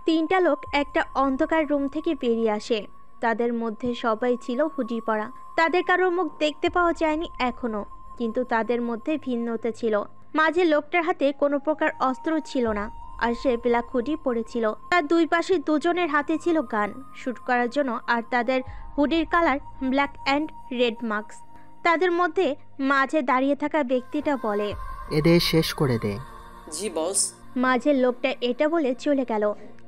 তিনটা লোক একটা অন্ধকার রুম থেকে বেরিয়ে আসে। তাদের মধ্যে সবাই ছিল হুডি পরা। তাদের কারোর মুখ দেখতে পাওয়া যায়নি এখনো, কিন্তু তাদের মধ্যে ভিন্নতা ছিল। মাঝে লোকটার হাতে কোনো প্রকার অস্ত্র ছিল না, আর সে ব্ল্যাক হুডি পরেছিল। তার দুই পাশে দুজনের হাতে ছিল গান শুট করার জন্য, আর তাদের হুডির colour black and red marks. তাদের মধ্যে মাঝে দাঁড়িয়ে থাকা ব্যক্তিটা বলে, এদের শেষ করে দে। জি বস। মাঝের লোকটা এটা বলে চলে গেল,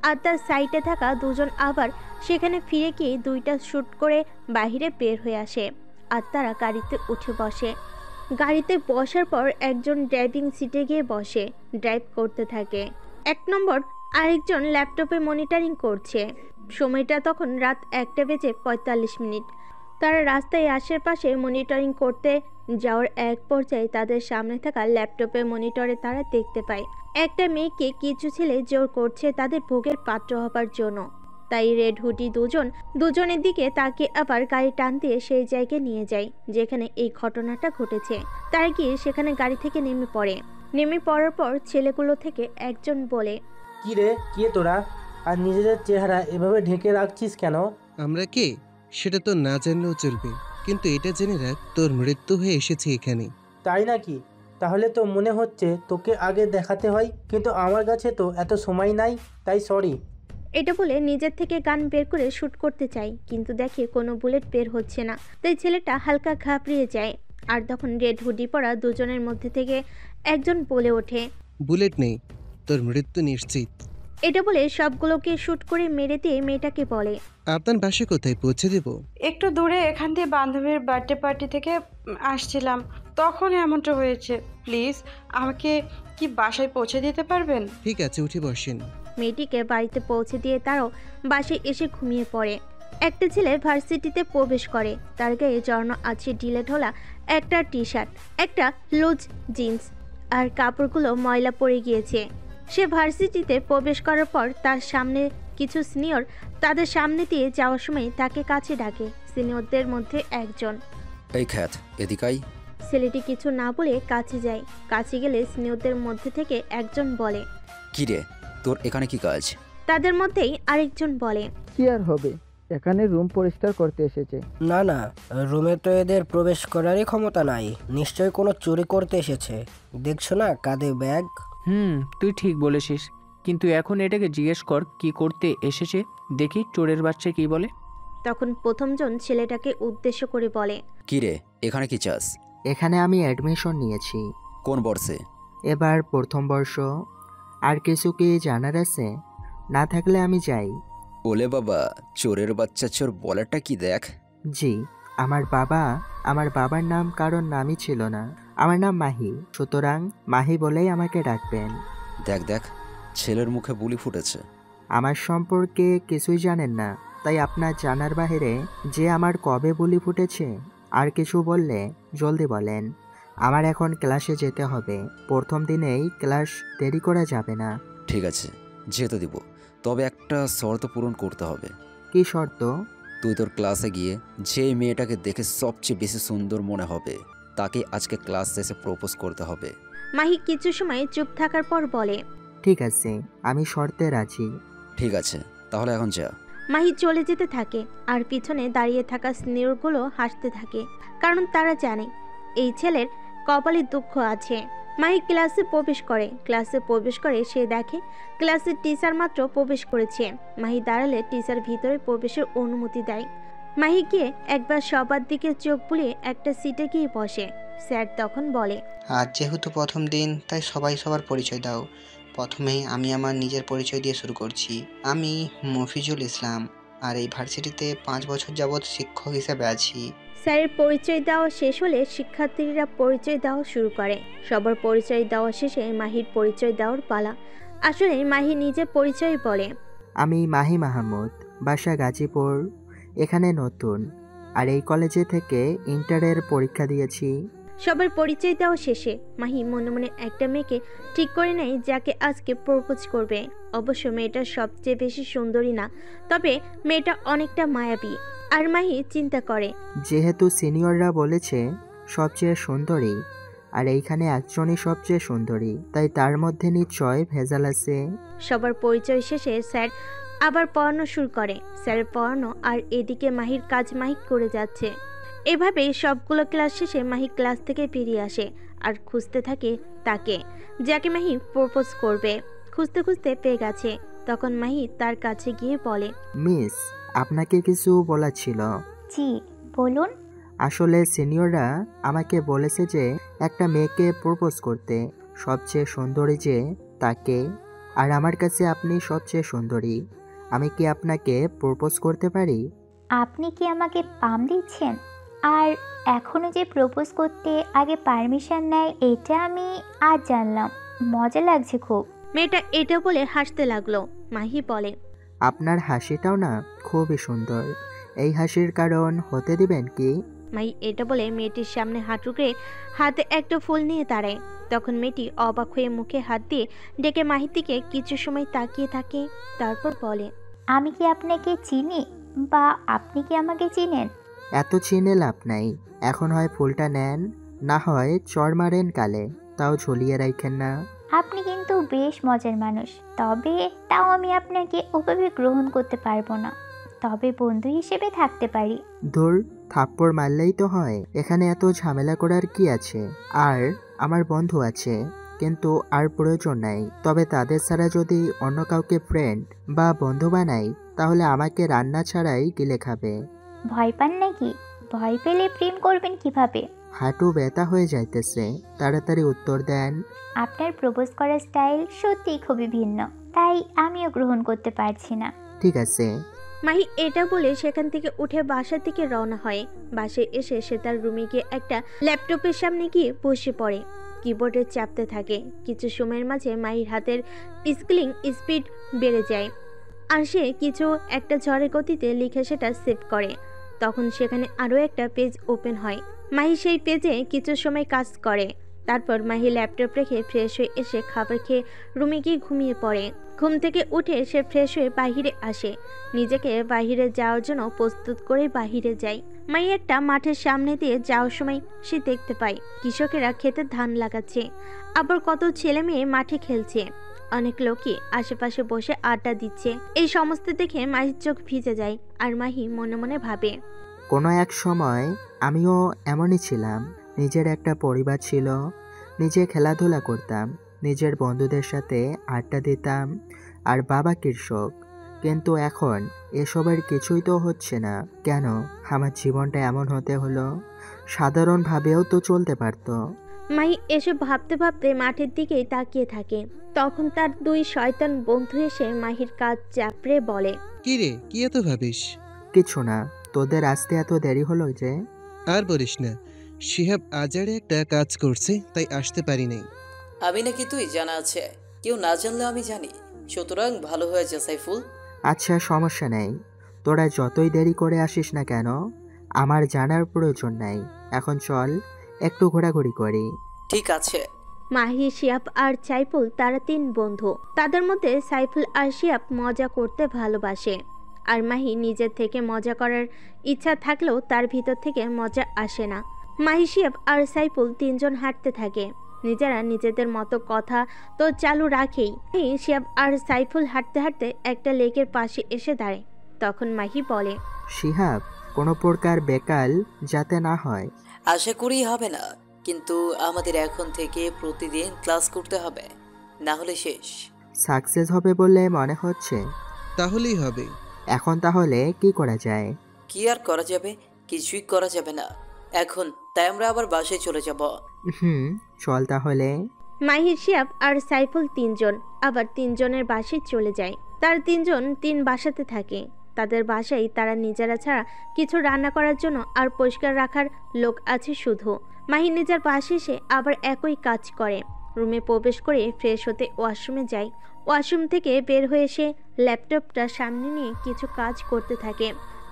আর তার সাইডে থাকা দুজন আবার সেখানে ফিরে গিয়ে দুইটা শ্যুট করে বাইরে বের হয়ে আসে, আর তারা গাড়িতে উঠে বসে। গাড়িতে বসার পর একজন ড্রাইভিং সিটে গিয়ে বসে, ড্রাইভ করতে থাকে। 1 নম্বর আরেকজন ল্যাপটপে মনিটরিং করছে। সময়টা তখন রাত 1:45। তারা রাস্তায় আশেপাশে মনিটরিং করতে যাওয়ার এক পর্যায়ে তাদের সামনে থাকা ল্যাপটপের মনিটরে তারা দেখতে পায় একটা মেয়েকে কিছু ছেলে জোর করছে তাদের ভোগের পাত্র হবার জন্য। তাই রেড হুডি দুজনের দিকে তাকিয়ে আবার গাড়ি টান দিয়ে সেই জায়গায় নিয়ে যায় যেখানে এই ঘটনাটা ঘটেছে। তারা গিয়ে সেখানে গাড়ি থেকে নেমে পড়ার পর ছেলেগুলো থেকে একজন বলে, কি রে, কে তোরা? আর নিজেদের চেহারা এভাবে ঢেকে রাখছিস কেন? আমরা কে সেটা তো না জানলেও চলবে, কিন্তু এটা জেনে রাখ তোর মৃত্যু হয়ে এসেছে এখানে। তাই নাকি? তাহলে তো মনে হচ্ছে তোকে আগে দেখাতে হয়, কিন্তু আমার কাছে তো এত সময় নাই, তাই সরি। এটা বলে নিজের থেকে গান বের করে শ্যুট করতে চাই, কিন্তু দেখে কোনো বুলেট বের হচ্ছে না। তাই ছেলেটা হালকা ঘাবড়িয়ে যায়। আর তখন রেড হুডি পরা দুজনের মধ্যে থেকে একজন বলে ওঠে, বুলেট নেই, তোর মৃত্যু নিশ্চিত। এটা বলে সবগুলোকে শ্যুট করে মেরে দিয়ে মেয়েটাকে বলে, আপনার বাসা কোথায়, পৌঁছে দেব? একটু দূরে, এখান থেকে বান্ধবীর বার্থডে পার্টি থেকে আসছিলাম, তখন এমনটা হয়েছে। প্লিজ আমাকে কি বাসায় পৌঁছে দিতে পারবেন? ঠিক আছে, উঠে বসেন। মেয়েটিকে বাড়িতে পৌঁছে দিয়ে তারও বাসায় এসে ঘুমিয়ে পড়ে। একটা ছেলে ভার্সিটিতে প্রবেশ করে। তার গায়ে জড়ানো আছে ঢিলে ঢোলা একটা টি শার্ট, একটা লুজ জিন্স, আর কাপড়গুলো ময়লা পড়ে গিয়েছে। সে ভার্সিটিতে প্রবেশ করার পর তার সামনে কিছু সিনিয়র তাদের সামনে দিয়ে যাওয়ার সময় তাকে কাছে ডাকে। সিনিয়রদের মধ্যে একজন, এই খ্যাত এদিকাই। ছেলেটি কিছু না বলে কাছে যায়। কাছে গেলে সিনিয়রদের মধ্যে থেকে একজন বলে, কি রে, তোর এখানে কি কাজ? তাদের মধ্যেই আরেকজন বলে, কি আর হবে, এখানে রুম পরিষ্কার করতে এসেছে। না না, রুমে তো এদের প্রবেশ করারই ক্ষমতা নাই, নিশ্চয়ই কোনো চুরি করতে এসেছে। দেখছো না কাঁধে ব্যাগ? তুই ঠিক বলেছিস, কিন্তু এখন এটাকে জিজ্ঞেস কর কি করতে এসেছে, দেখি চোরের বাচ্চা কি বলে। তখন প্রথমজন ছেলেটাকে উদ্দেশ্য করে বলে, কি রে, এখানে কি চাস? এখানে আমি অ্যাডমিশন নিয়েছি। কোন বর্ষে? এবার প্রথম বর্ষ। আর কিছু কি জানার আছে? না থাকলে আমি যাই। ওলে বাবা, চোরের বাচ্চা চোর বলাটা কি দেখ। জি, আমার বাবার নাম কারোর নামই ছিল না। আমার নাম মাহি, সুতরাং মাহি বলেই আমাকে ডাকবেন। দেখ দেখ, ছেলের মুখে বুলি ফুটেছে। আমার সম্পর্কে কিছুই জানেন না, তাই আপনার জানার বাহিরে যে আমার কবে বুলি ফুটেছে আর কিছু বললে জলদি বলেন। আমার এখন ক্লাসে যেতে হবে। প্রথম দিনেই ক্লাস দেরি করা যাবে না। ঠিক আছে, যেতে দিব, তবে একটা শর্ত পূরণ করতে হবে। কি শর্ত? তুই তোর ক্লাসে গিয়ে যে মেয়েটাকে দেখে সবচেয়ে বেশি সুন্দর মনে হবে তাকে আজকে ক্লাস শেষে প্রপোজ করতে হবে। মাহি কিছু সময় চুপ থাকার পর বলে, ঠিক আছে, আমি শর্তে রাজি। ঠিক আছে, তাহলে এখন যা। মাহি চলে যেতে থাকে, আর পিছনে দাঁড়িয়ে থাকা সিনিয়রগুলো হাসতে থাকে, কারণ তারা জানে এই ছেলের কপালে দুঃখ আছে। মাহি ক্লাসে প্রবেশ করে সে দেখে ক্লাসের টিচার মাত্র প্রবেশ করেছে। মাহি দাঁড়ালে টিচার ভিতরে প্রবেশের অনুমতি দেয়। মাহি গিয়ে একবার সবার দিকে চোখ বুলিয়ে একটা সিটে গিয়ে বসে। স্যার তখন বলে, আজ যেহেতু প্রথম দিন, তাই সবাই সবার পরিচয় দাও। প্রথমেই আমি আমার নিজের পরিচয় দিয়ে শুরু করছি। আমি মফিজুল ইসলাম, আর এই ভার্সিটিতে 5 বছর যাবৎ শিক্ষক হিসেবে আছি। স্যারের পরিচয় দেওয়া শেষ হলে শিক্ষার্থীরা পরিচয় দেওয়া শুরু করে। সবার পরিচয় দেওয়া শেষে মাহির পরিচয় দেওয়ার পালা। আসলে মাহি নিজের পরিচয় বলে, আমি মাহি মাহমুদ, বাসা গাজীপুর, এখানে নতুন, আর এই কলেজে থেকে ইন্টারের পরীক্ষা দিয়েছি। সবার পরিচয় দেওয়া শেষে মাহি মনে মনে একটা মেয়েকে ঠিক করে নেয় যাকে আজকে প্রপোজ করবে। অবশ্য মেয়েটা সবচেয়ে বেশি সুন্দরী না, তবে মেয়েটা অনেকটা মায়াবী। আর মাহি চিন্তা করে, যেহেতু সিনিয়ররা বলেছে সবচেয়ে সুন্দরী, আর এইখানে একজনই সবচেয়ে সুন্দরী, তাই তার মধ্যে নিশ্চয় ভেজাল আছে। সবার পরিচয় শেষে স্যার আবার পড়ানো শুরু করে। স্যারের পড়ানো আর এদিকে মাহির কাজ মাহি করে যাচ্ছে। এভাবেই সবগুলো ক্লাস শেষে মাহি ক্লাস থেকে বেরিয়ে আসে আর খুঁজতে থাকে তাকে, যাকে মাহি প্রপোজ করবে। খুঁজতে খুঁজতে পেয়ে গেছে। তখন মাহি তার কাছে গিয়ে বলে, মিস, আপনাকে কিছু বলার ছিল। জি বলুন। আসলে সিনিয়ররা আমাকে বলেছে যে একটা মেয়েকে প্রপোজ করতে, সবচেয়ে সুন্দরী যে তাকে, আর আমার কাছে আপনি সবচেয়ে সুন্দরী। আমি কি আপনাকে প্রপোজ করতে পারি? আপনি কি আমাকে পাম দিচ্ছেন? আর এখনো যে প্রপোজ করতে আগে পারমিশন নেয় এটা আমি আজ জানলাম। মজা লাগছে খুব। মেয়েটা এটা বলে হাসতে লাগলো। মাহি বলে, আপনার হাসিটাও না খুবই সুন্দর। এই হাসির কারণ হতে দিবেন কি? মাহি এটা বলে মেয়েটির সামনে হাঁটুকে হাতে একটা ফুল নিয়ে দাঁড়ায়। তখন মেয়েটি অবাক হয়ে মুখে হাত দিয়ে ডেকে মাহির দিকে কিছু সময় তাকিয়ে থাকে। তারপর বলে, আমি কি আপনাকে চিনি বা আপনি কি আমাকে চিনেন? এত চিনে লাভ নাই। এখন হয় ফুলটা নেন, না হয় চড় মারেন কালে, তাও ঝুলিয়ে রাখেন না। আপনি কিন্তু বেশ মজার মানুষ, তবে তাও আমি আপনাকে ওভাবে গ্রহণ করতে পারবো না, তবে বন্ধু হিসেবে থাকতে পারি। ধুর, থাপ্পড় মারলেই তো হয়, এখানে এত ঝামেলা করার কি আছে? আর আমার বন্ধু আছে, কিন্তু আর প্রয়োজন নাই। তবে তাদের ছাড়া যদি অন্য কাউকে ফ্রেন্ড বা বন্ধু বানাই, তাহলে আমাকে রান্না ছাড়াই গিলে খাবে। ভয় পান নাকি? ভয় পেলে প্রেম করবেন কিভাবে? হাঁটু ব্যথা হয়ে যাইতেছে, তাড়াতাড়ি উত্তর দেন। আপনার প্রপোজ করার স্টাইল সত্যিই খুবই ভিন্ন, তাই আমিও গ্রহণ করতে পারছি না। ঠিক আছে। মাহি এটা বলে সেখান থেকে উঠে বাসার দিকে রওনা হয়। বাসায় এসে সে তার রুমে গিয়ে একটা ল্যাপটপের সামনে গিয়ে বসে পড়ে। কিবোর্ডে চাপতে থাকে। কিছু সময়ের মাঝে মাহির হাতের স্ক্রিন স্পিড বেড়ে যায় আর সে কিছু একটা ঝড়ের গতিতে লিখে সেটা সেভ করে। তখন সেখানে আরও একটা পেজ ওপেন হয়। মাহি সেই পেজে কিছু সময় কাজ করে। তারপর মাহি ল্যাপটপ রেখে ফ্রেশ হয়ে এসে খাবার খেয়ে রুমে গিয়ে ঘুমিয়ে পড়ে। ঘুম থেকে উঠে সে ফ্রেশ হয়ে বাহিরে আসে। নিজেকে বাহিরে যাওয়ার জন্য প্রস্তুত করে বাহিরে যায়। মাই একটা মাঠের সামনে দিয়ে যাওয়ার সময় সে দেখতে পায় কৃষকেরা খেতে ধান লাগাচ্ছে, আবার কত ছেলে মেয়ে মাঠে খেলছে। অনেক লোকই আশেপাশে বসে আড্ডা দিচ্ছে। এই সমস্ত দেখে মাহির চোখ ভিজে যায় আর মাহি মনে মনে ভাবে, কোনো এক সময় আমিও এমনই ছিলাম। নিজের একটা পরিবার ছিল, নিজে খেলাধুলা করতাম, নিজের বন্ধুদের সাথে আড্ডা দিতাম, আর বাবা কৃষক। কিন্তু এখন এসবের কিছুই তো হচ্ছে না। কেন আমার জীবনটা এমন হতে হলো? সাধারণভাবেও তো চলতে পারতো। মাহি এসব ভাবতে ভাবতে মাঠের দিকেই তাকিয়ে থাকে। তখন তার দুই শয়তান বন্ধু এসে মাহির কাজ চাপড়ে বলে, কি রে, কি এত ভাবিস? কিছু না, তোদের আসতে এত দেরি হলো যে। আর বলিস না, শিহাব আজারে একটা কাজ করছে, তাই আসতে পারি নাই। আমি নাকি তুই জানা আছে, কেউ না জানলে আমি জানি, সুতরাং ভালো হয়েছে সাইফুল। আচ্ছা, সমস্যা নেই। তোরা যতই দেরি করে আসিস না কেন, আমার জানার প্রয়োজন নাই। এখন চল একটু ঘোরাঘুরি করি। ঠিক আছে। মাহি, শিয়াব আর সাইফুল তারা তিন বন্ধু। তাদের মধ্যে সাইফুল আর শিয়াব মজা করতে ভালোবাসে, আর মাহি নিজের থেকে মজা করার ইচ্ছা থাকলেও তার ভিতর থেকে মজা আসে না। মাহি, শিয়াব আর সাইফুল তিনজন হাঁটতে থাকে। নিজেরা নিজেদের মতো কথা তো চালু রাখেই। শিয়াব আর সাইফুল হাঁটতে হাঁটতে একটা লেকের পাশে এসে দাঁড়ায়। তখন মাহি বলে, শিহাব, কোনো প্রকার বেকাল যাতে না হয়। আশা করি হবে না, কিন্তু আমাদের এখন থেকে প্রতিদিন ক্লাস করতে হবে, না হলে শেষ। সাকসেস হবে বলে মনে হচ্ছে। তাহলেই হবে। এখন তাহলে কি করা যায়? কি আর করা যাবে? কিছুই করা যাবে না এখন, তাই আমরা আবার বাসায় চলে যাব। চল তাহলে। মাহি, শিয়াব আর সাইফুল তিনজন আবার তিনজনের বাসায় চলে যায়। তার তিনজন তিন বাসাতে থাকে। তাদের বাসায় তারা নিজেরা ছাড়া কিছু রান্না করার জন্য আর পরিষ্কার রাখার লোক আছে শুধু। মাহি নিজের পাশে এসে আবার একই কাজ করে। রুমে প্রবেশ করে ফ্রেশ হতে ওয়াশরুমে যায়। ওয়াশরুম থেকে বের হয়ে এসে ল্যাপটপটা সামনে নিয়ে কিছু কাজ করতে থাকে।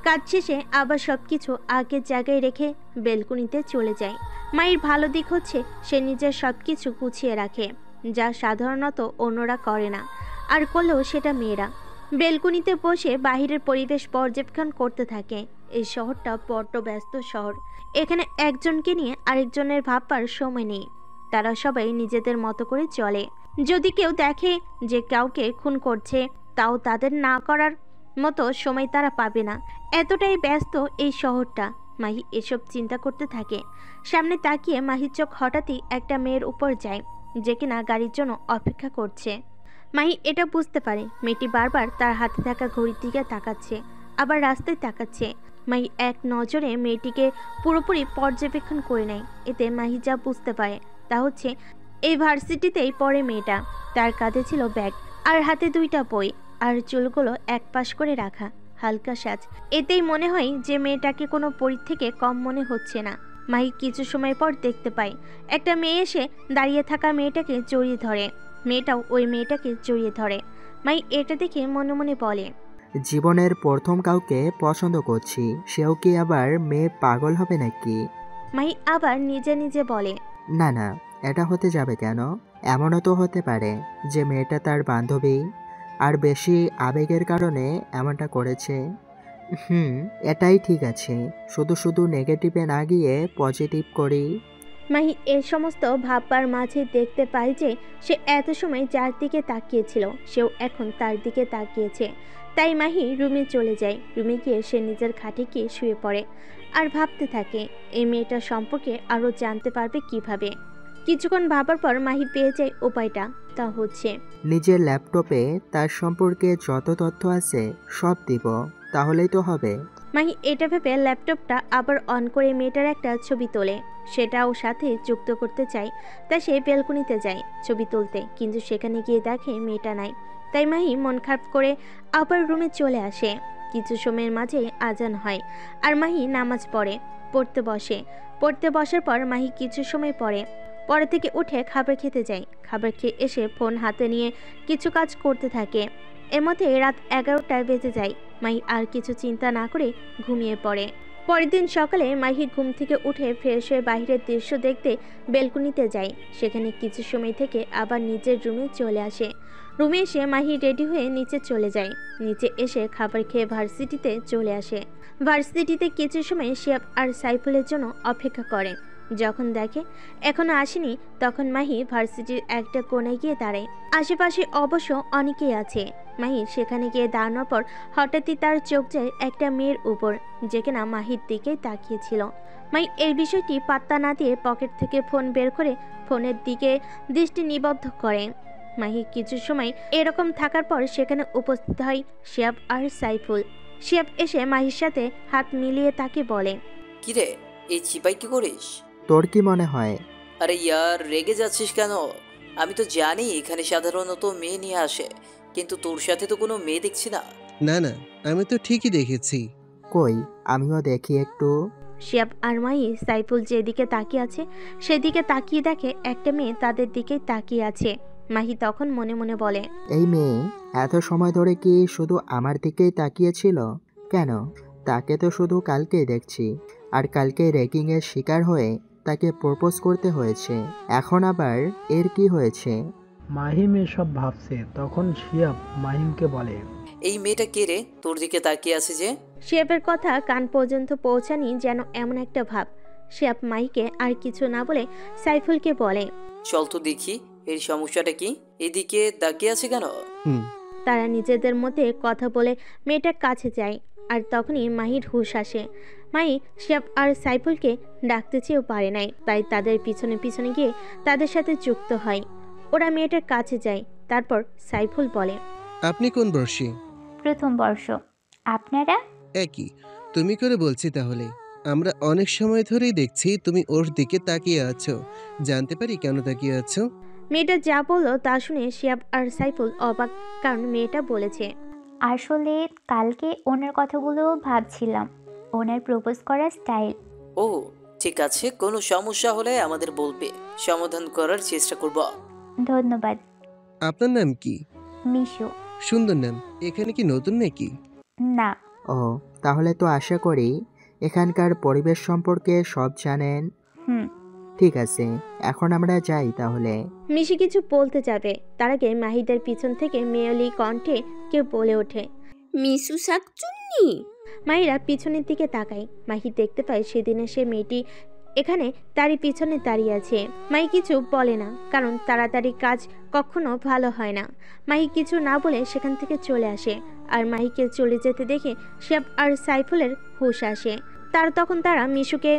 কাজ শেষে আবার সবকিছু আগের জায়গায় রেখে বেলকুনিতে চলে যায়। মায়ের ভালো দিক হচ্ছে সে নিজের সবকিছু গুছিয়ে রাখে, যা সাধারণত অন্যরা করে না, আর করলেও সেটা মেয়েরা। বেলকুনিতে বসে বাহিরের পরিবেশ পর্যবেক্ষণ করতে থাকে। এই শহরটা বড্ড ব্যস্ত শহর। এখানে একজনকে নিয়ে আরেকজনের ভাববার সময় নেই। তারা সবাই নিজেদের মতো করে চলে। যদি কেউ দেখে যে কাউকে খুন করছে, তাও তাদের না করার মতো সময় তারা পাবে না। এতটাই ব্যস্ত এই শহরটা। মাহি এসব চিন্তা করতে থাকে। সামনে তাকিয়ে মাহির চোখ হঠাৎই একটা মেয়ের উপর যায়, যে কিনা গাড়ির জন্য অপেক্ষা করছে। মাহি এটা বুঝতে পারে মেয়েটি বারবার তার হাতে থাকা ঘড়ির দিকে তাকাচ্ছে, আবার রাস্তায় তাকাচ্ছে। মাহি এক নজরে মেয়েটিকে পুরোপুরি পর্যবেক্ষণ করে নেয়। এতে মাহি যা বুঝতে পারে তা হচ্ছে এই ভার্সিটিতেই পড়ে মেয়েটা। তার কাঁধে ছিল ব্যাগ, আর হাতে 2টা বই, আর চুলগুলো এক পাশ করে রাখা, হালকা সাজ। এতেই মনে হয় যে মেয়েটাকে কোনো পরীর থেকে কম মনে হচ্ছে না। মাহি কিছু সময় পর দেখতে পায় একটা মেয়ে এসে দাঁড়িয়ে থাকা মেয়েটাকে জড়িয়ে ধরে। মেয়েটাও ওই মেয়েটাকে জড়িয়ে ধরে। মাহি এটা দেখে মনে মনে বলে, জীবনের প্রথম কাউকে পছন্দ করছি, সেও কি আবার মেয়ে পাগল হবে নাকি? মাহি আবার নিজে নিজে বলে, না না, এটা হতে যাবে কেন? এমনও তো হতে পারে যে মেয়েটা তার বান্ধবী, আর বেশি আবেগের কারণে এমনটা করেছে। এটাই ঠিক আছে, শুধু শুধু নেগেটিভে না গিয়ে পজিটিভ করি। মাহি এই সমস্ত ভাববার মাঝে দেখতে পায় যে সে এত সময় যার দিকে তাকিয়েছিল সেও এখন তার দিকে তাকিয়েছে। তাই মাহি রুমে চলে যায়। রুমে গিয়ে সে নিজের খাটে গিয়ে শুয়ে পড়ে আর ভাবতে থাকে এই মেয়েটার সম্পর্কে আরও জানতে পারবে কিভাবে। কিছুক্ষণ ভাবার পর মাহি পেয়ে যায় উপায়টা। তা হচ্ছে নিজের ল্যাপটপে তার সম্পর্কে যত তথ্য আছে সব দিব, তাহলেই তো হবে। মাহি এটা ভেবে ল্যাপটপটা আবার অন করে মেয়েটার একটা ছবি তোলে। সেটাও সাথে যুক্ত করতে চায়, তাই সে বেলকনিতে যায় ছবি তুলতে, কিন্তু সেখানে গিয়ে দেখে মেয়েটা নাই। তাই মাহি মন খারাপ করে আবার রুমে চলে আসে। কিছু সময়ের মাঝে আজান হয় আর মাহি নামাজ পড়তে বসার পর মাহি কিছু সময় পরে থেকে উঠে খাবার খেতে যায়। খাবার খেয়ে এসে ফোন হাতে নিয়ে কিছু কাজ করতে থাকে। এর মধ্যে রাত 11টায় বেজে যায়। মাহি আর কিছু চিন্তা না করে ঘুমিয়ে পড়ে। পরের দিন সকালে মাহি ঘুম থেকে উঠে ফ্রেশ হয়ে বাইরের দৃশ্য দেখতে বেলকনিতে যায়। সেখানে কিছু সময় থেকে আবার নিজের রুমে চলে আসে। রুমে এসে মাহি রেডি হয়ে নিচে চলে যায়। নিচে এসে খাবার খেয়ে ভার্সিটিতে চলে আসে। ভার্সিটিতে কিছু সময় শিয়াব আর সাইফুলের জন্য অপেক্ষা করে। যখন দেখে এখনো আসেনি, তখন মাহি ভার্সিটির একটা কোণে গিয়ে দাঁড়ায়। আশেপাশে অবশ্য অনেকেই আছে। মাহি সেখানে গিয়ে দাঁড়ানোর পর হঠাৎই তার চোখ যায় একটা মেয়ের উপর, যে কিনা মাহির দিকে তাকিয়েছিল। মাহি এই বিষয়টি পাত্তা না দিয়ে পকেট থেকে ফোন বের করে ফোনের দিকে দৃষ্টি নিবদ্ধ করে। মাহি কিছু সময় এরকম থাকার পর সেখানে উপস্থিত হয় শিয়াব আর সাইফুল। শিয়াব এসে মাহির সাথে হাত মিলিয়ে তাকে বলে, কিরে এই চিপাই কি করিস? তোর কি মনে হয়? আরে ইয়ার রেগে যাচ্ছিস কেন? আমি তো জানি এখানে সাধারণত মেয়ে নিয়ে আসে, কিন্তু তোর সাথে তো কোনো মেয়ে দেখছি না। না না, আমি তো ঠিকই দেখেছি। কই, আমিও দেখি একটু। শিয়াব আর মাহি সাইফুল যেদিকে তাকিয়ে আছে সেদিকে তাকিয়ে দেখে একটা মেয়ে তাদের দিকে তাকিয়ে আছে। মাহি তখন মনে মনে বলে, এই মেয়ে এত সময় ধরে কি শুধু আমার দিকেই তাকিয়েছিল কেন? তাকে তো শুধু কালকেই দেখছি, আর কালকে র্যাগিংয়ের শিকার হয়ে তাকে প্রপোজ করতে হয়েছে। এখন আবার এর কি হয়েছে? মাহিম এসব ভাবছে, তখন শিয়াব মাহিমকে বলে, এই মেয়েটা কে রে তোর দিকে তাকিয়ে আছে যে? শিয়াবের কথা কান পর্যন্ত পৌঁছানি যেন এমন একটা ভাব। শিয়াব মাহিকে আর কিছু না বলে সাইফুলকে বলে, চল তো দেখি এর সমস্যাটা কি, এদিকে তাকিয়ে আছে কেন? তারা নিজেদের মধ্যে কথা বলে মেয়েটার কাছে যায়। আর তখনই মাহির হুঁশ আসে। মাহি শিয়াব আর সাইফুলকে ডাকতে চেয়েও পারে নাই, তাই তাদের পিছনে পিছনে গিয়ে তাদের সাথে যুক্ত হয়। ওরা মেয়েটার কাছে যায়। তারপর সাইফুল বলে, আপনি কোন বর্ষে? প্রথম বর্ষ। আপনারা? একই। তুমি করে বলছি তাহলে। আমরা অনেক সময় ধরেই দেখছি তুমি ওর দিকে তাকিয়ে আছো। জানতে পারি কেন তাকিয়ে আছো? মেয়েটা যা বললো তা শুনে শিয়াব আর সাইফুল অবাক, কারণ মেয়েটা বলেছে, আসলে কালকে ওনার কথাগুলো ভাবছিলাম, ওনার প্রপোজ করার স্টাইল। ও ঠিক আছে, কোনো সমস্যা হলে আমাদের বলবে, সমাধান করার চেষ্টা করব। ধন্যবাদ। আপনার নাম কি? মিশু। সুন্দর নাম। এখানে কি নতুন নাকি? না। ও, তাহলে তো আশা করি এখানকার পরিবেশ সম্পর্কে সব জানেন। ঠিক আছে, এখন আমরা যাই তাহলে। মিশি কিছু বলতে যাবে, তার আগে মাহিদের পিছন থেকে মেয়েলি কণ্ঠে কেউ বলে ওঠে, মিশু শাকচুন্নি। মাহিরা পিছনের দিকে তাকায়। মাহি দেখতে পায় সেদিনে সে মেয়েটি এখানে তারই পিছনে দাঁড়িয়ে আছে। মাহি কিছু বলে না, কারণ তাড়াতাড়ি কাজ কখনো ভালো হয় না। মাহি কিছু না বলে সেখান থেকে চলে আসে। আর মাহিকে চলে যেতে দেখে শিহাব আর সাইফুলের হুঁশ আসে। তখন তারা মিশুকে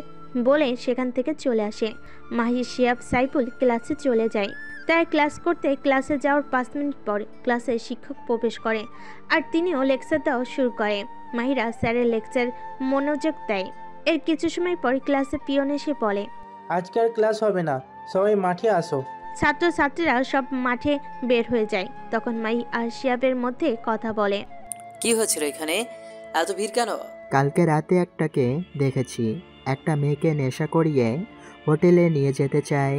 বলে সেখান থেকে চলে আসে। মাহি, শিহাব, সাইফুল ক্লাসে চলে যায়। তারা ক্লাস করতে ক্লাসে যাওয়ার 5 মিনিট পর ক্লাসে শিক্ষক প্রবেশ করে আর তিনিও লেকচার দেওয়া শুরু করে। মাহিরা স্যারের লেকচার মনোযোগ দেয়। এর কিছু সময় পর ক্লাসে পিয়ন এসে বলে, আজকে আর ক্লাস হবে না, সবাই মাঠে আসো। ছাত্রছাত্রীরা সব মাঠে বের হয়ে যায়। তখন মাহি আর শিহাবের মধ্যে কথা বলে, কি হয়েছিল এখানে, এত ভিড় কেন? কালকে রাতে একটাকে দেখেছি, একটা মেয়েকে নেশা করিয়ে হোটেলে নিয়ে যেতে চায়।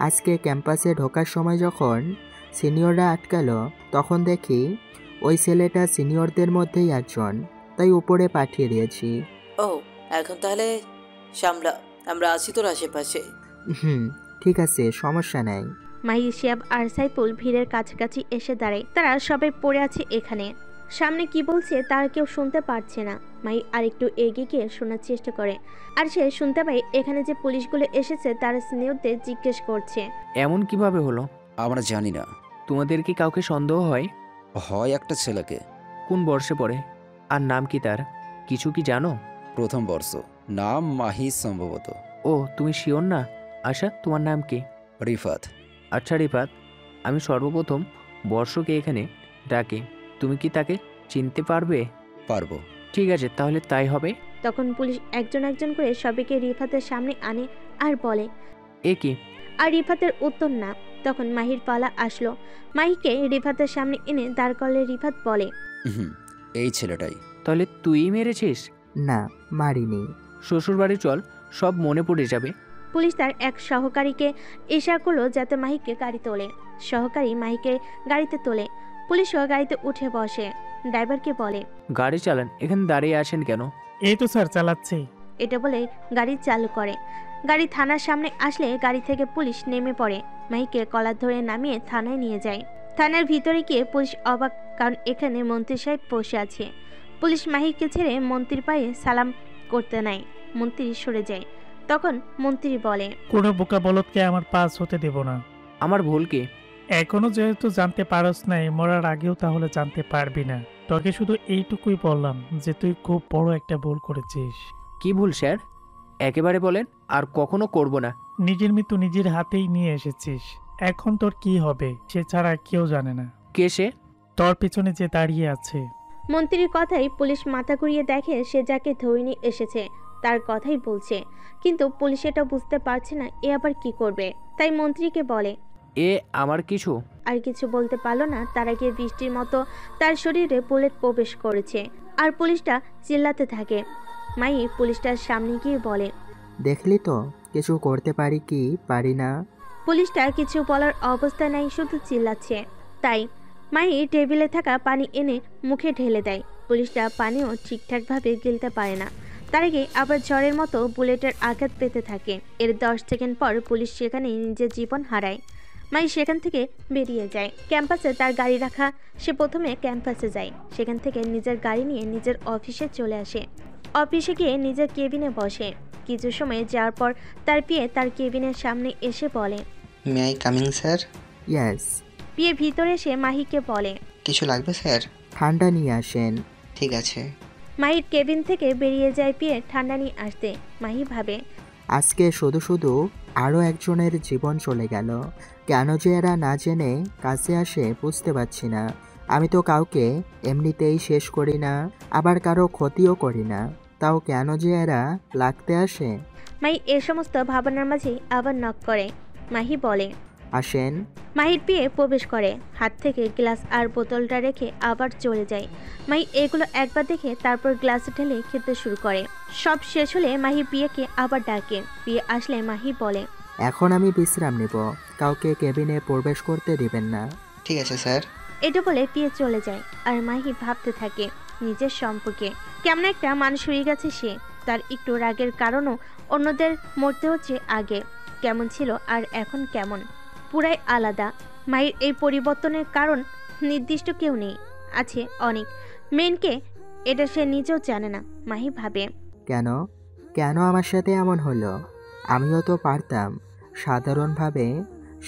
আজকে ক্যাম্পাসে ঢোকার সময় যখন সিনিয়ররা আটকালো, তখন দেখি ওই ছেলেটা সিনিয়রদের মধ্যেই একজন, তাই উপরে পাঠিয়ে দিয়েছি। ও, এখন তাহলে সামলা, আমরা আছি তোর আশেপাশে। ঠিক আছে, সমস্যা নাই। মাহি, শিহাব আর সাইফুল ভিড়ের কাছাকাছি এসে দাঁড়ায়। তারা সবাই পড়ে আছে এখানে। সামনে কি বলছে তারা কেউ শুনতে পারছে না। মাহি আরেকটু এগিয়ে গিয়ে শোনার চেষ্টা করে, আর সে শুনতে পায় এখানে যে পুলিশগুলো এসেছে তারা সিনিয়রদের জিজ্ঞেস করছে, এমন কিভাবে হলো? আমরা জানি না। তোমাদের কি কাউকে সন্দেহ হয়? হয় একটা ছেলেকে। কোন বর্ষে পড়ে আর নাম কি তার, কিছু কি জানো? প্রথম বর্ষ, নাম মাহি সম্ভবত। ও, তুমি শিওর না? আচ্ছা, তোমার নাম কি? রিফাত। আচ্ছা রিফাত, আমি সর্বপ্রথম বর্ষকে এখানে ডাকি, তুমি কি তাকে চিনতে পারবে? পারবো। ঠিক আছে, তাহলে তাই হবে। তখন পুলিশ একজন একজন করে সবাইকে রিফাতের সামনে আনে আর বলে, এ কি? আর রিফাতের উত্তর না। তখন মাহির পালা আসলো। মাহিকে রিফাতের সামনে এনে দাঁড় করলে রিফাত বলে, এই ছেলেটাই। তাহলে তুই মেরেছিস? না, মারিনি। শ্বশুর বাড়ি চল, সব মনে পড়ে যাবে। পুলিশ তার এক সহকারীকে ইশারা করলো যাতে মাহিকে গাড়ি তোলে। সহকারী মাহিকে গাড়িতে তোলে। পুলিশও গাড়িতে উঠে বসে। ড্রাইভারকে বলে, গাড়ি চালান, এখানে দাঁড়িয়ে আছেন কেন? এই তো স্যার চালাচ্ছি। এটা বলে গাড়ি চালু করে। গাড়ি থানার সামনে আসলে গাড়ি থেকে পুলিশ নেমে পড়ে। মাহিকে কলার ধরে নামিয়ে থানায় নিয়ে যায়। থানার ভিতরে গিয়ে পুলিশ অবাক, কারণ এখানে মন্ত্রী সাহেব বসে আছে। পুলিশ মাহিকে ছেড়ে মন্ত্রীর পায়ে সালাম করতে নেয়। মন্ত্রী সরে যায়। তখন মন্ত্রী বলে, কোনো বোকা বলদকে আমার পাস হতে দেব না। আমার ভুল কি? এখনো যেহেতু জানতে পারস নাই, মরার আগেও তাহলে জানতে পারবি না। তোকে শুধু এইটুকুই বললাম যে তুই খুব বড় একটা ভুল করেছিস। কি ভুল স্যার? একেবারে বলেন, আর কখনো করব না। নিজের মৃত্যু নিজের হাতেই নিয়ে এসেছিস। এখন তোর কি হবে সে ছাড়া কেউ জানে না। কে সে? তোর পেছনে যে দাঁড়িয়ে আছে। মন্ত্রীর কথাই পুলিশ মাথা ঘুরিয়ে দেখে সে যাকে ধরে নিয়ে এসেছে তার কথাই বলছে, কিন্তু পুলিশ এটা বুঝতে পারছে না এ আবার কি করবে। তাই মন্ত্রীকে বলে, এ আমার কিছু। আর কিছু বলতে পারলো না, তার আগে বৃষ্টির মতো তার শরীরে বুলেট প্রবেশ করেছে। আর পুলিশটা চিল্লাতে থাকে। মাহি পুলিশটার সামনে গিয়ে বলে, দেখলি তো কিছু করতে পারি কি পারি না। পুলিশটা কিছু বলার অবস্থা নাই, শুধু চিল্লাচ্ছে। তাই মাহি টেবিলে থাকা পানি এনে মুখে ঢেলে দেয়। পুলিশটা পানিও ঠিকঠাকভাবে গিলতে পারে না। তার আগে আবার ঝড়ের মতো বুলেটের আঘাত পেতে থাকে। এর 10 সেকেন্ড পর পুলিশ সেখানে নিজের জীবন হারায়। মাহি সেখান থেকে বেরিয়ে যায়। ক্যাম্পাসে তার গাড়ি রাখা। সে প্রথমে ক্যাম্পাসে যায়। সেখান থেকে নিজের গাড়ি নিয়ে নিজের অফিসে চলে আসে। অফিসে গিয়ে নিজের কেবিনে বসে। কিছু সময় যাওয়ার পর তার পিয়ে তার কেবিনের সামনে এসে বলে, may I coming sir? Yes. পিয়ে ভিতরে এসে মাহিকে বলে, কিছু লাগবে স্যার? ঠান্ডা নিয়ে আসেন। ঠিক আছে। মাহির কেবিন থেকে বেরিয়ে যায় পিয়ে ঠান্ডা নিয়ে আসতে। মাহি ভাবে, আজকে শুধু শুধু আরও একজনের জীবন চলে গেল। কেন যে এরা না জেনে কাছে আসে বুঝতে পারছি না। আমি তো কাউকে এমনিতেই শেষ করি না, আবার কারো ক্ষতিও করি না, তাও কেন যে এরা লাগতে আসে। মাহি এ সমস্ত ভাবনার মাঝেই আবার নক করে। মাহি বলে, আসেন। মাহির পিয়ে প্রবেশ করে। হাত থেকে গ্লাস আর বোতলটা রেখে আবার চলে যায়। মাহি এগুলো একবার দেখে তারপর গ্লাস ঢেলে খেতে শুরু করে। সব শেষ হলে মাহি পিয়েকে আবার ডাকে। পিয়ে আসলে মাহি বলে, এখন আমি বিশ্রাম নেব, কাউকে কেবিনে প্রবেশ করতে দিবেন না। ঠিক আছে স্যার। এটা বলে পিয়ে চলে যায়। আর মাহি ভাবতে থাকে নিজের সম্পর্কে। কেমন একটা মানুষ হয়ে গেছে সে। তার একটু রাগের কারণও অন্যদের মরতে হচ্ছে আগে কেমন ছিল আর এখন কেমন, পুরাই আলাদা। মায়ের এই পরিবর্তনের কারণ নির্দিষ্ট কেউ নেই, আছে অনেক। মেনকে এটা সে নিজেও জানে না। মাহি ভাবে, কেন কেন আমার সাথে এমন হলো? আমিও তো পারতাম সাধারণভাবে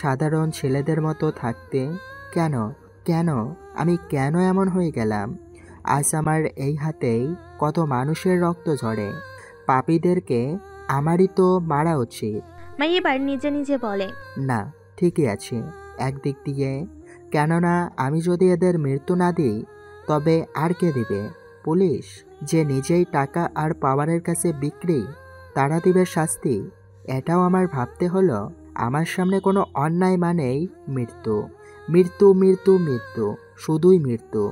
সাধারণ ছেলেদের মতো থাকতে। কেন কেন আমি কেন এমন হয়ে গেলাম? আজ আমার এই হাতেই কত মানুষের রক্ত ঝরে। পাপীদেরকে আমারই তো মারা উচিত। মাই এবার নিজে নিজে বলে, না, ঠিকই আছে একদিক দিয়ে। কেননা আমি যদি এদের মৃত্যু না দিই তবে আর কে দিবে? পুলিশ, যে নিজেই টাকা আর পাওয়ারের কাছে বিক্রি, তারা দিবে শাস্তি। এটাও আমার ভাবতে হলো। আমার সামনে কোনো অন্যায় মানেই মৃত্যু, মৃত্যু, মৃত্যু, মৃত্যু, শুধুই মৃত্যু।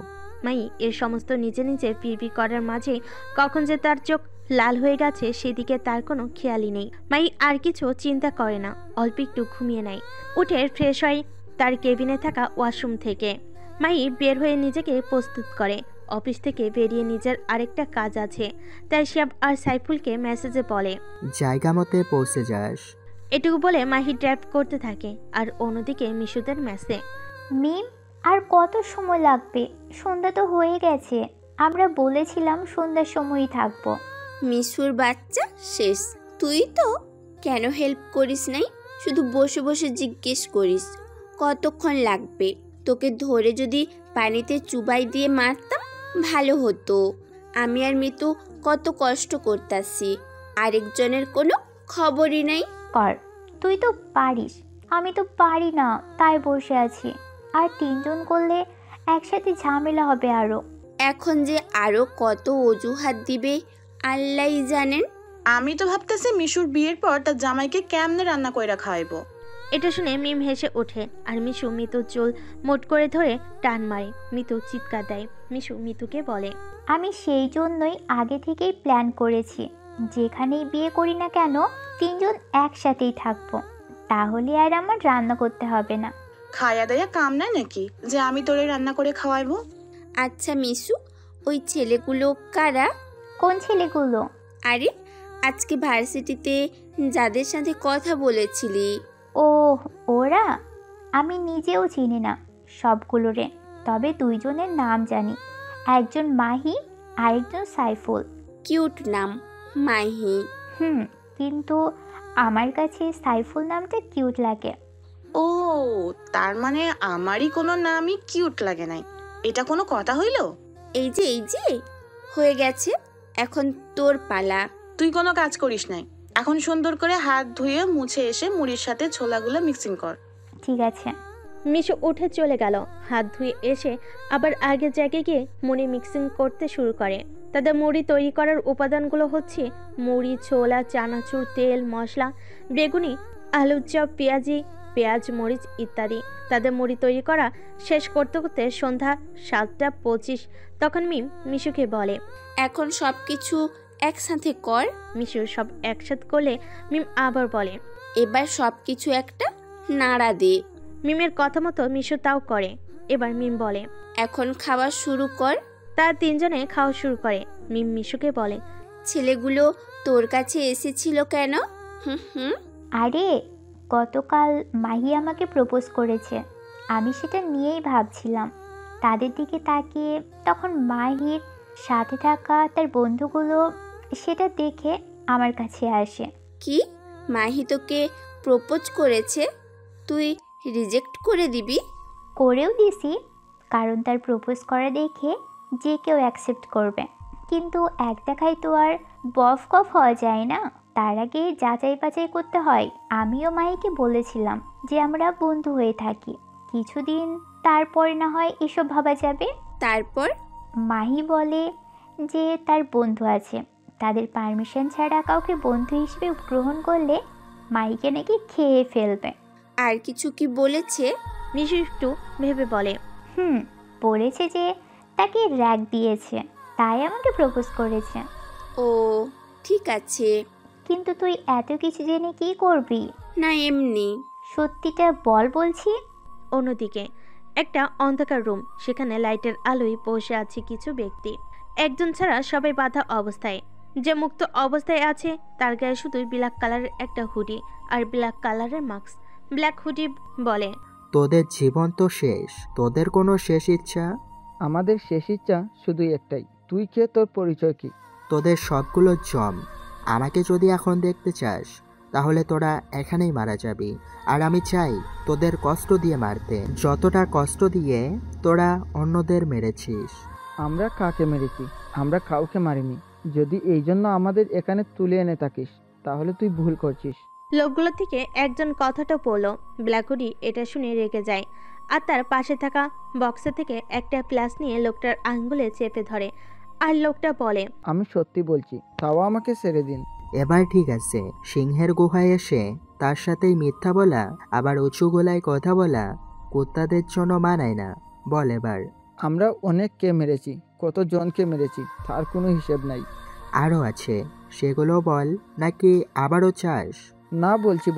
মাই এর সমস্ত নিজে নিজে পিড়পিড় করার মাঝে কখন যে তার চোখ লাল হয়ে গেছে সেদিকে তার কোনো খেয়ালই নেই। মাই আর কিছু চিন্তা করে না, অল্প একটু ঘুমিয়ে নেয়। উঠে ফ্রেশ হয় তার কেবিনে থাকা ওয়াশরুম থেকে। মাই বের হয়ে নিজেকে প্রস্তুত করে। অফিস থেকে বেরিয়ে নিজের আরেকটা কাজ আছে, তাই শিহাব আর সাইফুলকে মেসেজে বলে, জায়গা মতে পৌঁছে যাস। এটুকু বলে মাহি ড্রাইভ করতে থাকে। আর অন্যদিকে মিশুদের মেসে, মিম, আর কত সময় লাগবে? সন্ধ্যা তো হয়ে গেছে। আমরা বলেছিলাম সন্ধ্যার সময়ই থাকবো। মিশুর বাচ্চা শেষ। তুই তো কেন হেল্প করিস নাই, শুধু বসে বসে জিজ্ঞেস করিস কতক্ষণ লাগবে। তোকে ধরে যদি পানিতে চুবাই দিয়ে মারতাম ভালো হতো। আমি আর মিতু কত কষ্ট করতাছি, আরেকজনের কোনো খবরই নাই। কর, তুই তো পারিস, আমি তো পারি না, তাই বসে আছি। আর তিনজন করলে একসাথে ঝামেলা হবে আরো। এখন যে আরো কত অজুহাত দিবে আল্লাহই জানেন। আমি তো ভাবতেছি মিশুর বিয়ের পর তার জামাইকে কেমনে রান্না কইরা খাওয়াইবো। এটা শুনে মিম হেসে ওঠে আর মিশু মিতুর চুল মোট করে ধরে টান মারে। মিতু চিৎকার দেয়। মিশু মিতুকে বলে, আমি সেই জন্যই আগে থেকেই প্ল্যান করেছি, যেখানেই বিয়ে করি না কেন তিনজন একসাথেই থাকবো, তাহলে আর আমার রান্না করতে হবে না। খায়া দায়া কাম নাই নাকি যে আমি তোরে রান্না করে খাওয়াইবো? আচ্ছা মিশু, ওই ছেলেগুলো কারা? কোন ছেলেগুলো? আরে আজকে ভার্সিটিতে যাদের সাথে কথা বলেছিলি। ও, ওরা? আমি নিজেও চিনি না সবগুলোরে, তবে দুইজনের নাম জানি। একজন মাহি, আরেকজন সাইফুল। কিউট নাম, মাহি। কিন্তু আমার কাছে সাইফুল নামটা কিউট লাগে। ও, তার মানে আমারই কোনো নামই কিউট লাগে নাই, এটা কোনো কথা হইল? এই যে হয়ে গেছে, এখন তোর পালা। তুই কোনো কাজ করিস নাই, এখন সুন্দর করে হাত ধুয়ে মুছে এসে মুড়ির সাথে ছোলাগুলো মিক্সিং কর। ঠিক আছে। মিশু উঠে চলে গেল। হাত ধুয়ে এসে আবার আগের জায়গায় গিয়ে মুড়ি মিক্সিং করতে শুরু করে। তাদের মুড়ি তৈরি করার উপাদানগুলো হচ্ছে মুড়ি, ছোলা, চানাচুর, তেল, মশলা, বেগুনি, আলুর চপ, পেঁয়াজ, মরিচ ইত্যাদি। তাদের মুড়ি তৈরি করা শেষ করতে করতে সন্ধ্যা 7:25। তখন মিম মিশুকে বলে, এখন সব কিছু একসাথে কর। মিশু সব একসাথে করলে মিম আবার বলে, এবার সব কিছু একটা নাড়া দে। মিমের কথা মতো মিশু তাও করে। এবার মিম বলে, এখন খাওয়া শুরু কর। তারা তিনজনে খাওয়া শুরু করে। মিম মিশুকে বলে, ছেলেগুলো তোর কাছে এসেছিল কেন? আরে গতকাল মাহি আমাকে প্রপোজ করেছে, আমি সেটা নিয়েই ভাবছিলাম। তাদের দিকে তাকিয়ে তখন মাহির সাথে থাকা তার বন্ধুগুলো সেটা দেখে আমার কাছে আসে। কি, মাহি তোকে প্রপোজ করেছে? তুই রিজেক্ট করে দিবি? করেও দিছি, কারণ তার প্রপোজ করা দেখে যে কেউ অ্যাকসেপ্ট করবে। কিন্তু এক দেখায় তো আর বফ কফ হওয়া যায় না, তার আগে যাচাই বাছাই করতে হয়। আমিও মাহিকে বলেছিলাম যে আমরা বন্ধু হয়ে থাকি, কিছুদিন তারপর না হয় এসব ভাবা যাবে। তারপর মাহি বলে যে তার বন্ধু আছে, তাদের পারমিশন ছাড়া কাউকে বন্ধু হিসেবে গ্রহণ করলে মাহিকে নাকি খেয়ে ফেলবে। আর কিছু কি বলেছে? মিশু একটু ভেবে বলে, বলেছে যে তাকে র্যাগ দিয়েছে, তাই আমাকে প্রপোজ করেছে। ও ঠিক আছে, কিন্তু তুই এত কিছু জেনে কি করবি? না এমনি। সত্যিটা বল বলছি। অন্যদিকে একটা অন্ধকার রুম, সেখানে লাইটের আলোয় বসে আছে কিছু ব্যক্তি। একজন ছাড়া সবাই বাধা অবস্থায়। যে মুক্ত অবস্থায় আছে তার গায়ে শুধু ব্ল্যাক কালারের একটা হুডি আর ব্ল্যাক কালারের মাস্ক। ব্ল্যাক হুডি বলে, তোদের জীবন তো শেষ, তোদের কোনো শেষ ইচ্ছা? আমাদের শেষ ইচ্ছা শুধু একটাই, তুই কে, তোর পরিচয় কি? তোদের সবগুলো জম। আমাকে যদি এখন দেখতে চাস তাহলে তোরা এখানেই মারা যাবি। আর আমি চাই তোদের কষ্ট দিয়ে মারতে, যতটা কষ্ট দিয়ে তোরা অন্যদের মেরেছিস। আমরা কাকে মেরেছি? আমরা কাউকে মারিনি। যদি এই জন্য আমাদের এখানে তুলে এনে থাকিস তাহলে তুই ভুল করছিস। লোকগুলো থেকে একজন কথাটা বলল। ব্ল্যাকউডি এটা শুনে রেগে যায় আর তার পাশে থাকা বক্সে থেকে একটা প্লাস নিয়ে লোকটার আঙ্গুলে চেপে ধরে। আর লোকটা বলে, আমি সত্যি বলছি, তাও আমাকে ছেড়ে দিন। এবার ঠিক আছে। সিংহের গুহায় এসে তার সাথেই মিথ্যা বলা, আবার উঁচু গলায় কথা বলা কুত্তাদের জন্য মানায় না। বল এবার। আমরা অনেককে মেরেছি, কতজনকে মেরেছি তার কোনো হিসেব নাই। আরও আছে, সেগুলো বল, নাকি আবারও চাস? না, বলছি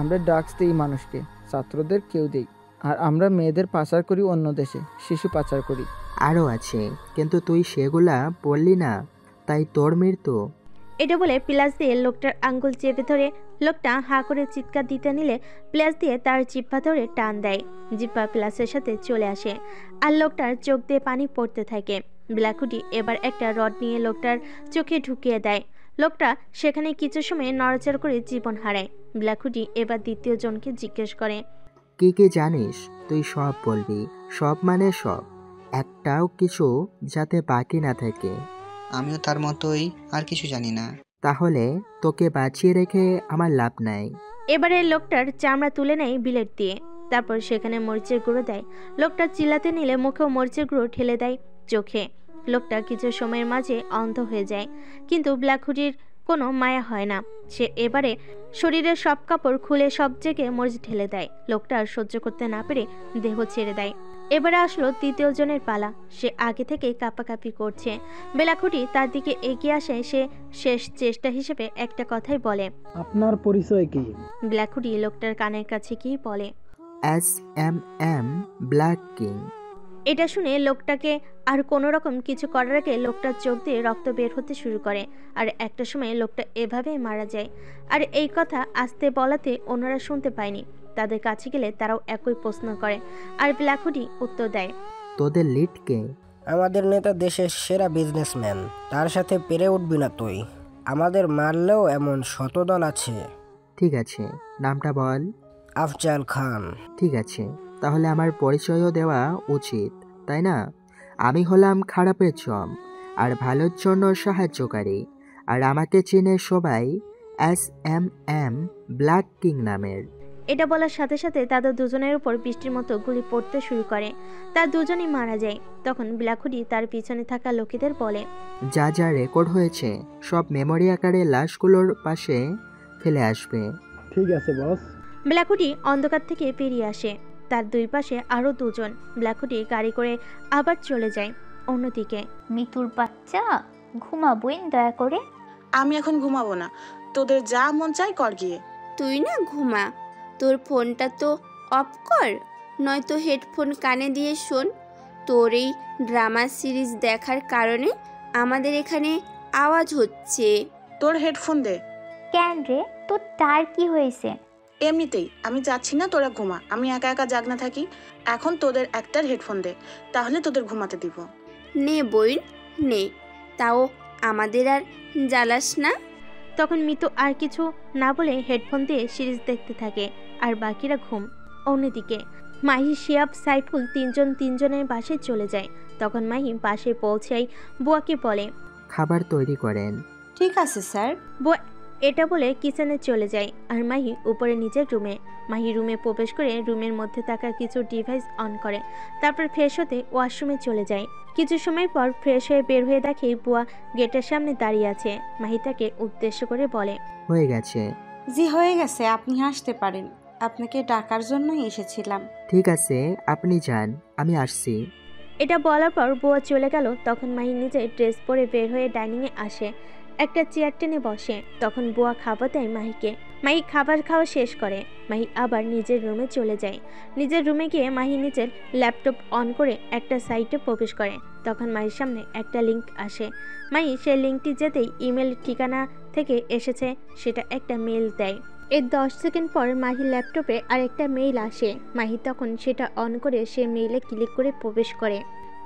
আমরা ড্রাগস দিই মানুষকে, ছাত্রদের কেউ দেই। আর আমরা মেয়েদের পাচার করি অন্য দেশে, শিশু পাচার করি। আরও আছে, কিন্তু তুই সেগুলা বললি না, তাই তোর মৃত্যু। এটা বলে প্লাস দিয়ে লোকটার আঙ্গুল চেপে ধরে লোকটা হাঁ করে চিৎকার দিতে নিলে প্লাস দিয়ে তার জিহ্বা ধরে টান দেয়। জিহ্বা প্লাসের সাথে চলে আসে আর লোকটার চোখ দিয়ে পানি পড়তে থাকে। ব্ল্যাকউডি এবার একটা রড নিয়ে লোকটার চোখে ঢুকিয়ে দেয়। লোকটা সেখানে কিছু সময় নড়াচড়া করে জীবন হারায়। ব্ল্যাকউডি এবার দ্বিতীয় জনকে জিজ্ঞেস করে, কি কি জানিস? তুই সব বলবি, সব মানে সব, একটাও কিছু যাতে বাকি না থাকে। আমিও তার মতোই, আর কিছু জানি না। তাহলে তোকে বাঁচিয়ে রেখে আমার লাভ নাই। এবারে লোকটার চামড়া তুলে নেয় বিলেট দিয়ে, তারপর সেখানে মরিচের গুঁড়ো দেয়। লোকটা চিল্লাতে নিলে মুখেও মরিচের গুঁড়ো ঠেলে দেয় চোখে। লোকটা কিছু সময়ের মাঝে অন্ধ হয়ে যায়, কিন্তু ব্ল্যাকউডির কোনো মায়া হয় না। সে এবারে শরীরের সব কাপড় খুলে সব জায়গায় মরিচ ঢেলে দেয়। লোকটা আর সহ্য করতে না পেরে দেহ ছেড়ে দেয়। এবারে আসলো তৃতীয় জনের পালা। সে আগে থেকেই কাঁপাকাঁপি করছে। ব্ল্যাকউডি তার দিকে এগিয়ে আসে। সে শেষ চেষ্টা হিসেবে একটা কথাই বলে, আপনার পরিচয় কি? ব্ল্যাকউডি লোকটার কানের কাছে গিয়ে বলে, SMM ব্ল্যাক কিং। এটা শুনে লোকটাকে আর কোনো রকম কিছু করার আগে লোকটার চোখ দিয়ে রক্ত বের হতে শুরু করে। আর একটা সময় লোকটা এভাবেই মারা যায়। আর এই কথা আস্তে বলাতে অন্যরা শুনতে পায়নি। তাদের কাছে গেলে তারাও একই প্রশ্ন করে, আর ব্ল্যাকউডি উত্তর দেয়, তোদের লিড কে? আমাদের নেতা দেশের সেরা বিজনেসম্যান, তার সাথে পেরে উঠবি না তুই। আমাদের মারলেও এমন শতদল আছে। ঠিক আছে, নামটা বল। আফজাল খান। ঠিক আছে, তাহলে আমার পরিচয়ও দেওয়া উচিত, তাই না? আমি হলাম খারাপের জম আর ভালোর জন্য সাহায্যকারী। আর আমাকে চিনে সবাই SMM ব্ল্যাক কিং নামের। এটা বলার সাথে সাথে তাদের দুজনের উপর বৃষ্টির মতো গুলি পড়তে শুরু করে। তার দুজনই মারা যায়। তখন ব্ল্যাকউডি তার পিছনে থাকা লোকেদের বলে, যা যা রেকর্ড হয়েছে সব মেমোরি আকারে লাশগুলোর পাশে ফেলে আসবে। ঠিক আছে বস। ব্ল্যাকউডি অন্ধকার থেকে বেরিয়ে আসে। তার দুই পাশে আরও দুজন। ব্ল্যাকউডি গাড়ি করে আবার চলে যায় অন্যদিকে। মিতুর বাচ্চা, ঘুমাবই দয়া করে। আমি এখন ঘুমাবো না, তোদের যা মন চাই কর গিয়ে। তুই না ঘুমা, তোর ফোনটা তো অফ কর, নয়তো হেডফোন কানে দিয়ে শোন। তোর এই ড্রামা সিরিজ দেখার কারণে আমাদের এখানে আওয়াজ হচ্ছে। তোর হেডফোন দে। কেন রে, তোর তার কি হয়েছে? এমনিতেই আমি যাচ্ছি না, তোরা ঘুমা, আমি একা একা জাগনা থাকি। এখন তোদের একটার হেডফোন দে, তাহলে তোদের ঘুমাতে দিব। নে বইন নে, তাও আমাদের আর জ্বালাস না। তখন মিতু আর কিছু না বলে হেডফোন দিয়ে সিরিজ দেখতে থাকে, আর বাকিরা ঘুম। অন্যদিকে মাহি, শিয়াব, সাইফুল তিনজনের বাসায় চলে যায়। তখন মাহি বাসে পৌঁছাই বুয়াকে বলে, খাবার তৈরি করেন। ঠিক আছে স্যার। বুয়া এটা বলে কিচেনে চলে যায়। আর মাহি উপরে নিজের রুমে। মাহি রুমে প্রবেশ করে রুমের মধ্যে থাকা কিছু ডিভাইস অন করে, তারপর ফ্রেশ হতে ওয়াশরুমে চলে যায়। কিছু সময় পর ফ্রেশ হয়ে বের হয়ে দেখে বুয়া গেটের সামনে দাঁড়িয়ে আছে। মাহি তাকে উদ্দেশ্য করে বলে, হয়ে গেছে। জি হয়ে গেছে, আপনি আসতে পারেন। আপনাকে ডাকার জন্যই এসেছিলাম। ঠিক আছে, আপনি যান, আমি আসছি। এটা বলার পর বুয়া চলে গেল। তখন মাহি নিজের ড্রেস পরে বের হয়ে ডাইনিংয়ে আসে, একটা চেয়ার টেনে বসে। তখন বুয়া খাবার দেয় মাহিকে। মাহি খাবার খাওয়া শেষ করে। মাহি আবার নিজের রুমে চলে যায়। নিজের রুমে গিয়ে মাহি নিজের ল্যাপটপ অন করে একটা সাইটে প্রবেশ করে। তখন মাহির সামনে একটা লিঙ্ক আসে। মাহি সেই লিঙ্কটি যেতেই ইমেল ঠিকানা থেকে এসেছে সেটা একটা মেল দেয়। এর 10 সেকেন্ড পর মাহির ল্যাপটপে আরেকটা মেইল আসে। মাহি তখন সেটা অন করে সে মেইলে ক্লিক করে প্রবেশ করে।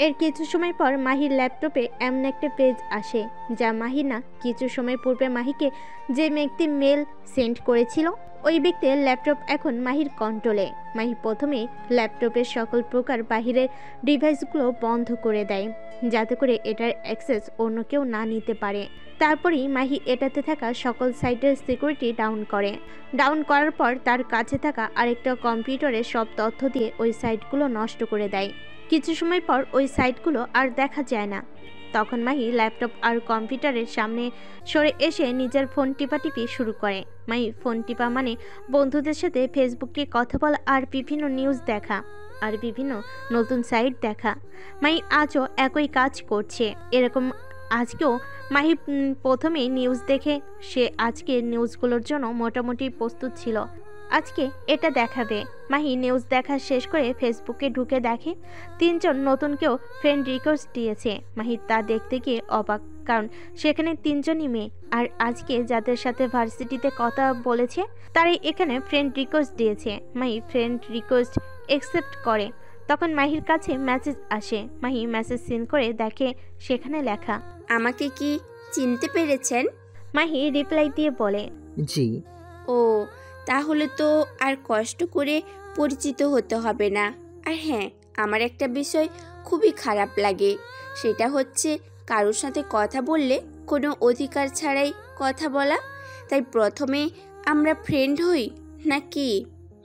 এর কিছু সময় পর মাহির ল্যাপটপে এমন একটা পেজ আসে যা মাহি না, কিছু সময় পূর্বে মাহিকে যে ব্যক্তি মেল সেন্ড করেছিল ওই ব্যক্তির ল্যাপটপ এখন মাহির কন্ট্রোলে। মাহি প্রথমে ল্যাপটপের সকল প্রকার বাহিরের ডিভাইসগুলো বন্ধ করে দেয় যাতে করে এটার অ্যাক্সেস অন্য কেউ না নিতে পারে। তারপরেই মাহি এটাতে থাকা সকল সাইটের সিকিউরিটি ডাউন করার পর তার কাছে থাকা আরেকটা কম্পিউটারে সব তথ্য দিয়ে ওই সাইটগুলো নষ্ট করে দেয়। কিছু সময় পর ওই সাইটগুলো আর দেখা যায় না। তখন মাহি ল্যাপটপ আর কম্পিউটারের সামনে সরে এসে নিজের ফোন টিপাটিপি শুরু করে। মাহি ফোন টিপা মানে বন্ধুদের সাথে ফেসবুকে কথা বলা আর বিভিন্ন নিউজ দেখা আর বিভিন্ন নতুন সাইট দেখা। মাহি আজও একই কাজ করছে। এরকম আজকেও মাহি প্রথমেই নিউজ দেখে সে আজকের নিউজগুলোর জন্য মোটামুটি প্রস্তুত ছিল। আজকে এটা দেখাবে। মাহি নিউজ দেখা শেষ করে ফেসবুকে ঢুকে দেখে 3 জন নতুন কেউ ফ্রেন্ড রিকোয়েস্ট দিয়েছে। মাহি তা দেখতে গিয়ে অবাক, কারণ সেখানে 3 জনই মেয়ে আর আজকে যাদের সাথে ভার্সিটিতে কথা বলেছে তারাই এখানে ফ্রেন্ড রিকোয়েস্ট দিয়েছে। মাহি ফ্রেন্ড রিকোয়েস্ট অ্যাকসেপ্ট করে। তখন মাহির কাছে মেসেজ আসে। মাহি মেসেজ সিন করে দেখে সেখানে লেখা, আমাকে কি চিনতে পেরেছেন? মাহি রিপ্লাই দিয়ে বলে, জি। ও, তাহলে তো আর কষ্ট করে পরিচিত হতে হবে না। আর হ্যাঁ, আমার একটা বিষয় খুবই খারাপ লাগে, সেটা হচ্ছে কারোর সাথে কথা বললে কোনো অধিকার ছাড়াই কথা বলা। তাই প্রথমে আমরা ফ্রেন্ড হই নাকি?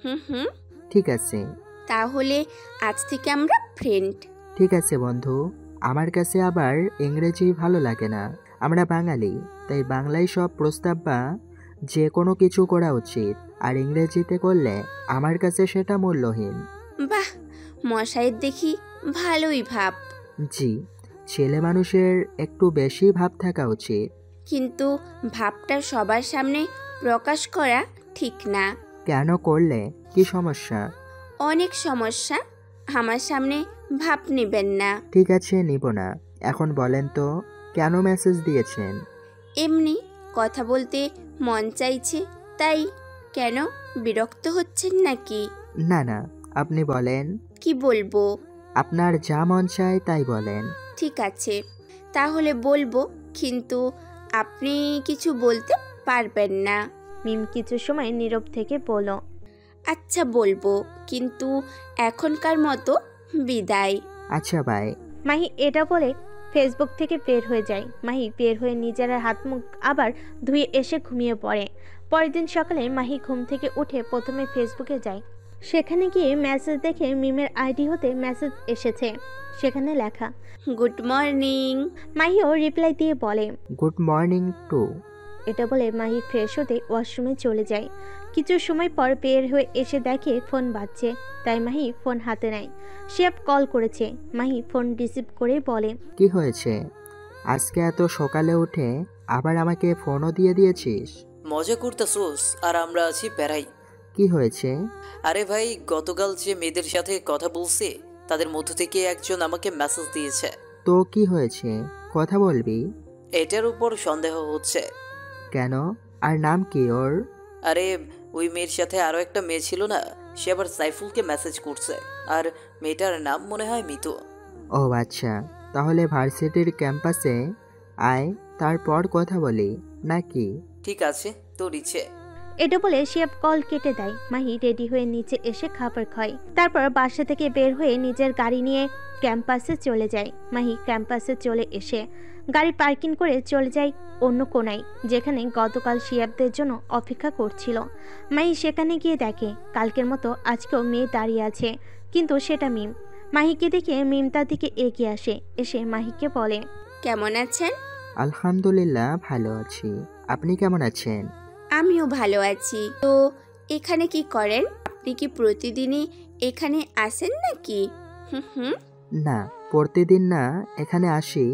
হুম। ঠিক আছে। তাহলে আজ থেকে আমরা ফ্রেন্ড। ঠিক আছে বন্ধু। আমার কাছে আবার ইংরেজি ভালো লাগে না। আমরা বাঙালি, তাই বাংলায় সব প্রস্তাব বা যে কোনো কিছু করা উচিত, আর ইংরেজিতে করলে আমার কাছে সেটা মূল্যহীন। বাহ, মশাইয়ের দেখি ভালোই ভাব। জি, ছেলে মানুষের একটু বেশি ভাব থাকা উচিত। কিন্তু ভাবটা সবার সামনে প্রকাশ করা ঠিক না। কেন করলে কি সমস্যা? অনেক সমস্যা। আমার সামনে ভাব নেবেন না। ঠিক আছে, নিব না। এখন বলেন তো কেন মেসেজ দিয়েছেন? এমনি কথা বলতে মন চাইছে তাই। কেন, বিরক্ত হচ্ছেন নাকি? না, আপনি বলেন। কি বলবো? আপনার যা মন চায় তাই বলেন। ঠিক আছে, তাহলে বলবো, কিন্তু আপনি কিছু বলতে পারবেন না। মিম কিছু সময় নীরব থেকে বলল, আচ্ছা বলবো, কিন্তু এখনকার মতো বিদায়। আচ্ছা, বাই। মাহি এটা বলে ফেসবুক থেকে বের হয়ে যায়। মাহি বের হয়ে নিজের হাত মুখ আবার ধুয়ে এসে ঘুমিয়ে পড়ে। পরের দিন সকালে মাহি ঘুম থেকে উঠে প্রথমে ফেসবুকে যায়। সেখানে গিয়ে মেসেজ দেখে মিমের আইডি হতে মেসেজ এসেছে। সেখানে লেখা, গুড মর্নিং। মাহিও রিপ্লাই দিয়ে বলে, গুড মর্নিং টু। এটা বলে মাহি ফ্রেশ হতে ওয়াশরুমে চলে যায়। কিছু সময় পর বের হয়ে এসে দেখে ফোন বাজছে, তাই মাহি ফোন হাতে নেয়। শিহাব কল করেছে। মাহি ফোন রিসিভ করে বলে, কি হয়েছে? আজকে এত সকালে উঠে আবার আমাকে ফোনও দিয়ে দিয়েছিস? মজা করতেছোস আর আমরা আছি প্যারাই। কি হয়েছে? আরে ভাই, গতকাল যে মেয়েদের সাথে কথা বলছি তাদের মধ্য থেকে একজন আমাকে মেসেজ দিয়েছে। তো কি হয়েছে, কথা বলবি? এটার উপর সন্দেহ হচ্ছে। কেন? আর নাম কি ওর? আরে ওই মেয়ের সাথে আরো একটা মেয়ে ছিল না, সে আবার সাইফুলকে মেসেজ করছে, আর মেয়েটার নাম মনে হয় মিতু। ও আচ্ছা, তাহলে ভার্সিটির ক্যাম্পাসে আয়, তারপর কথা বলি নাকি? ঠিক আছে, তোর ইচ্ছে। এটা বলে শিহাব কল কেটে দেয়। মাহি রেডি হয়ে নিচে এসে খাবার খায়। তারপর বাসা থেকে বের হয়ে নিজের গাড়ি নিয়ে ক্যাম্পাসে চলে যায়। মাহি ক্যাম্পাসে চলে এসে গাড়ি পার্কিং করে চলে যায় অন্য কোনায়, যেখানে গতকাল শিহাবদের জন্য অপেক্ষা করছিল। মাহি সেখানে গিয়ে দেখে কালকের মতো আজকেও মেয়ে দাঁড়িয়ে আছে, কিন্তু সেটা মিম। মাহিকে দেখে মিম তার দিকে এগিয়ে আসে। এসে মাহিকে বলে, কেমন আছেন? আলহামদুলিল্লাহ, ভালো আছি। আপনি কেমন আছেন? আমিও ভালো আছি। তো এখানে কি করেন? আপনি কি প্রতিদিনই এখানে আসেন নাকি? হুম। না, প্রতিদিন না, এখানে আসি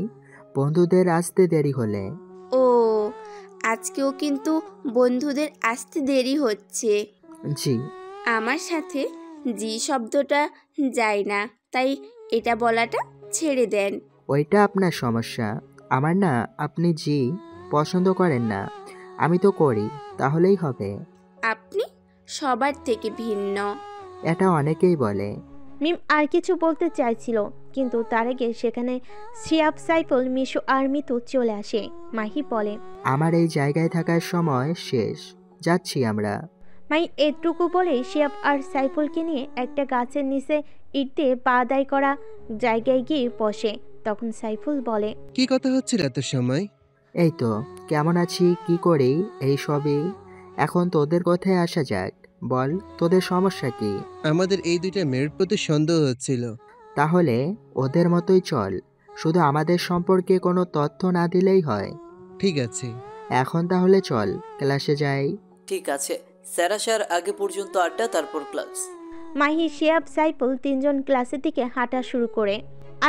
বন্ধুদের আসতে দেরি হলে। ও, আজকেও কিন্তু বন্ধুদের আসতে দেরি হচ্ছে। জি। আমার সাথে জি শব্দটা যায় না, তাই এটা বলাটা ছেড়ে দেন। ওইটা আপনার সমস্যা। আমার না আপনি জি পছন্দ করেন না, আমি তো করি, তাহলেই হবে। আপনি সবার থেকে ভিন্ন। এটা অনেকেই বলে। মিম আর কিছু বলতে চাইছিল, কিন্তু তার আগে সেখানে শিয়াব, সাইফুল, মিশু আর মিতু চলে আসে। মাহি বলে, আমার এই জায়গায় থাকার সময় শেষ, যাচ্ছি আমরা। মাই এটুকু বলে শিয়াব আর সাইফুলকে নিয়ে একটা গাছের নিচে ইট দিয়ে পা দায় করা জায়গায় গিয়ে বসে। তখন সাইফুল বলে, কি কথা হচ্ছিল এত সময়? এই তো কেমন আছি, কি করি, এই সবই। এখন তোদের কথায় আসা যাক। বল, তোদের সমস্যা কি? আমাদের এই দুইটা মেয়ের প্রতি সন্দেহ হচ্ছিল। তাহলে ওদের মতোই চল, শুধু আমাদের সম্পর্কে কোনো তথ্য না দিলেই হয়। ঠিক আছে। এখন তাহলে চল, ক্লাসে যাই। ঠিক আছে, স্যার আসার আগে পর্যন্ত আড্ডা, তারপর ক্লাস। মাহি, শিয়াব, সাইফুল তিনজন ক্লাসের দিকে হাঁটা শুরু করে।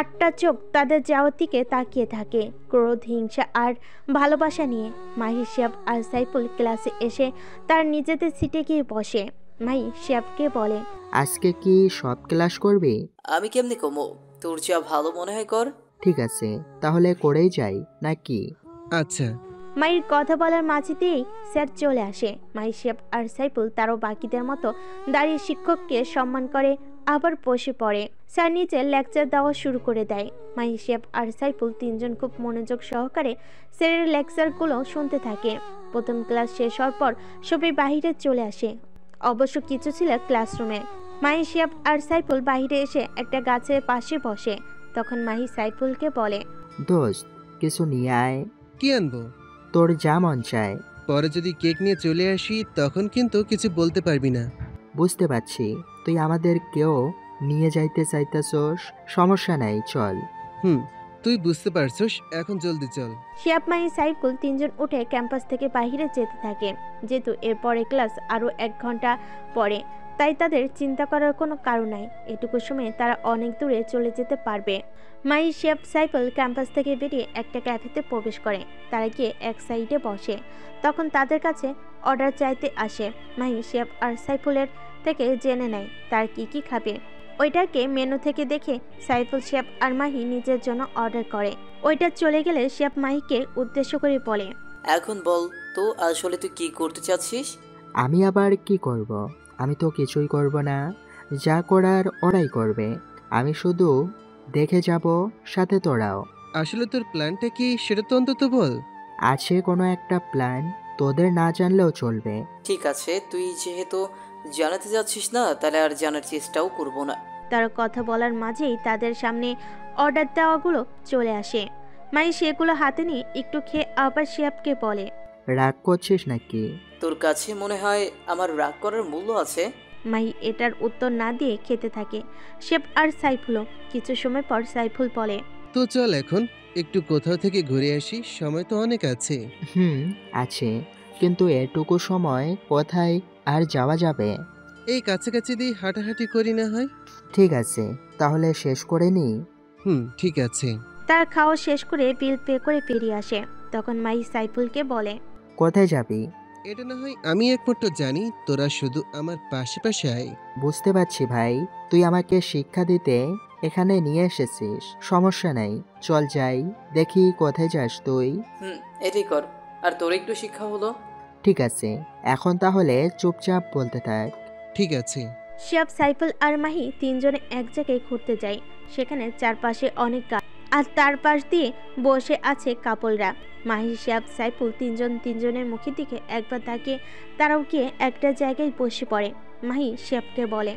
8টা চোখ তাদের যাওয়ার দিকে তাকিয়ে থাকে, ক্রোধ, হিংসা আর ভালোবাসা নিয়ে। মাহি, শিয়াব আর সাইফুল ক্লাসে এসে তার নিজেদের সিটে গিয়ে বসে। মাহি শিয়াবকে বলে, আজকে কি সব ক্লাস করবি? আমি কেমনি কমো, তোর যা ভালো মনে হয় কর। ঠিক আছে, তাহলে করেই যাই নাকি? আচ্ছা। মায়ের কথা বলার মাঝেতেই স্যার চলে আসে। মাহি, শিয়াব আর সাইফুল তারও বাকিদের মতো দাঁড়িয়ে শিক্ষককে সম্মান করে আবার বসে পড়ে। স্যার নিচে লেকচার দেওয়া শুরু করে দেয়। মাহি, শিয়াব আর সাইফুল তিনজন খুব মনোযোগ সহকারে স্যারের লেকচারগুলো শুনতে থাকে। প্রথম ক্লাস শেষ হওয়ার পর সবাই বাহিরে চলে আসে। অবশ্য কিছু ছিল ক্লাসরুমে। মাহি, শিয়াব আর সাইফুল বাহিরে এসে একটা গাছের পাশে বসে। তখন মাহি সাইফুলকে বলে, দোস্ত, কিছু নিয়ে আয়। কি আনবো? তোর যা মন চায়। পরে যদি কেক নিয়ে চলে আসি তখন কিন্তু কিছু বলতে পারবি না। বুঝতে পারছি, তুই আমাদের কেউ নিয়ে যাইতে চাইতেছস, সমস্যা নাই, চল। তুই বুঝতে পারছস, এখন জলদি চল। শিয়াব, মাহি, সাইফুল তিনজন উঠে ক্যাম্পাস থেকে বাইরে যেতে থাকে। যেহেতু এরপরে ক্লাস আরও 1 ঘন্টা পরে, তাই তাদের চিন্তা করার কোনো কারণ নাই। এটুকু সময়ে তারা অনেক দূরে চলে যেতে পারবে। মাহি, শিয়াব, সাইফুল ক্যাম্পাস থেকে বেরিয়ে একটা ক্যাফেতে প্রবেশ করে। তারা গিয়ে এক সাইডে বসে। তখন তাদের কাছে অর্ডার চাইতে আসে। মাহি, শিয়াব আর সাইফুলের থেকে জেনে নেয় তার কি খাবে। ওইটাকে মেনু থেকে দেখে সাইফুল, শিয়াব আর মাহি নিজের জন্য অর্ডার করে। ওইটা চলে গেলে শিয়াব মাহিকে উদ্দেশ্য করে বলে, এখন বল তো আসলে তুই কি করতে চাচ্ছিস? আমি আবার কি করব? আমি তো কিছুই করব না, যা করার ওরাই করবে। আমি শুধু দেখে যাব, সাথে তোরাও। আসলে তোর প্ল্যানটা কি সেটা তো অন্তত বল। আছে কোনো একটা প্ল্যান, তোদের না জানলেও চলবে। ঠিক আছে, তুই যেহেতু জানাতে যাচ্ছিস না, তাহলে আর জানার চেষ্টাও করব না। তার কথা বলার মাঝেই তাদের সামনে অর্ডার দেওয়াগুলো চলে আসে। মাই সেগুলো হাতে নিয়ে একটু খেয়ে আবার শিয়াবকে বলে, রাগ করছিস নাকি? তোর কাছে মনে হয় আমার রাগ করার মূল্য আছে? মাই এটার উত্তর না দিয়ে খেতে থাকে। শিয়াব আর সাইফুলও। কিছু সময় পর সাইফুল বলে, তো চল এখন একটু কোথাও থেকে ঘুরে আসি, সময় তো অনেক আছে। আছে, কিন্তু এটুকু সময় কোথায় আর যাওয়া যাবে? এই কাছাকাছি দিয়ে হাঁটাহাঁটি করি না হয়? ঠিক আছে, তাহলে শেষ করে নি। ঠিক আছে। তার খাওয়া শেষ করে বিল পে করে বেরিয়ে আসে। তখন মাই সাইফুলকে বলে, কোথায় যাবি? এটা না হয় আমি একমাত্র জানি, তোরা শুধু আমার পাশে পাশে আয়। বুঝতে পারছি ভাই, তুই আমাকে শিক্ষা দিতে এখানে নিয়ে এসেছিস, সমস্যা নাই, চল যাই। দেখি কোথায় যাস তুই। এটাই কর, আর তোর একটু শিক্ষা হলো। ঠিক আছে, এখন তাহলে চুপচাপ বলতে থাক। ঠিক আছে। শিয়াব, সাইফুল আর মাহি তিনজনে এক জায়গায় ঘুরতে যায়। সেখানে চারপাশে অনেক গাছ, আর তার পাশ দিয়ে বসে আছে কাপলরা। মাহি, শিয়াব, সাইফুল তিনজনের মুখের দিকে একবার তাকিয়ে তারাও গিয়ে একটা জায়গায় বসে পড়ে। মাহি শিয়াবকে বলে,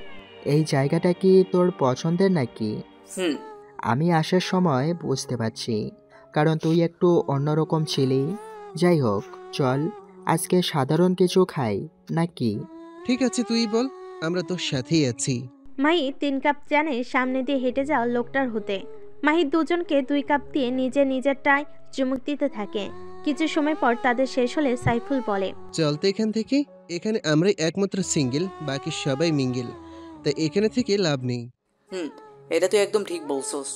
এই জায়গাটা কি তোর পছন্দের নাকি? আমি আসার সময় বুঝতে পারছি, কারণ তুই একটু অন্যরকম ছিলি। যাই হোক, চল আজকে সাধারণ কিছু খাই নাকি? ঠিক আছে, তুই বল, আমরা তোর সাথেই আছি। মাহি 3 কাপ জানে সামনে দিয়ে হেঁটে যাওয়া লোকটার হতে। মাহি দুজনকে 2 কাপ দিয়ে নিজেরটায় চুমুক দিতে থাকে। কিছু সময় পর তাদের শেষ হলে সাইফুল বলে, চল তো এখান থেকে, এখানে আমরাই একমাত্র সিঙ্গেল, বাকি সবাই মিঙ্গেল, তাই এখানে থেকে লাভ নেই। এটা তুই একদম ঠিক বলছস।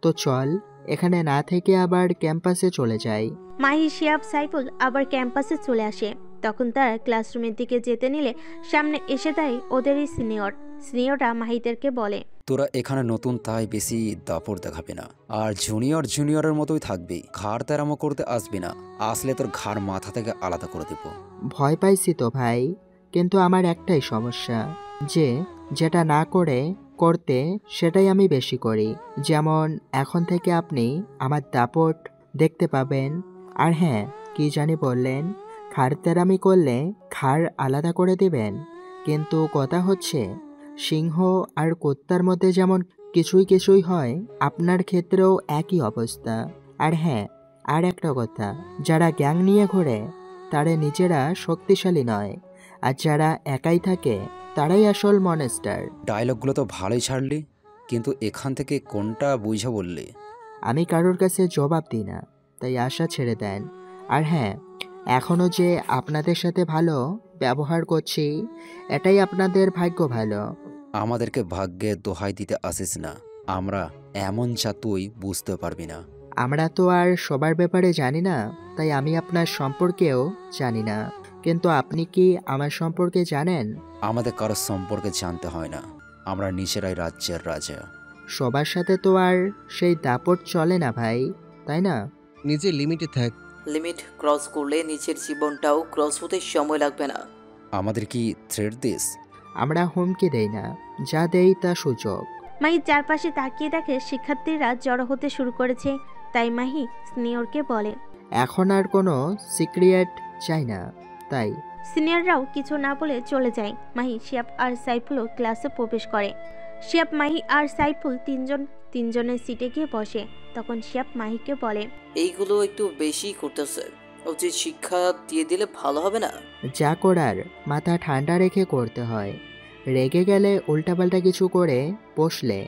তো চল এখানে না থেকে আবার ক্যাম্পাসে চলে যাই। মাহি, শিয়াব, সাইফুল আবার ক্যাম্পাসে চলে আসে। তখন তারা ক্লাসরুমের দিকে যেতে নিলে সামনে এসে দেয় ওদেরই সিনিয়ররা মাহিদেরকে বলে, তোরা এখানে নতুন, তাই বেশি দাপড় দেখাবে না, আর জুনিয়রের মতোই থাকবি, ঘাড় তেরামো করতে আসবি না, আসলে তোর ঘাড় মাথা থেকে আলাদা করে দেব। ভয় পাইছি তো ভাই, কিন্তু আমার একটাই সমস্যা, যেটা না করে করতে সেটাই আমি বেশি করি। যেমন এখন থেকে আপনি আমার দাপট দেখতে পাবেন। আর হ্যাঁ, কি জানি বললেন, ঘাড় তেরামি করলে ঘাড় আলাদা করে দিবেন। কিন্তু কথা হচ্ছে, সিংহ আর কুত্তার মধ্যে যেমন কিছুই হয়, আপনার ক্ষেত্রেও একই অবস্থা। আর হ্যাঁ, আর একটা কথা, যারা গ্যাং নিয়ে ঘোরে তারা নিজেরা শক্তিশালী নয়, আর যারা একাই থাকে তারাই আসল মনেস্টার। ডায়লগগুলো তো ভালোই ছাড়লি, কিন্তু এখান থেকে কোনটা বুঝা বললি? আমি কারোর কাছে জবাব দিই না, তাই আশা ছেড়ে দেন। আর হ্যাঁ, এখনও যে আপনাদের সাথে ভালো ব্যবহার করছি, এটাই আপনাদের ভাগ্য ভালো। আমাদেরকে ভাগ্যে দোহাই দিতে আসিস না, আমরা এমন যা তুই বুঝতে পারবি না। আমরা তো আর সবার ব্যাপারে জানি না, তাই আমি আপনার সম্পর্কেও জানি না। কিন্তু আপনি কি আমার সম্পর্কে জানেন? আমাদের কারোর সম্পর্কে জানতে হয় না, আমরা নিজেরাই রাজ্যের রাজা। সবার সাথে তো আর সেই দাপট চলে না ভাই, তাই না? নিজের লিমিটে থাক। লিমিট ক্রস করলে নিজের জীবনটাও ক্রস হতে সময় লাগবে না। আমাদের কি থ্রেট দিস? আমরা হুমকি দেই না, যা দেই তা সুযোগ। মাহি চারপাশে তাকিয়ে দেখে শিক্ষার্থীরা জড়ো হতে শুরু করেছে, তাই মাহি সিনিয়রকে বলে, এখন আর কোনো সিক্রেট চাই না। তাই সিনিয়ররাও কিছু না বলে চলে যায়। মাহি, শিয়াব আর সাইফুলও ক্লাসে প্রবেশ করে। শিয়াব, মাহি আর সাইফুল তিনজনের সিটে গিয়ে বসে। তখন শিয়াব মাহিকে বলে, এইগুলো একটু বেশি করতেছে, উচিত শিক্ষা দিয়ে দিলে ভালো হবে না? যা করার মাথা ঠান্ডা রেখে করতে হয়। রেগে গেলে উল্টাপাল্টা কিছু করে বসলে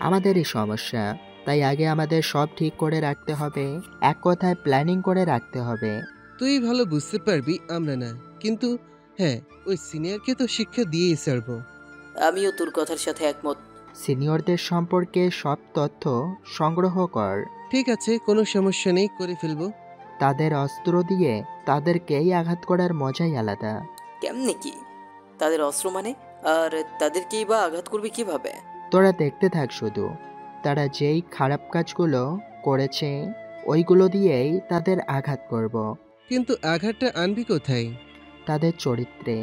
আমাদেরই সমস্যা। তাই আগে আমাদের সব ঠিক করে রাখতে হবে, এক কথায় প্ল্যানিং করে রাখতে হবে। তুই ভালো বুঝতে পারবি, আমরা না। কিন্তু হ্যাঁ, ওই সিনিয়রকে তো শিক্ষা দিয়েই ছাড়বো। আমিও তোর কথার সাথে একমত। সিনিয়রদের সম্পর্কে সব তথ্য সংগ্রহ কর। ঠিক আছে, কোনো সমস্যা নেই, করে ফেলবো। তাদের অস্ত্র দিয়ে তাদেরকেই আঘাত করার মজাই আলাদা। কেমনে কি? তাদের অস্ত্র মানে? আর তাদেরকেই বা আঘাত করবে কিভাবে? তোরা দেখতে থাক শুধু। তারা যেই খারাপ কাজগুলো করেছে ওইগুলো দিয়েই তাদের আঘাত করব। কিন্তু আঘাতটা আনবি কোথায়? তাদের চরিত্রে,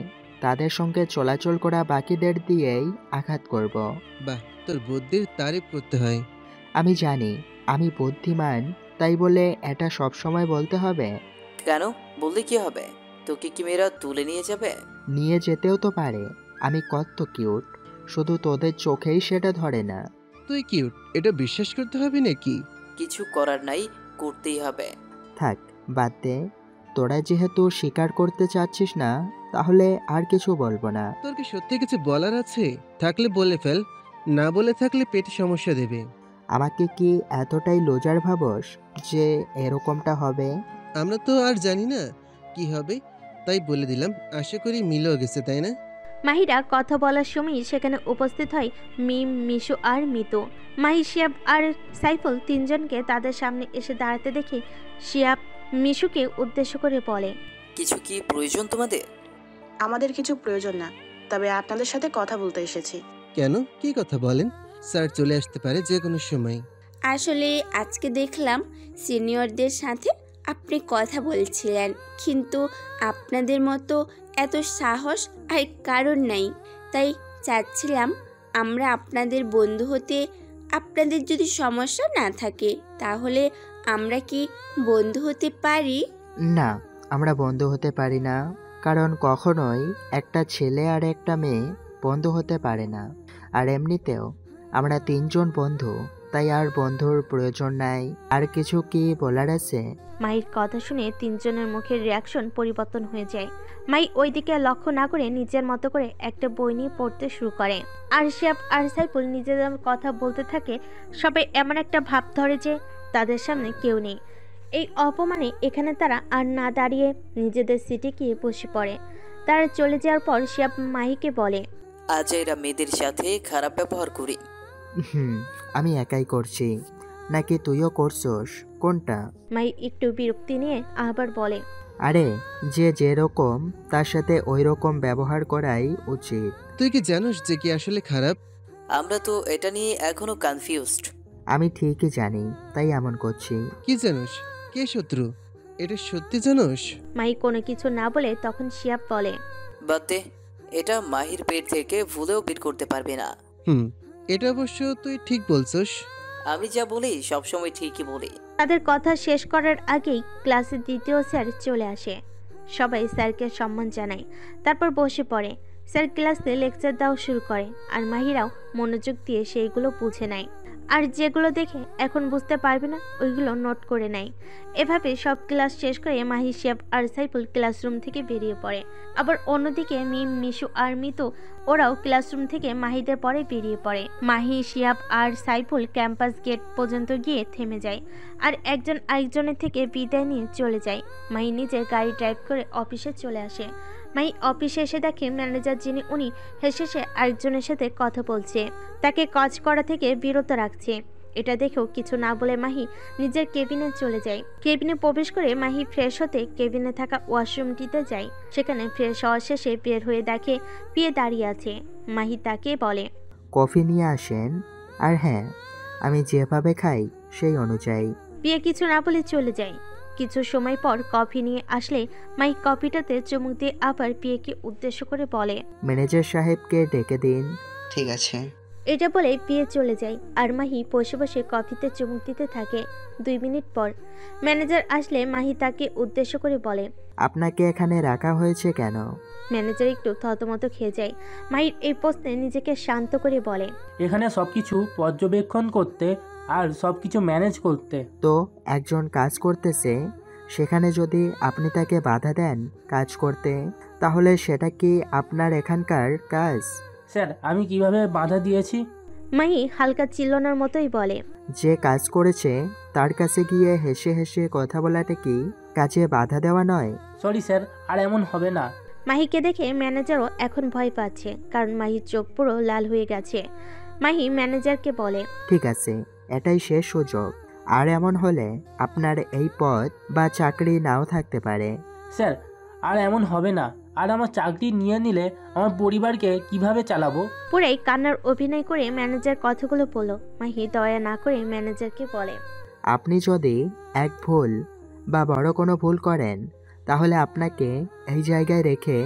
তাদের সঙ্গে চলাচল করা বাকিদের দিয়েই আঘাত করব। বাহ, তোর বুদ্ধির তারিফ করতে হয়। আমি জানি আমি বুদ্ধিমান, তাই বলে এটা সবসময় বলতে হবে? কেন? বললে কি হবে? তোকে কি মেয়েরা তুলে নিয়ে যাবে? নিয়ে যেতেও তো পারে। আমি কত কিউট, শুধু তোদের চোখেই সেটা ধরে না। তুই কিউট, এটা বিশ্বাস করতে হবে নাকি? কিছু করার নাই, করতেই হবে। থাক, বাদ দে। তোরা যেহেতু স্বীকার করতে চাচ্ছিস না, তাহলে আর কিছু বলবো না। তোর কি সত্যি কিছু বলার আছে? থাকলে বলে ফেল, না বলে থাকলে পেটে সমস্যা দেবে। আমাকে কি এতটাই লোজার ভাবস যে এরকমটা হবে? আমরা তো আর জানি না কি হবে, তাই বলে দিলাম। আশা করি মিলেও গেছে, তাই না? মাহিরা কথা বলার সময় সেখানে উপস্থিত হয় মিম, মিশু আর মিতু। মাহি, শিয়াব আর সাইফুল তিনজনকে তাদের সামনে এসে দাঁড়াতে দেখে শিয়াব মিশুকে উদ্দেশ্য করে বলে, কিছু কি প্রয়োজন তোমাদের? আমাদের কিছু প্রয়োজন না, তবে আপনাদের সাথে কথা বলতে এসেছি। কেন, কি কথা বলেন? স্যার চলে আসতে পারে যে কোনো সময়। আসলে আজকে দেখলাম সিনিয়রদের সাথে আপনি কথা বলছিলেন, কিন্তু আপনাদের মতো এত সাহস আর কারণ নাই। তাই চাচ্ছিলাম আমরা আপনাদের বন্ধু হতে। আপনাদের যদি সমস্যা না থাকে তাহলে আমরা কি বন্ধু হতে পারি? না, আমরা বন্ধু হতে পারি না, কারণ কখনোই একটা ছেলে আর একটা মেয়ে বন্ধু হতে পারে না। আর এমনিতেও আমরা তিনজন বন্ধু, তাই আর বন্ধুর প্রয়োজন নাই। আর কিছু কি বলার আছে? মাহির কথা শুনে তিনজনের মুখের রিয়াকশন পরিবর্তন হয়ে যায়। মাই ওইদিকে লক্ষ্য না করে নিজের মতো করে একটা বই নিয়ে পড়তে শুরু করে। আর শিয়াব আর সাইফুল নিজেদের কথা বলতে থাকে। সবাই এমন একটা ভাব ধরে যে তাদের সামনে কেউ নেই। এই অপমানে এখানে তারা আর না দাঁড়িয়ে নিজেদের সিটে গিয়ে বসে পড়ে। তারা চলে যাওয়ার পর শিয়াব মাহিকে বলে, আজ এরা মেয়েদের সাথে খারাপ ব্যবহার করি। আমি একাই করছি নাকি তুইও করছস? কোনটা? মাই একটু বিরক্তি নিয়ে আবার বলে, আরে, যে যেরকম তার সাথে ওই রকম ব্যবহার করাই উচিত। তুই কি জানোস যে কি আসলে খারাপ? আমরা তো এটা নিয়ে এখনো কনফিউজড। আমি ঠিকই জানি, তাই এমন করছি। কি জানোস? কে শত্রু, এটা সত্যি জানোস? মাই কোনো কিছু না বলে তখন শিয়াব বলে, বাতে, এটা মাহির পেট থেকে ভুলেও বের করতে পারবে না। এটা অবশ্য তুই ঠিক বলছস। আমি যা বলি সবসময় ঠিকই বলি। তাদের কথা শেষ করার আগেই ক্লাসের দ্বিতীয় স্যার চলে আসে। সবাই স্যারকে সম্মান জানায়, তারপর বসে পড়ে। স্যার ক্লাসে লেকচার দেওয়া শুরু করে আর মাহিরাও মনোযোগ দিয়ে সেইগুলো বুঝে নেয়। আর যেগুলো দেখে এখন বুঝতে পারবে না ওইগুলো নোট করে নেয়। এভাবে সব ক্লাস শেষ করে মাহি, শিহাব আর সাইফুল ক্লাসরুম থেকে বেরিয়ে পড়ে। আবার অন্যদিকে মিম, মিশু আর মিতু ওরাও ক্লাসরুম থেকে মাহিদের পরে বেরিয়ে পড়ে। মাহি, শিহাব আর সাইফুল ক্যাম্পাস গেট পর্যন্ত গিয়ে থেমে যায় আর একজন আরেকজনের থেকে বিদায় নিয়ে চলে যায়। মাহি নিজে গাড়ি ড্রাইভ করে অফিসে চলে আসে। মাহি অফিসে এসে দেখে ম্যানেজার যিনি উনি হেসে আরেকজনের সাথে কথা বলছে, তাকে কাজ করা থেকে বিরত রাখছে। এটা দেখেও কিছু না বলে মাহি নিজের কেবিনে চলে যায়। কেবিনে প্রবেশ করে মাহি ফ্রেশ হতে কেবিনে থাকা ওয়াশরুমটিতে যায়। সেখানে ফ্রেশ হওয়া শেষে বের হয়ে দেখে পিয়ে দাঁড়িয়ে আছে। মাহি তাকে বলে, কফি নিয়ে আসেন। আর হ্যাঁ, আমি যেভাবে খাই সেই অনুযায়ী। পিয়ে কিছু না বলে চলে যায়। কিছু সময় পর কফি নিয়ে আসলে মাহি কফিটাতে চুমুক দিয়ে আবার পিয়েকে উদ্দেশ্য করে বলে, ম্যানেজার সাহেবকে ডেকে দিন। ঠিক আছে। এটা বলে পিয়ে চলে যায় আর মাহি বসে বসে কফিতে চুমুক দিতে থাকে। 2 মিনিট পর ম্যানেজার আসলে মাহি তাকে উদ্দেশ্য করে বলে, আপনাকে এখানে রাখা হয়েছে কেন? ম্যানেজার একটু থতমত খেয়ে যায়। মাহির এই প্রশ্নে নিজেকে শান্ত করে বলে, এখানে সবকিছু পর্যবেক্ষণ করতে আর সবকিছু ম্যানেজ করতে। তো একজন কাজ করতেছে, সেখানে যদি আপনি তাকে বাধা দেন কাজ করতে, তাহলে সেটা কি আপনার এখানকার কাজ? স্যার, আমি কিভাবে বাধা দিয়েছি? মাহি হালকা চিল্লানোর মতোই বলে, যে কাজ করেছে তার কাছে গিয়ে হেসে কথা বলাটা কি কাজে বাধা দেওয়া নয়? সরি স্যার, আর এমন হবে না। মাহিকে দেখে ম্যানেজারও এখন ভয় পাচ্ছে, কারণ মাহির চোখ পুরো লাল হয়ে গেছে। মাহি ম্যানেজারকে বলে, ঠিক আছে, এটাই শেষ সুযোগ। আর এমন হলে আপনার এই পদ বা চাকরি নাও থাকতে পারে। স্যার, আর এমন হবে না। আর আমার চাকরি নিয়ে নিলে আমার পরিবারকে কিভাবে চালাবো? পুরাই কান্নার অভিনয় করে ম্যানেজার কথাগুলো বলল। মাহি দয়া না করে ম্যানেজারকে বলে, আপনি যদি এক ভুল বা বড় কোনো ভুল করেন, তাহলে আপনাকে এই জায়গায় রেখে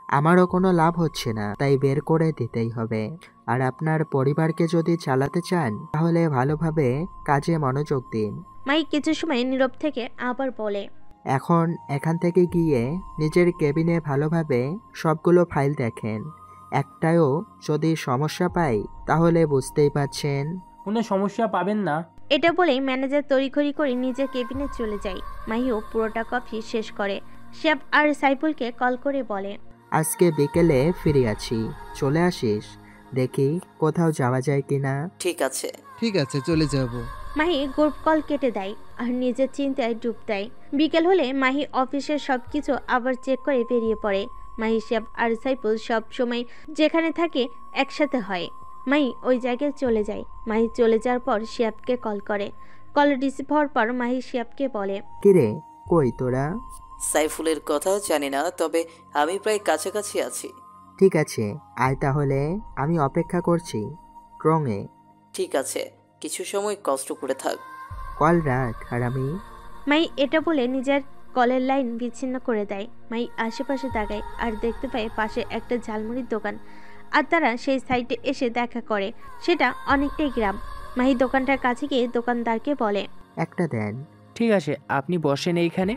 আমারও কোনো লাভ হচ্ছে না, তাই বের করে দিতেই হবে। আর আপনার পরিবারকে যদি চালাতে চান, তাহলে ভালোভাবে কাজে মনোযোগ দিন। মাহি কিছু সময় নীরব থেকে আবার বলে, এখন এখান থেকে গিয়ে নিজের কেবিনে ভালোভাবে সবগুলো ফাইল দেখেন। একটাও যদি সমস্যা পাই, তাহলে বুঝতেই পারছেন। কোনো সমস্যা পাবেন না। এটা বলেই ম্যানেজার তড়িঘড়ি করে নিজের কেবিনে চলে যায়। মাহিও পুরোটা কফি শেষ করে শিহাব আর সাইফুলকে কল করে বলে, আজকে বিকেলে ফিরে আছি, চলে আসিস। দেখি কোথাও যাওয়া যায় কিনা। ঠিক আছে। ঠিক আছে, চলে যাব। মাহি গ্রুপ কল কেটে দেয় আর নিজের চিন্তায় ডুব দেয়। বিকেল হলে মাহি অফিসের সবকিছু আবার চেক করে বেরিয়ে পড়ে। মাহি, শিহাব আর সাইফুল সব সময় যেখানে থাকে একসাথে হয়। মাহি ওই জায়গায় চলে যায়। মাহি চলে যাওয়ার পর শিহাবকে কল করে। কল রিসিভ হওয়ার পর মাহি শিহাবকে বলে, কিরে, কই তোরা? সাইফুলের কথা জানি না, তবে আমি প্রায় কাছাকাছি আছি। ঠিক আছে, আয় তাহলে, আমি অপেক্ষা করছি ট্রংয়ে। ঠিক আছে, কিছু সময় কষ্ট করে থাক। কল রাখ হারামি। মাই এটা বলে নিজের কলের লাইন বিচ্ছিন্ন করে দেয়। মাই আশেপাশে তাকায় আর দেখতে পায় পাশে একটা ঝালমুড়ির দোকান। আর তারা সেই সাইডে এসে দেখা করে। সেটা অনেকটাই গ্রাম। মাহি দোকানটার কাছে গিয়ে দোকানদারকে বলে, একটা দেন। ঠিক আছে, আপনি বসেন এইখানে।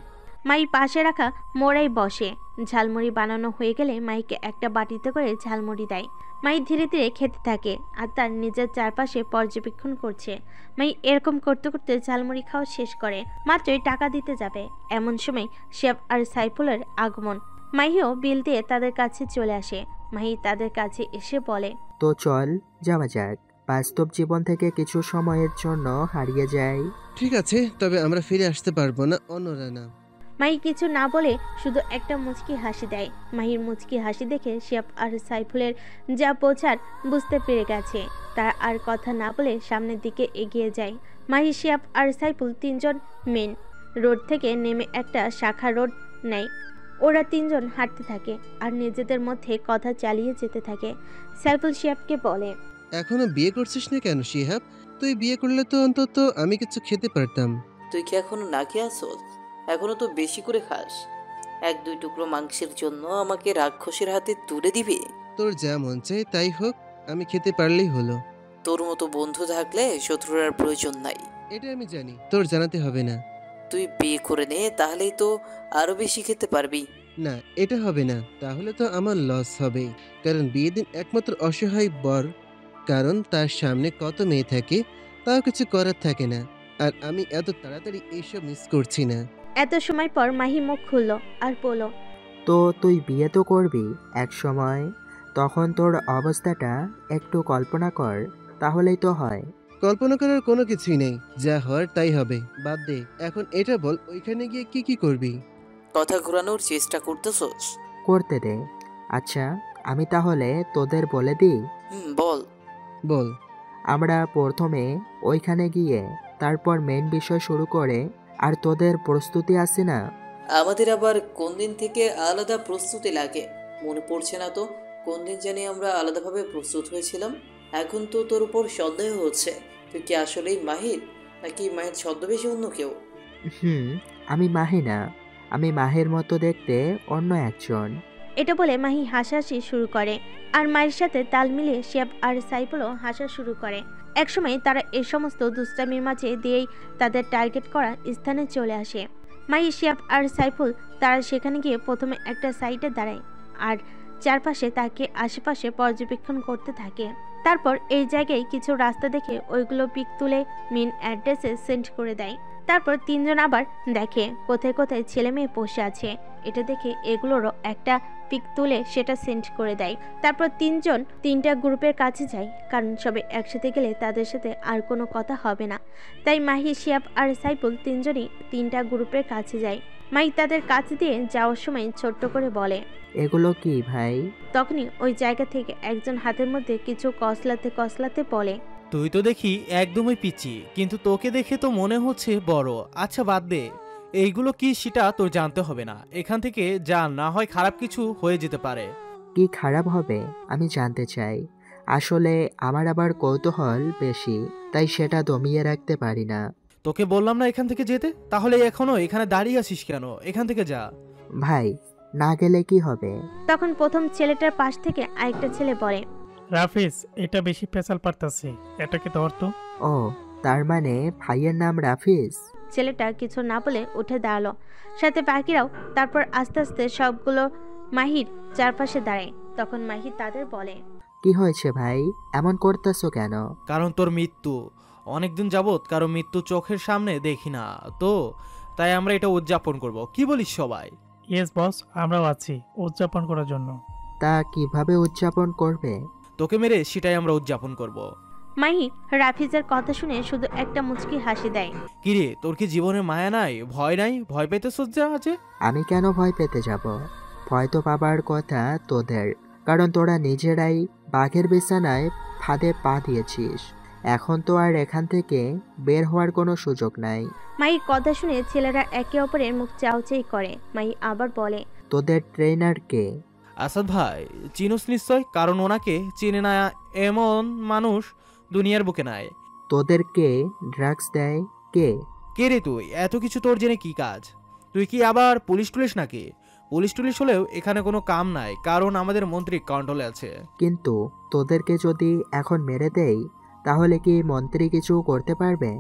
মাই পাশে রাখা মোড়াই বসে। ঝালমুড়ি বানানো হয়ে গেলে মাইকে একটা বাটিতে করে ঝালমুড়ি দেয়। মাই ধীরে ধীরে খেতে থাকে আর তার নিজের চারপাশে পর্যবেক্ষণ করছে। মাই এরকম করতে করতে ঝালমুড়ি খাওয়া শেষ করে মাত্রই টাকা দিতে যাবে, এমন সময় শিহাব আর সাইফুলের আগমন। মাহিও বিল দিয়ে তাদের কাছে চলে আসে। মাহি তাদের কাছে এসে বলে, তো চল যাওয়া যাক, বাস্তব জীবন থেকে কিছু সময়ের জন্য হারিয়ে যাই। ঠিক আছে, তবে আমরা ফিরে আসতে পারবো না, অন্যরা না। মাহি কিছু না বলে শুধু একটা মুচকি হাসি দেয়। মাহির মুচকি হাসি দেখে শিহাব আর সাইফুলের যা বোঝার বুঝতে পেরে গেছে। তারা আর কথা না বলে সামনের দিকে এগিয়ে যায়। মাহি, শিহাব আর সাইফুল তিনজন মেন রোড থেকে নেমে একটা শাখা রোড নেয়। ওরা তিনজন হাঁটতে থাকে আর নিজেদের মধ্যে কথা চালিয়ে যেতে থাকে। সাইফুল শিহাবকে বলে, এখনো বিয়ে করছিস না কেন শিহাব? তুই বিয়ে করলে তো অন্তত আমি কিছু খেতে পারতাম। তুই কি এখনো না খেয়ে আসছ? এখনো তো বেশি করে খাস। 1-2 টুকরো মাংসের জন্য আমাকে রাক্ষসের হাতে তুলে দিবি? তোর যা মন চায় তাই হোক, আমি খেতে পারলেই হলো। তোর মতো বন্ধু থাকলে শত্রুর আর প্রয়োজন নাই। এটা আমি জানি, তোর জানাতে হবে না। তুই বিয়ে করে নে, তাহলেই তো আরো বেশি খেতে পারবি। না, এটা হবে না, তাহলে তো আমার লস হবে। কারণ বিয়ের দিন একমাত্র অসহায় বর, কারণ তার সামনে কত মেয়ে থাকে, তাও কিছু করার থাকে না। আর আমি এত তাড়াতাড়ি এইসব মিস করছি না। এত সময় পর মাহি মুখ খুলল আর বলল, তো তুই বিয়ে তো করবি এক সময়, তখন তোর অবস্থাটা একটু কল্পনা কর, তাহলেই তো হয়। কল্পনা করার কোনো কিছুই নেই, যা হওয়ার তাই হবে। বাদ দে, এখন এটা বল, ওইখানে গিয়ে কি কি করবি? কথা ঘোরানোর চেষ্টা করতেছস? করতে দে। আচ্ছা, আমি তাহলে তোদের বলে দিই। বল বল। আমরা প্রথমে ওইখানে গিয়ে তারপর মেন বিষয় শুরু করে, আর তোদের প্রস্তুতি আছে না? আমাদের আবার কোন দিন থেকে আলাদা প্রস্তুতি লাগে মনে পড়ছে না তো। কোন দিন জানি আমরা আলাদাভাবে প্রস্তুত হয়েছিলাম। এখন তো তোর উপর সন্দেহ হচ্ছে, তুই কি আসলেই মাহির নাকি মাহির ছদ্মবেশী অন্য কেউ? আমি মাহি না, আমি মাহের মতো দেখতে অন্য একজন। এটা বলে মাহি হাসাহাসি শুরু করে, আর মায়ের সাথে তাল মিলিয়ে শিয়াব আর সাইফুলও হাসা শুরু করে। একসময় তারা এই সমস্ত দুষ্টামির মাঝে দিয়েই তাদের টার্গেট করা স্থানে চলে আসে। মাহি, শিয়াব আর সাইফুল তারা সেখানে গিয়ে প্রথমে একটা সাইডে দাঁড়ায় আর চারপাশে তাকে আশেপাশে পর্যবেক্ষণ করতে থাকে। তারপর এই জায়গায় কিছু রাস্তা দেখে ওইগুলো পিক তুলে মেন অ্যাড্রেসে সেন্ড করে দেয়। তারপর তিনজন আবার দেখে কোথায় কোথায় ছেলে মেয়ে বসে আছে। এটা দেখে এগুলোরও একটা পিক তুলে সেটা সেন্ড করে দেয়। তারপর তিনজন তিনটা গ্রুপের কাছে যায়, কারণ সবে একসাথে গেলে তাদের সাথে আর কোনো কথা হবে না। তাই মাহি, শিয়াব আর সাইফুল তিনজনই তিনটা গ্রুপের কাছে যায়। মাই তাদের কাছে দিয়ে যাওয়ার সময় ছোট্ট করে বলে, এগুলো কি ভাই? তখনই ওই জায়গা থেকে একজন হাতের মধ্যে কিছু কসলাতে কসলাতে বলে, তুই তো দেখি একদমই পিচ্ছি, কিন্তু তোকে দেখে তো মনে হচ্ছে বড়। আচ্ছা বাদ দে, এইগুলো কি সেটা তোর জানতে হবে না। এখান থেকে যা, না হয় খারাপ কিছু হয়ে যেতে পারে। কি খারাপ হবে আমি জানতে চাই। আসলে আমার আবার কৌতূহল বেশি, তাই সেটা দমিয়ে রাখতে পারি না। তোকে বললাম না এখান থেকে যেতে, তাহলে এখনো এখানে দাঁড়িয়ে আছিস কেন? এখান থেকে যা। ভাই, না গেলে কি হবে? তখন প্রথম ছেলেটার পাশ থেকে আরেকটা ছেলে বলে, রাফিজ, এটা বেশি পেঁচাল পারতাছে, এটাকে ধর তো। ও, তার মানে ভাইয়ের নাম রাফিজ? ছেলেটা কিছু না বলে উঠে দাঁড়ালো, সাথে বাকিরাও। তারপর আস্তে আস্তে সবগুলো মাহির চারপাশে দাঁড়ায়। তখন মাহি তাদের বলে, কি হয়েছে ভাই, এমন করতেছো কেন? কারণ তোর মৃত্যু। অনেকদিন যাবত কারো মৃত্যু চোখের সামনে দেখি না তো, তাই আমরা এটা উদযাপন করব। কি বলিস সবাই? ইয়েস বস, আমরাও আছি উদযাপন করার জন্য। তা কিভাবে উদযাপন করবে? তোকে মেরে সেটাই আমরা উদযাপন করব। মাহি রাফিজের কথা শুনে শুধু একটা মুচকি হাসি দেয়। কিরে, তোর কি জীবনে মায়া নাই, ভয় নাই? ভয় পেতে সজ্জা আছে? আমি কেন ভয় পেতে যাব? ভয় তো পাবার কথা তোদের, কারণ তোরা নিজেরাই বাঘের বিছানায় ফাঁদে পা দিয়েছিস। এখন তো আর এখান থেকে বের হওয়ার কোনো সুযোগ নাই। মাহির কথা শুনে ছেলেরা একে অপরের মুখ চাউচাই করে। মাহি আবার বলে, তোদের ট্রেনার কে? আসাদ ভাই, চিনুস নিশ্চয়, কারণ ওনাকে চিনে না এমন মানুষ দুনিয়ার বুকে নাই। তোদেরকে ড্রাগস দেয় কে? কে রে তুই? এত কিছু তোর জেনে কি কাজ? তুই কি আবার পুলিশ টুলিশ নাকি? পুলিশ টুলিশ হলেও এখানে কোনো কাম নাই, কারণ আমাদের মন্ত্রী কন্ট্রোলে আছে। কিন্তু তোদেরকে যদি এখন মেরে দেই, তাহলে কি মন্ত্রী কিছু করতে পারবে?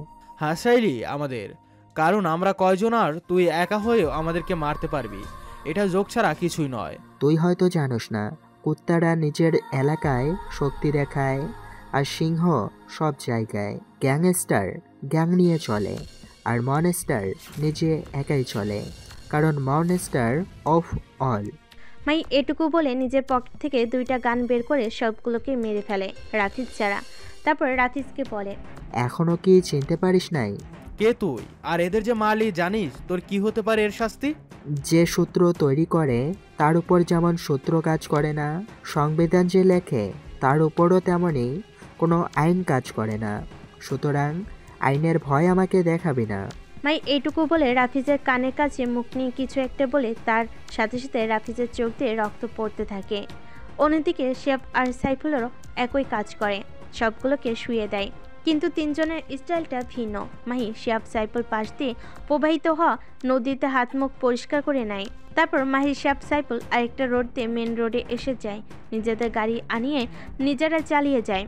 হাসাইলি আমাদের, কারণ আমরা কয়জন, আর তুই একা হয়েও আমাদেরকে মারতে পারবি। এটা জোক ছাড়া কিছুই নয়। তুই হয়তো জানোস না, কুত্তারা নিজের এলাকায় শক্তি দেখায়, আর সিংহ সব জায়গায়। গ্যাংস্টার গ্যাং নিয়ে চলে, আর মনস্টার নিজে একাই চলে, কারণ মনস্টার অফ অল। মাই এটুকু বলে নিজের পকেট থেকে দুইটা গান বের করে সবগুলোকে মেরে ফেলে, রাফিজ ছাড়া। তারপর রাফিজকে বলে, এখনো কি চিনতে পারিস নাই? কে তুই? আর এদের যে মারলি, জানিস তোর কি হতে পারে এর শাস্তি? যে সূত্র তৈরি করে তার উপর যেমন সূত্র কাজ করে না, সংবিধান যে লেখে তার উপরও তেমনই কোনো আইন কাজ করে না। সুতরাং আইনের ভয় আমাকে দেখাবি না। মাই এইটুকু বলে রাফিজের কানের কাছে মুখ নিয়ে কিছু একটা বলে তার সাথে সাথে রাফিজের চোখ দিয়ে রক্ত পড়তে থাকে। অন্যদিকে শিয়াব আর সাইফুলেরও একই কাজ করে, সবগুলোকে শুয়ে দেয়। কিন্তু তিনজনের স্টাইলটা ভিন্ন। মাহি শিয়াব সাইফুল পাশ দিয়ে প্রবাহিত হওয়া নদীতে হাত মুখ পরিষ্কার করে নেয়। তারপর মাহি, শিয়াব, সাইফুল আরেকটা রোড দিয়ে মেন রোডে এসে যায়। নিজেদের গাড়ি আনিয়ে নিজেরা চালিয়ে যায়।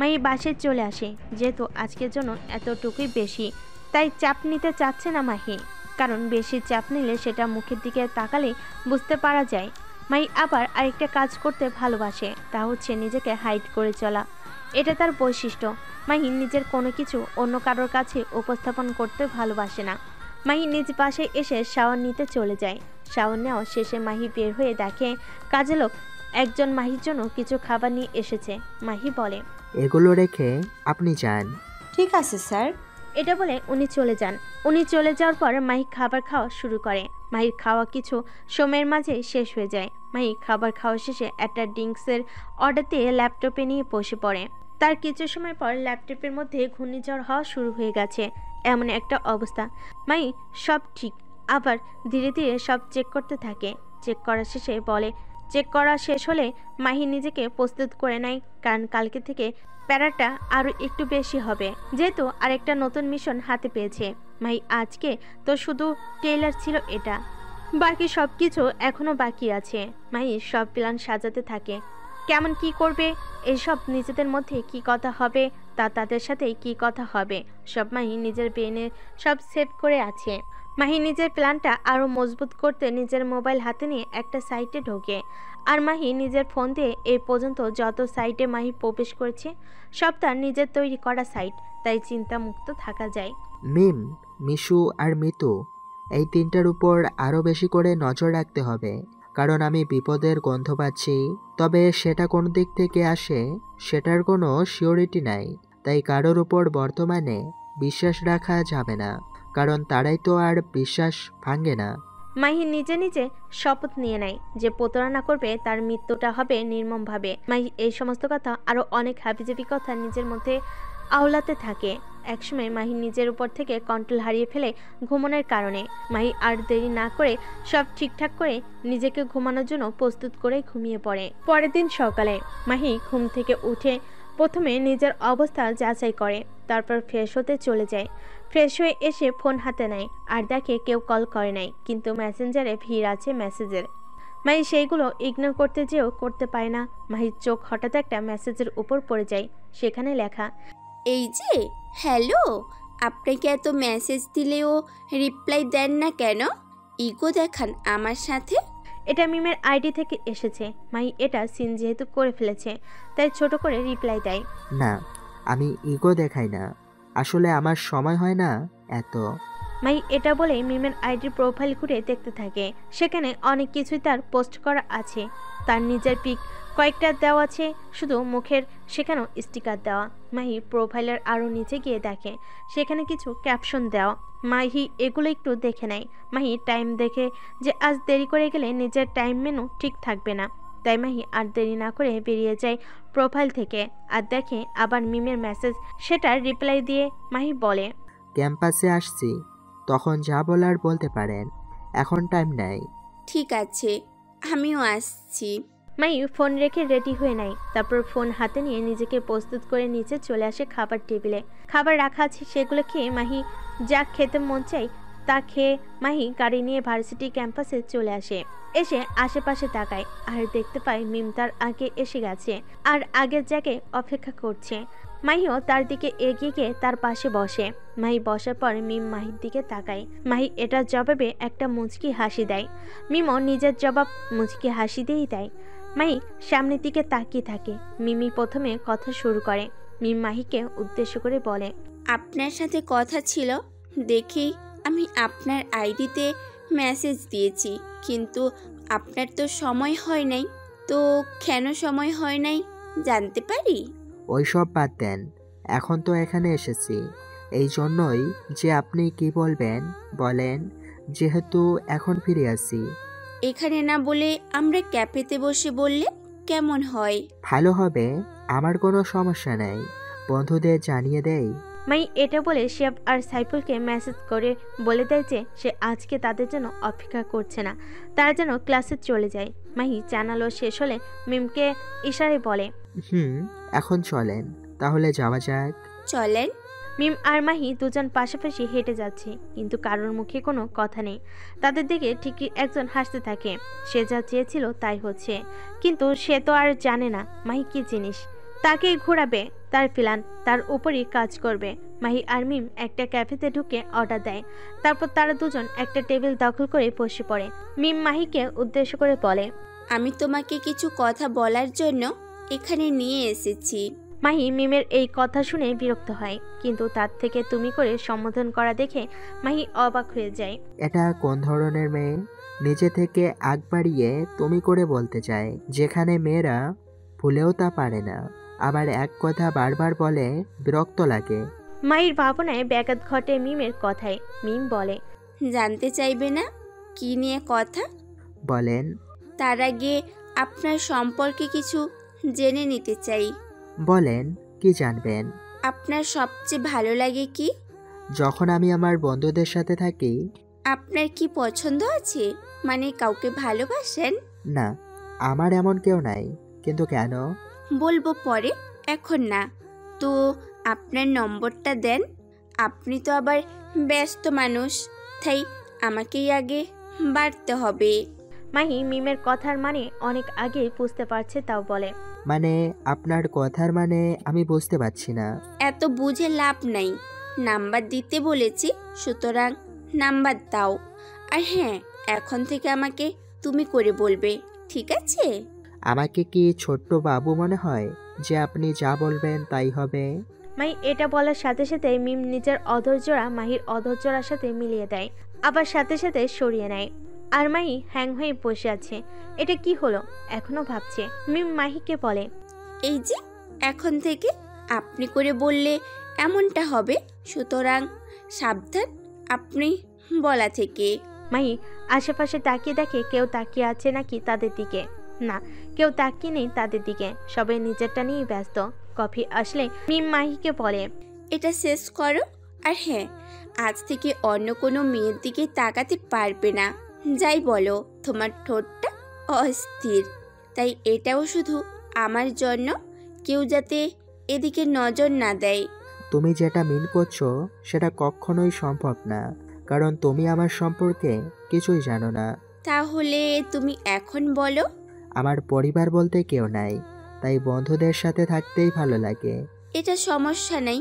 মাহি বাসায় চলে আসে। যেহেতু আজকের জন্য এতটুকুই বেশি, তাই চাপ নিতে চাচ্ছে না মাহি, কারণ বেশি চাপ নিলে সেটা মুখের দিকে তাকালে বুঝতে পারা যায়। মাহি আবার আরেকটা কাজ করতে ভালোবাসে, তা হচ্ছে নিজেকে হাইড করে চলা। এটা তার বৈশিষ্ট্য। মাহি নিজের কোনো কিছু অন্য কারোর কাছে উপস্থাপন করতে ভালোবাসে না। মাহি নিজ বাসায় এসে শাওয়ার নিতে চলে যায়। শাওয়ার নেওয়া শেষে মাহি বের হয়ে দেখে কাজের লোক একজন মাহির জন্য কিছু খাবার নিয়ে এসেছে। মাহি বলে, এগুলো রেখে আপনি যান। ঠিক আছে স্যার। এটা বলে উনি চলে যান। উনি চলে যাওয়ার পর মাহি খাবার খাওয়া শুরু করে। মাহির খাওয়া কিছু সময়ের মাঝে শেষ হয়ে যায়। মাহি খাবার খাওয়া শেষে একটা ড্রিঙ্কসের অর্ডার দিয়ে ল্যাপটপে নিয়ে বসে পড়ে। তার কিছু সময় পর ল্যাপটপের মধ্যে ঘূর্ণিঝড় হওয়া শুরু হয়ে গেছে। এমন একটা অবস্থা, মাহি সব ঠিক, আবার ধীরে ধীরে সব চেক করতে থাকে। চেক করা শেষে বলে, চেক করা শেষ হলে মাহি নিজেকে প্রস্তুত করে নেয়, কারণ কালকে থেকে প্যারাটা আরও একটু বেশি হবে, যেহেতু আরেকটা নতুন মিশন হাতে পেয়েছে। মাহি আজকে তো শুধু ট্রেলার ছিল, এটা বাকি সব কিছু এখনও বাকি আছে। মাহি সব প্ল্যান সাজাতে থাকে, কেমন কি করবে, এসব নিজেদের মধ্যে কি কথা হবে, তা তাদের সাথে কি কথা হবে, সব মাহি নিজের ব্রেনে সব সেভ করে আছে। মাহি নিজের প্ল্যানটা আরও মজবুত করতে নিজের মোবাইল হাতে নিয়ে একটা সাইটে ঢোকে। আর মাহি নিজের ফোন দিয়ে এই পর্যন্ত যত সাইটে মাহি প্রবেশ করেছে সব তার নিজের তৈরি করা সাইট, তাই চিন্তামুক্ত থাকা যায়। মিম, মিশু আর মিতু, এই তিনটার উপর আরও বেশি করে নজর রাখতে হবে, কারণ আমি বিপদের গন্ধ পাচ্ছি। তবে সেটা কোন দিক থেকে আসে সেটার কোনো সিওরিটি নাই, তাই কারোর উপর বর্তমানে বিশ্বাস রাখা যাবে না, কারণ তারাই তো আর বিশ্বাস ভাঙে না। মাহি নিজে নিজে শপথ নিয়ে নেয় যে প্রতারণা করবে তার মৃত্যুটা হবে নির্মমভাবে। মাহি এই সমস্ত কথা আরও অনেক হাবিজাবি কথা নিজের মধ্যে আওলাতে থাকে। একসময় মাহি নিজের উপর থেকে কন্ট্রোল হারিয়ে ফেলে ঘুমানোর কারণে। মাহি আর দেরি না করে সব ঠিকঠাক করে নিজেকে ঘুমানোর জন্য প্রস্তুত করে ঘুমিয়ে পড়ে। পরের দিন সকালে মাহি ঘুম থেকে উঠে প্রথমে নিজের অবস্থা যাচাই করে, তারপর ফ্রেশ হতে চলে যায়। ফ্রেশ হয়ে এসে ফোন হাতে নেয় আর দেখে কেউ কল করে নাই, কিন্তু মেসেঞ্জারে ভিড় আছে মেসেজের। মাহি সেইগুলো ইগনোর করতে যেও করতে পারে না। মাহির চোখ হঠাৎ একটা মেসেজের উপর পড়ে যায়, সেখানে লেখা, এই যে হ্যালো, আপনাকে এত মেসেজ দিলেও রিপ্লাই দেন না কেন? ইগো দেখান আমার সাথে? এটা মিমের আইডি থেকে এসেছে। মাহি এটা সিন যেহেতু করে ফেলেছে তাই ছোট করে রিপ্লাই দেয়, না, আমি ইগো দেখাই না, আসলে আমার সময় হয় না এত। মাহি এটা বলে মিমের আইডির প্রোফাইল ঘুরে দেখতে থাকে। সেখানে অনেক কিছুই তার পোস্ট করা আছে। তার নিজের পিক কয়েকটা দেওয়া আছে, শুধু মুখের সেখানেও স্টিকার দেওয়া। মাহি প্রোফাইলের আরও নিচে গিয়ে দেখে সেখানে কিছু ক্যাপশন দেওয়া। মাহি এগুলো একটু দেখে নেয়। মাহি টাইম দেখে যে আজ দেরি করে গেলে নিজের টাইম মেনু ঠিক থাকবে না, তাই মাহি আর দেরি না করে বেরিয়ে যায় প্রোফাইল থেকে। আর দেখে আবার মিমের মেসেজ, সেটার রিপ্লাই দিয়ে মাহি বলে, ক্যাম্পাসে আসছি, তখন যা বলার বলতে পারেন, এখন টাইম নাই। ঠিক আছে, আমিও আসছি। মাহি ফোন রেখে রেডি হয়ে নেয়, তারপর ফোন হাতে নিয়ে নিজেকে প্রস্তুত করে নিচে চলে আসে খাবার টেবিলে। খাবার রাখা আছে, সেগুলো খেয়ে মাহি যা খেতে মন চাই তা খেয়ে মাহি গাড়ি নিয়ে ভার্সিটি ক্যাম্পাসে চলে আসে। এসে আশেপাশে তাকায় আর দেখতে পায় মিম তার আগে এসে গেছে আর আগের জায়গায় অপেক্ষা করছে। মাহিও তার দিকে এগিয়ে গিয়ে তার পাশে বসে। মাহি বসার পর মিম মাহির দিকে তাকায়। মাহি এটার জবাবে একটা মুচকি হাসি দেয়। মিমও নিজের জবাব মুচকি হাসি দিয়েই দেয়। মাহি সামনের দিকে তাকিয়ে থাকে। মিমি প্রথমে কথা শুরু করে। মিম মাহিকে উদ্দেশ্য করে বলে, আপনার সাথে কথা ছিল দেখি আমি আপনার আইডিতে মেসেজ দিয়েছি, কিন্তু আপনার তো সময় হয় নাই। তো কেন সময় হয় নাই জানতে পারি? ওইসব বাদ দেন, এখন তো এখানে এসেছি, এই জন্যই যে আপনি কি বলবেন বলেন, যেহেতু এখন ফিরে আসি। এখানে না বলে আমরা ক্যাফেতে বসে বললে কেমন হয়? ভালো হবে, আমার কোনো সমস্যা নেই, বন্ধুদের জানিয়ে দেই। মাহি এটা বলে শিয়াব আর সাইফুলকে মেসেজ করে বলে দেয় যে সে আজকে তাদের জন্য অপেক্ষা করছে না, তারা যেন ক্লাসে চলে যায়। মাহি জানালো শেষ হলে মিমকে ইশারে বলে, এখন চলেন, তাহলে যাওয়া যাক। চলেন। মিম আর মাহি দুজন পাশাপাশি হেঁটে যাচ্ছে, কিন্তু কারোর মুখে কোনো কথা নেই। তাদের দিকে ঠিকই একজন হাসতে থাকে। সে যা চেয়েছিল তাই হচ্ছে, কিন্তু সে তো আর জানে না মাহি কি জিনিস। তাকেই ঘোরাবে, তার প্ল্যান তার উপরই কাজ করবে। মাহি আর মিম একটা ক্যাফেতে ঢুকে অর্ডার দেয়। তারপর তারা দুজন একটা টেবিল দখল করে বসে পড়ে। মিম মাহিকে উদ্দেশ্য করে বলে, আমি তোমাকে কিছু কথা বলার জন্য এখানে নিয়ে এসেছি। মাহি মিমের এই কথা শুনে বিরক্ত হয়, কিন্তু তার থেকে তুমি করে সম্বোধন করা দেখে মাহি অবাক হয়ে যায়। এটা কোন ধরনের মেয়ে? নিজে থেকে আগ বাড়িয়ে তুমি করে বলতে চায়, যেখানে মেয়েরা ভুলেও তা পারে না। আবার এক কথা বারবার বলে, বিরক্ত লাগে। মাহির ভাবনায় ব্যাঘাত ঘটে মিমের কথায়। মিম বলে, জানতে চাইবে না কি নিয়ে কথা? বলেন। তার আগে আপনার সম্পর্কে কিছু জেনে নিতে চাই। বলেন, কি জানবেন? আপনার সবচেয়ে ভালো লাগে কি? যখন আমি আমার বন্ধুদের সাথে থাকি। আপনার কি পছন্দ আছে? মানে কাউকে ভালোবাসেন? না, আমার এমন কেউ নাই। কিন্তু কেন? বলবো পরে, এখন না। তো আপনার নম্বরটা দেন। আপনি তো আবার ব্যস্ত মানুষ, তাই আমাকেই আগে বাড়তে হবে। মাহি মিমের কথার মানে অনেক আগেই বুঝতে পারছে, তাও বলে, মানে আপনার কথার মানে আমি বুঝতে পারছি না। এত বুঝে লাভ নাই। নাম্বার দিতে বলেছি, সুতরাং নাম্বার দাও। আর হ্যাঁ, এখন থেকে আমাকে তুমি করে বলবে, ঠিক আছে? আমাকে কি ছোট্ট বাবু মনে হয় যে আপনি যা বলবেন তাই হবে? মাহি এটা বলার সাথে সাথে মিম নিজের অধৈর্যরা মাহির অধৈর্যরার সাথে মিলিয়ে দেয়, আবার সাথে সাথে সরিয়ে নেয়। আর মাহি হ্যাং হয়ে বসে আছে। এটা কি হলো এখনো ভাবছে। মিম মাহিকে বলে, এই যে এখন থেকে আপনি করে বললে এমনটা হবে, সুতরাং সাবধান আপনি বলা থেকে। মাহি আশেপাশে তাকিয়ে দেখে কেউ তাকিয়ে আছে নাকি তাদের দিকে। না, কেউ তাকিয়ে নেই তাদের দিকে, সবাই নিজেরটা নিয়ে ব্যস্ত। কফি আসলে মিম মাহিকে বলে, এটা শেষ করো। আর হ্যাঁ, আজ থেকে অন্য কোনো মেয়ের দিকে তাকাতে পারবে না। যাই বলো, তোমার ঠোঁটটা অস্থির, তাই এটাও শুধু আমার জন্য, কেউ যাতে এদিকে নজর না দেয়। তুমি যেটা মিন করছো সেটা কখনোই সম্ভব না, কারণ তুমি আমার সম্পর্কে কিছুই জানো না। তাহলে তুমি এখন বলো। আমার পরিবার বলতে কেউ নাই, তাই বন্ধুদের সাথে থাকতেই ভালো লাগে। এটা সমস্যা নেই,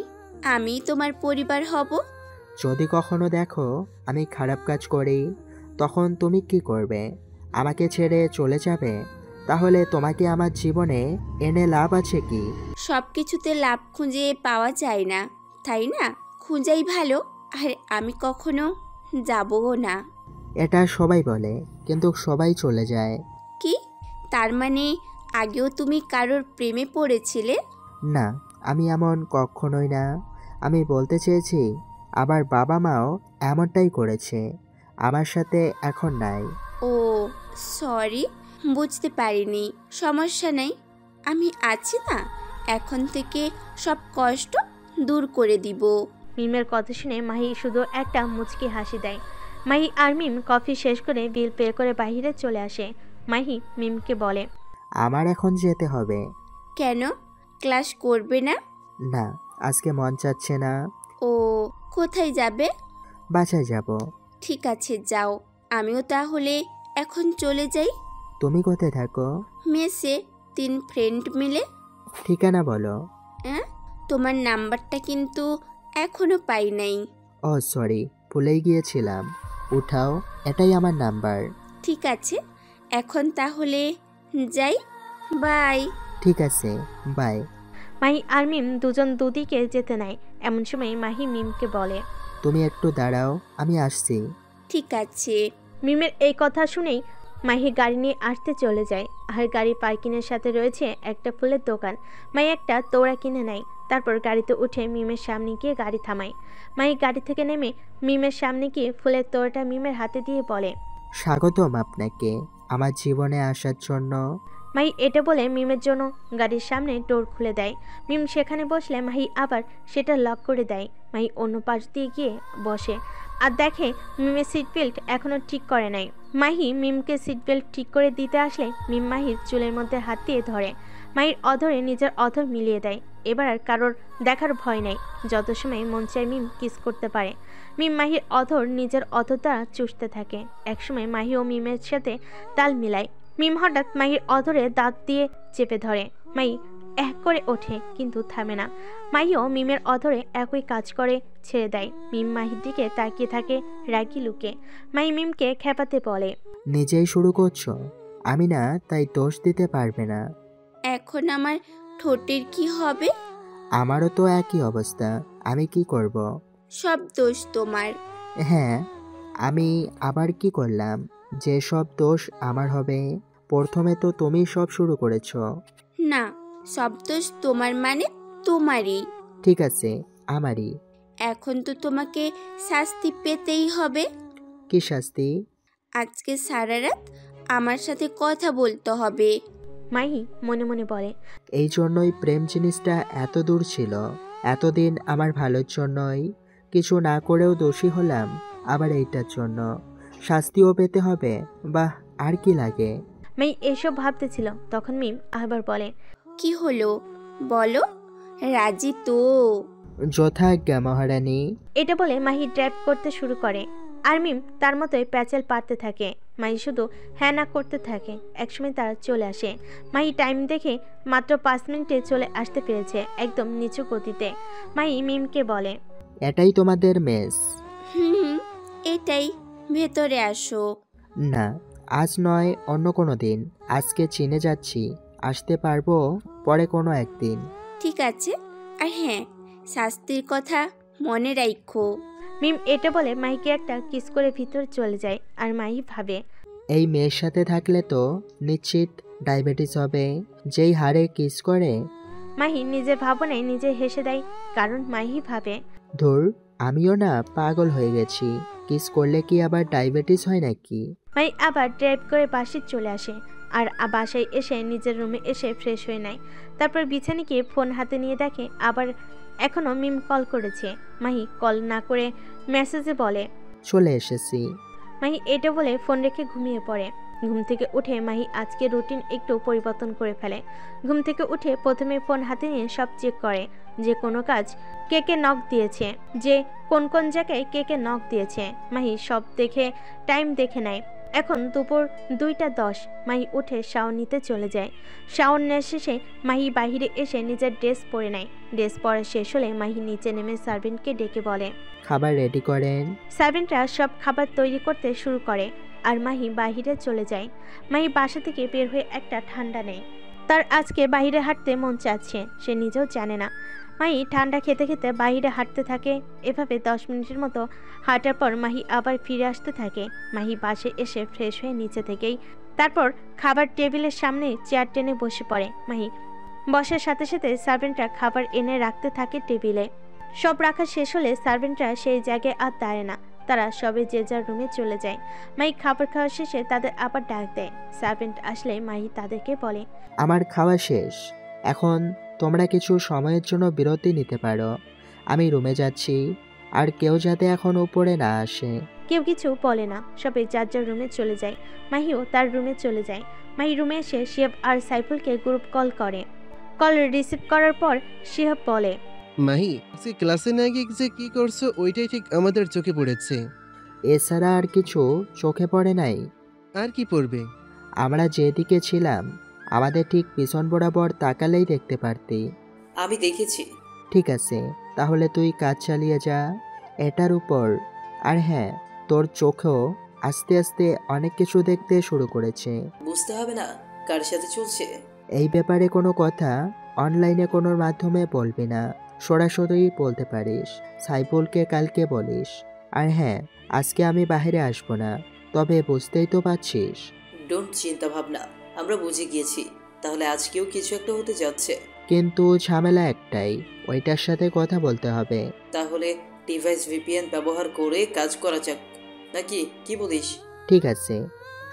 আমি তোমার পরিবার হব। যদি কখনো দেখো আমি খারাপ কাজ করি, তখন তুমি কি করবে? আমাকে ছেড়ে চলে যাবে? তাহলে তোমাকে আমার জীবনে এনে লাভ আছে কি? সব কিছুতে লাভ খুঁজে পাওয়া যায় না, তাই না? খুঁজাই ভালো, আর আমি কখনো যাবও না। এটা সবাই বলে, কিন্তু সবাই চলে যায়। কি তার মানে আগেও তুমি কারোর প্রেমে পড়েছিলে? না, আমি এমন কখনোই না। আমি বলতে চেয়েছি আবার বাবা মাও এমনটাই করেছে, আমার সাথে এখন নাই। ও সরি, বুঝতে পারিনি। সমস্যা নেই, আমি আছি না, এখন থেকে সব কষ্ট দূর করে দিব। মিমের কথা শুনে মাহি শুধু একটা মুচকি হাসি দেয়। মাহি আর মিম কফি শেষ করে বিল পে করে বাইরে চলে আসে। মাহি মিমকে বলে, আমার এখন যেতে হবে। কেন, ক্লাস করবে না? না, আজকে মন চাচ্ছে না। ও, কোথায় যাবে? বাসায় যাব। ঠিক আছে, যাও। আমিও তাহলে এখন চলে যাই। তুমি কোথায় থাকো? মেসে 3 ফ্রেন্ড মিলে। ঠিকানা বলো। হ্যাঁ, তোমার নাম্বারটা কিন্তু এখনো পাই নাই। ও সরি, ভুলেই গিয়েছিলাম। উঠাও, এটাই আমার নাম্বার। ঠিক আছে, এখন তাহলে যাই। বাই। ঠিক আছে, বাই। মাহি আর মিম দুজন দুদিকে যেতে নেয়। এমন সময় মাহি মিমকে বলে, তুমি একটু দাঁড়াও, আমি আসছি। ঠিক আছে। মিমের এই কথা শুনেই মাহি গাড়ি নিয়ে আসতে চলে যায়। আর গাড়ি পার্কিংয়ের সাথে রয়েছে একটা ফুলের দোকান। মাহি একটা তোড়া কিনে নেয়, তারপর গাড়িতে উঠে মিমের সামনে গিয়ে গাড়ি থামায়। মাহি গাড়ি থেকে নেমে মিমের সামনে গিয়ে ফুলের তোড়াটা মিমের হাতে দিয়ে বলে, স্বাগতম আপনাকে আমার জীবনে আসার জন্য। মাহি এটা বলে মিমের জন্য গাড়ির সামনে ডোর খুলে দেয়। মিম সেখানে বসলে মাহি আবার সেটা লক করে দেয়। মাহি অন্য পাশ দিয়ে গিয়ে বসে আর দেখে মিমের সিট বেল্ট এখনো ঠিক করে নাই। মাহি মিমকে সিট বেল্ট ঠিক করে দিতে আসলে মিম মাহির চুলের মধ্যে হাত দিয়ে ধরে। মাহির অধরে নিজের অধর মিলিয়ে দেয়। এবার আর কারোর দেখার ভয় নেই, যত সময় মন চায় মিম কিস করতে পারে। মিম মাহির অধর নিজের অধর দ্বারা চুষতে থাকে। একসময় মাহি ও মিমের সাথে তাল মিলায়। মিম হঠাৎ মাহির অধরে দাঁত দিয়ে চেপে ধরে। মাহি এক করে ওঠে কিন্তু থামে না। মাহিও মিমের অধরে একই কাজ করে ছেড়ে দেয়। মিম মাহির দিকে তাকিয়ে থাকে রাগি লুকে। মাহি মিমকে খেপাতে বলে, নিজেই শুরু করছো, আমি না তাই দোষ দিতে পারবে না। এখন আমার ঠোঁটের কি হবে? আমারও তো একই অবস্থা, আমি কি করব? সব দোষ তোমার। হ্যাঁ, আমি আবার কি করলাম যে সব দোষ আমার হবে? প্রথমে তো তুমি সব শুরু করেছো। না, সব দোষ তোমার মানে তোমারই। ঠিক আছে, আমারই। এখন তো তোমাকে শাস্তি পেতেই হবে। কি শাস্তি? আজকে সারা রাত আমার সাথে কথা বলতে হবে। মাহি মনে মনে বলে, এই জন্যই প্রেম জিনিসটা এত দূর ছিল। এতদিন আমার ভালোর জন্যই, কিছু না করেও দোষী হলাম, আবার এইটার জন্য শাস্তিও পেতে হবে। বাহ, আর কি লাগে? মাহি এসব ভাবতেছিল, তখন মিম আবার বলে, কি হলো বলো, রাজি তো? যথাজ্ঞা মহারানী। এটা বলে মাহি ড্রাইভ করতে শুরু করে আর মিম তার মতোই প্যাচাল পারতে থাকে। মাহি শুধু হ্যাঁ না করতে থাকে। একসময় তারা চলে আসে। মাহি টাইম দেখে মাত্র 5 মিনিটে চলে আসতে পেরেছে, একদম নিচু গতিতে। মাহি মিমকে বলে, এটাই তোমাদের মেস? এটাই, ভেতরে আসো। না, আজ নয়, অন্য কোনো দিন। আজকে চীনে যাচ্ছি, আসতে পারবো পরে কোনো একদিন। ঠিক আছে, আর হ্যাঁ, শাস্তির কথা মনে রাখো। মিম এটা বলে মাহিকে একটা কিস করে ভিতরে চলে যায়। আর মাহি ভাবে, এই মেয়ের সাথে থাকলে তো নিশ্চিত ডায়াবেটিস হবে, যেই হারে কিস করে। মাহি নিজের ভাবনায় নিজে হেসে দেয়, কারণ মাহি ভাবে, ধুর, আমিও না পাগল হয়ে গেছি, কিস করলে কি আবার ডায়াবেটিস হয় নাকি? মাহি আবার ড্রাইভ করে বাসায় চলে আসে। আর বাসায় এসে নিজের রুমে এসে ফ্রেশ হয়ে নেয়। তারপর বিছানে গিয়ে ফোন হাতে নিয়ে দেখে আবার এখনও মিম কল করেছে। মাহি কল না করে মেসেজে বলে, চলে এসেছি। মাহি এটা বলে ফোন রেখে ঘুমিয়ে পড়ে। ঘুম থেকে উঠে মাহি আজকে রুটিন একটু পরিবর্তন করে ফেলে। ঘুম থেকে উঠে প্রথমে ফোন হাতে নিয়ে সব চেক করে, যে কোনো কাজ কে কে নক দিয়েছে, যে কোন কোন জায়গায় কে কে নক দিয়েছে। মাহি সব দেখে টাইম দেখে নেয়। এখন দুপুর 2:10। মাহি উঠে শাওয়ার নিতে চলে যায়। শাওয়ার নেওয়া শেষে মাহি বাহিরে এসে নিজের ড্রেস পরে নেয়। ড্রেস পরা শেষ হলে মাহি নিচে নেমে সার্ভেন্টকে ডেকে বলে, খাবার রেডি করেন। সার্ভেন্টরা সব খাবার তৈরি করতে শুরু করে আর মাহি বাহিরে চলে যায়। মাহি বাসা থেকে বের হয়ে একটা ঠান্ডা নেয়। তার আজকে বাইরে হাঁটতে মন চাচ্ছে, সে নিজেও জানে না। মাহি ঠান্ডা খেতে খেতে বাইরে হাঁটতে থাকে। এভাবে 10 মিনিটের মতো হাঁটার পর মাহি আবার ফিরে আসতে থাকে। মাহি বাসে এসে ফ্রেশ হয়ে নিচে থেকেই তারপর খাবার টেবিলের সামনে চেয়ার টেনে বসে পড়ে। মাহি বসার সাথে সাথে সার্ভেন্টরা খাবার এনে রাখতে থাকে টেবিলে। সব রাখা শেষ হলে সার্ভেন্টরা সেই জায়গায় আর দাঁড়ায় না, তারা সবে যে যার রুমে চলে যায়। মাহি খাবার খাওয়া শেষে তাদের আবার ডাক দেয়। সার্ভেন্ট আসলে মাহি তাদেরকে বলে, আমার খাওয়া শেষ, এখন তোমরা কিছু সময়ের জন্য বিরতি নিতে পারো। আমি রুমে যাচ্ছি, আর কেউ যাতে এখন উপরে না আসে। কেউ কিছু বলে না, সবাই যার যার রুমে চলে যায়। মাহিও তার রুমে চলে যায়। মাহি রুমে এসে শিহাব আর সাইফুলকে গ্রুপ কল করে। কল রিসিভ করার পর শিহাব বলে, মাহি, আজকে ক্লাসে না গিয়ে যে কি করছো ওইটাই ঠিক আমাদের চোখে পড়েছে। এছাড়া আর কিছু চোখে পড়ে নাই। আর কি পড়বে? আমরা যেদিকে ছিলাম আমাদের ঠিক পিছন বরাবর তাকালেই দেখতে পারতি। আমি দেখেছি। ঠিক আছে, তাহলে তুই কাজ চালিয়ে যা এটার উপর। আর হ্যাঁ, তোর চোখেও আস্তে আস্তে অনেক কিছু দেখতে শুরু করেছে। বুঝতে হবে না কার সাথে চলছে। এই ব্যাপারে কোনো কথা অনলাইনে কোনো মাধ্যমে বলবি না, সরাসরি বলতে পারিস। সাইফুলকে কালকে বলিস। আর হ্যাঁ, আজকে আমি বাইরে আসবো না, তবে বুঝতেই তো পারছিস। ডোন্ট চিন্তা ভাবনা, আমরা বুঝে গিয়েছি। তাহলে আজকেও কিছু একটা হতে যাচ্ছে। কিন্তু ঝামেলা একটাই, ওইটার সাথে কথা বলতে হবে। তাহলে ডিভাইস ভিপিএন ব্যবহার করে কাজ করা যাক নাকি, কি বলিস? ঠিক আছে,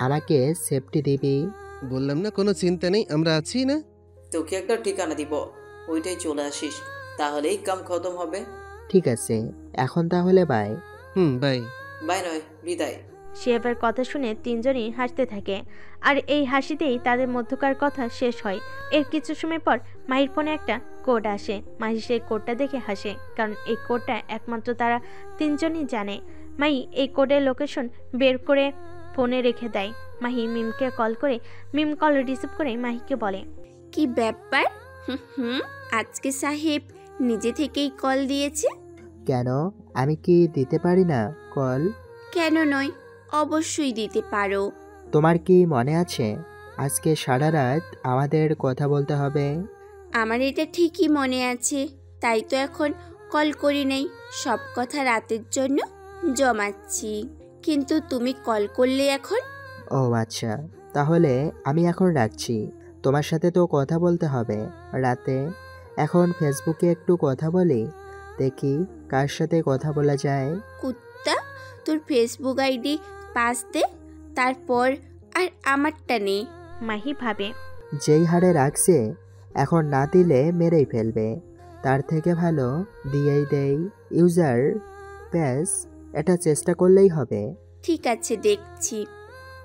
আমাকে সেফটি দিবি। বললাম না কোনো চিন্তা নেই, আমরা আছি না। তোকে একটা ঠিকানা দিব, ওইটাই চলে আসিস, তাহলেই কাম খতম হবে। ঠিক আছে, এখন তাহলে বাই। বাই। বাই নয়, বিদায়। শিহাবের কথা শুনে তিনজনই হাসতে থাকে। আর এই হাসিতেই তাদের মধ্যকার কথা শেষ হয়। এর কিছু সময় পর মাহির ফোনে একটা কোড আসে। মাহি সেই কোডটা দেখে হাসে, কারণ এই কোডটা একমাত্র তারা তিনজনই জানে। মাহি এই কোডের লোকেশন বের করে ফোনে রেখে দেয়। মাহি মিমকে কল করে, মিম কল রিসিভ করে মাহিকে বলে, কি ব্যাপার, হুম, আজকে সাহেব নিজে থেকেই কল দিয়েছে। কেন, আমি কি দিতে পারি না কল? কেন নয়, অবশ্যই দিতে পারো। তোমার কি মনে আছে আজকে সারা রাত আমাদের কথা বলতে হবে? আমার এটা ঠিকই মনে আছে, তাই তো এখন কল করি নাই। সব কথা রাতের জন্য জমাচ্ছি। কিন্তু তুমি কল করলে এখন। ও আচ্ছা, তাহলে আমি এখন রাখছি। তোমার সাথে তো কথা বলতে হবে রাতে। এখন ফেসবুকে একটু কথা বলি, দেখি কার সাথে কথা বলা যায়। কুত্তা, তোর ফেসবুক আইডি পাস দে, তারপর আর আমারটা নে। মাহি ভাবে, যেই হারে রাখছে এখন না দিলে মেরেই ফেলবে, তার থেকে ভালো দিয়েই দেই। ইউজার প্যাস, এটা চেষ্টা করলেই হবে। ঠিক আছে, দেখছি।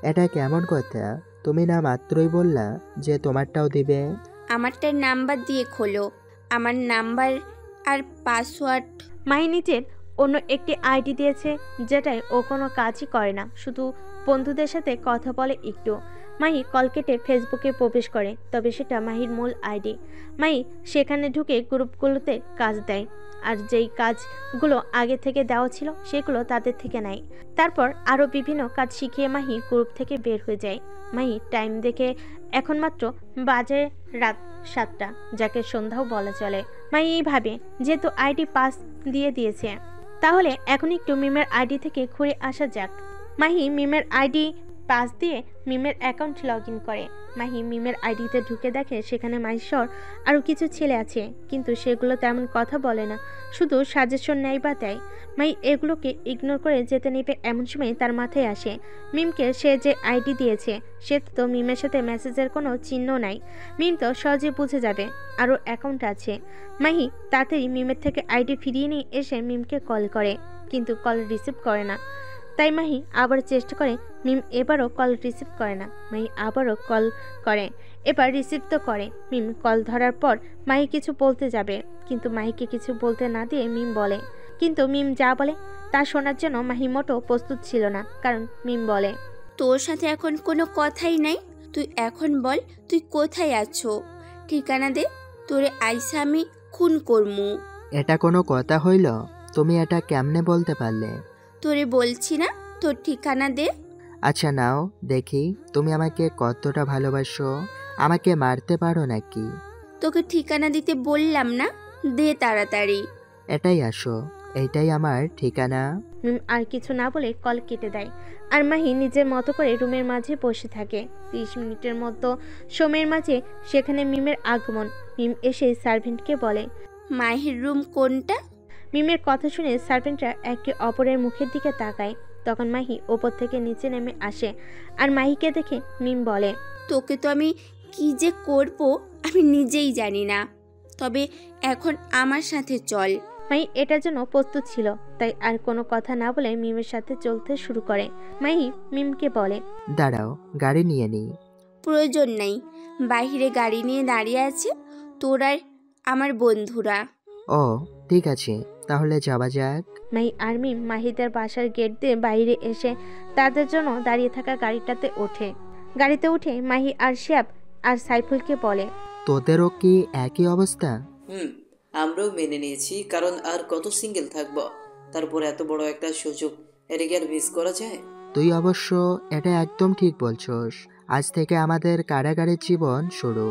এটা কেমন কথা? তুমি না মাত্রই বললা যে তোমারটাও দিবে। আমারটার নাম্বার দিয়ে খোলো। আমার নাম্বার আর পাসওয়ার্ড। মাহি নিজের অন্য একটি আইডি দিয়েছে, যেটায় ও কোনো কাজই করে না, শুধু বন্ধুদের সাথে কথা বলে একটু। মাহি কল কেটে ফেসবুকে প্রবেশ করে, তবে সেটা মাহির মূল আইডি। মাহি সেখানে ঢুকে গ্রুপগুলোতে কাজ দেয়, আর যেই কাজগুলো আগে থেকে দেওয়া ছিল সেগুলো তাদের থেকে নেয়। তারপর আরও বিভিন্ন কাজ শিখিয়ে মাহি গ্রুপ থেকে বের হয়ে যায়। মাহি টাইম দেখে এখন মাত্র বাজে রাত 7টা, যাকে সন্ধ্যাও বলা চলে। মাহি ভাবে, যেহেতু আইডি পাস দিয়ে দিয়েছে, তাহলে এখন একটু মিমের আইডি থেকে ঘুরে আসা যাক। মাহি মিমের আইডি পাস দিয়ে মিমের অ্যাকাউন্ট লগ ইন করে। মাহি মিমের আইডিতে ঢুকে দেখে সেখানে মাহিসর আরও কিছু ছেলে আছে, কিন্তু সেগুলো তেমন কথা বলে না, শুধু সাজেশন নেয় বা দেয়। মাহি এগুলোকে ইগনোর করে যেতে নেবে, এমন সময় তার মাথায় আসে মিমকে সে যে আইডি দিয়েছে সে তো মিমের সাথে মেসেজের কোনো চিহ্ন নাই। মিম তো সহজে বুঝে যাবে আরও অ্যাকাউন্ট আছে। মাহি তাড়াতাড়ি মিমের থেকে আইডি ফিরিয়ে নিয়ে এসে মিমকে কল করে, কিন্তু কল রিসিভ করে না। তাই মাহি আবার চেষ্টা করে, মিম এবারও কল রিসিভ করে না। মাহি আবারও কল করে, এবার রিসিভ তো করে। মিম কল ধরার পর মাহি কিছু বলতে যাবে, কিন্তু মাহিকে কিছু বলতে না দিয়ে মিম বলে, কিন্তু মিম যা বলে তা শোনার জন্য মাহি মোটেও প্রস্তুত ছিল না, কারণ মিম বলে, তোর সাথে এখন কোনো কথাই নাই। তুই এখন বল, তুই কোথায় আছো? ঠিকানা দে, তোরে আইসা আমি খুন করমু। এটা কোনো কথা হইল? তুমি এটা কেমনে বলতে পারলে? তোরে বলছি না, তোর ঠিকানা দে। আচ্ছা নাও দেখি তুমি আমাকে কতটা ভালোবাসো। আমাকে মারতে পারো নাকি? তোকে ঠিকানা দিতে বললাম না, দে তাড়াতাড়ি। এটাই আসো, এইটাই আমার ঠিকানা। মিম আর কিছু না বলে কল কেটে দেয়, আর মাহি নিজের মতো করে রুমের মাঝে বসে থাকে। 30 মিনিটের মতো সময়ের মাঝে সেখানে মিমের আগমন। মিম এসে সার্ভেন্টকে বলে, মাহির রুম কোনটা? মিমের কথা শুনে সার্ভেন্টরা একে অপরের মুখের দিকে তাকায়। তখন মাহি ওপর থেকে নিচে নেমে আসে, আর মাহিকে দেখে মিম বলে, তোকে তো আমি কি যে করব আমি নিজেই জানি না, তবে এখন আমার সাথে চল। মাহি এটার জন্য প্রস্তুত ছিল, তাই আর কোনো কথা না বলে মিমের সাথে চলতে শুরু করে। মাহি মিমকে বলে, দাঁড়াও, গাড়ি নিয়ে নিই। প্রয়োজন নেই, বাইরে গাড়ি নিয়ে দাঁড়িয়ে আছে তোর আর আমার বন্ধুরা। ও ঠিক আছে, তাহলে যাওয়া যাক। মাহি আর মিম মাহিদের বাসার গেট দিয়ে বাইরে এসে তাদের জন্য দাঁড়িয়ে থাকা গাড়িটাতে ওঠে। গাড়িতে উঠে মাহি আর শিয়াব আর সাইফুলকে বলে, তোদেরও কি একই অবস্থা? আমরাও মেনে নিয়েছি, কারণ আর কত সিঙ্গেল থাকবো। তারপর এত বড় একটা সুযোগ, এটা কি আর মিস করা যায়? তুই অবশ্য এটা একদম ঠিক বলছস। আজ থেকে আমাদের কারাগারের জীবন শুরু।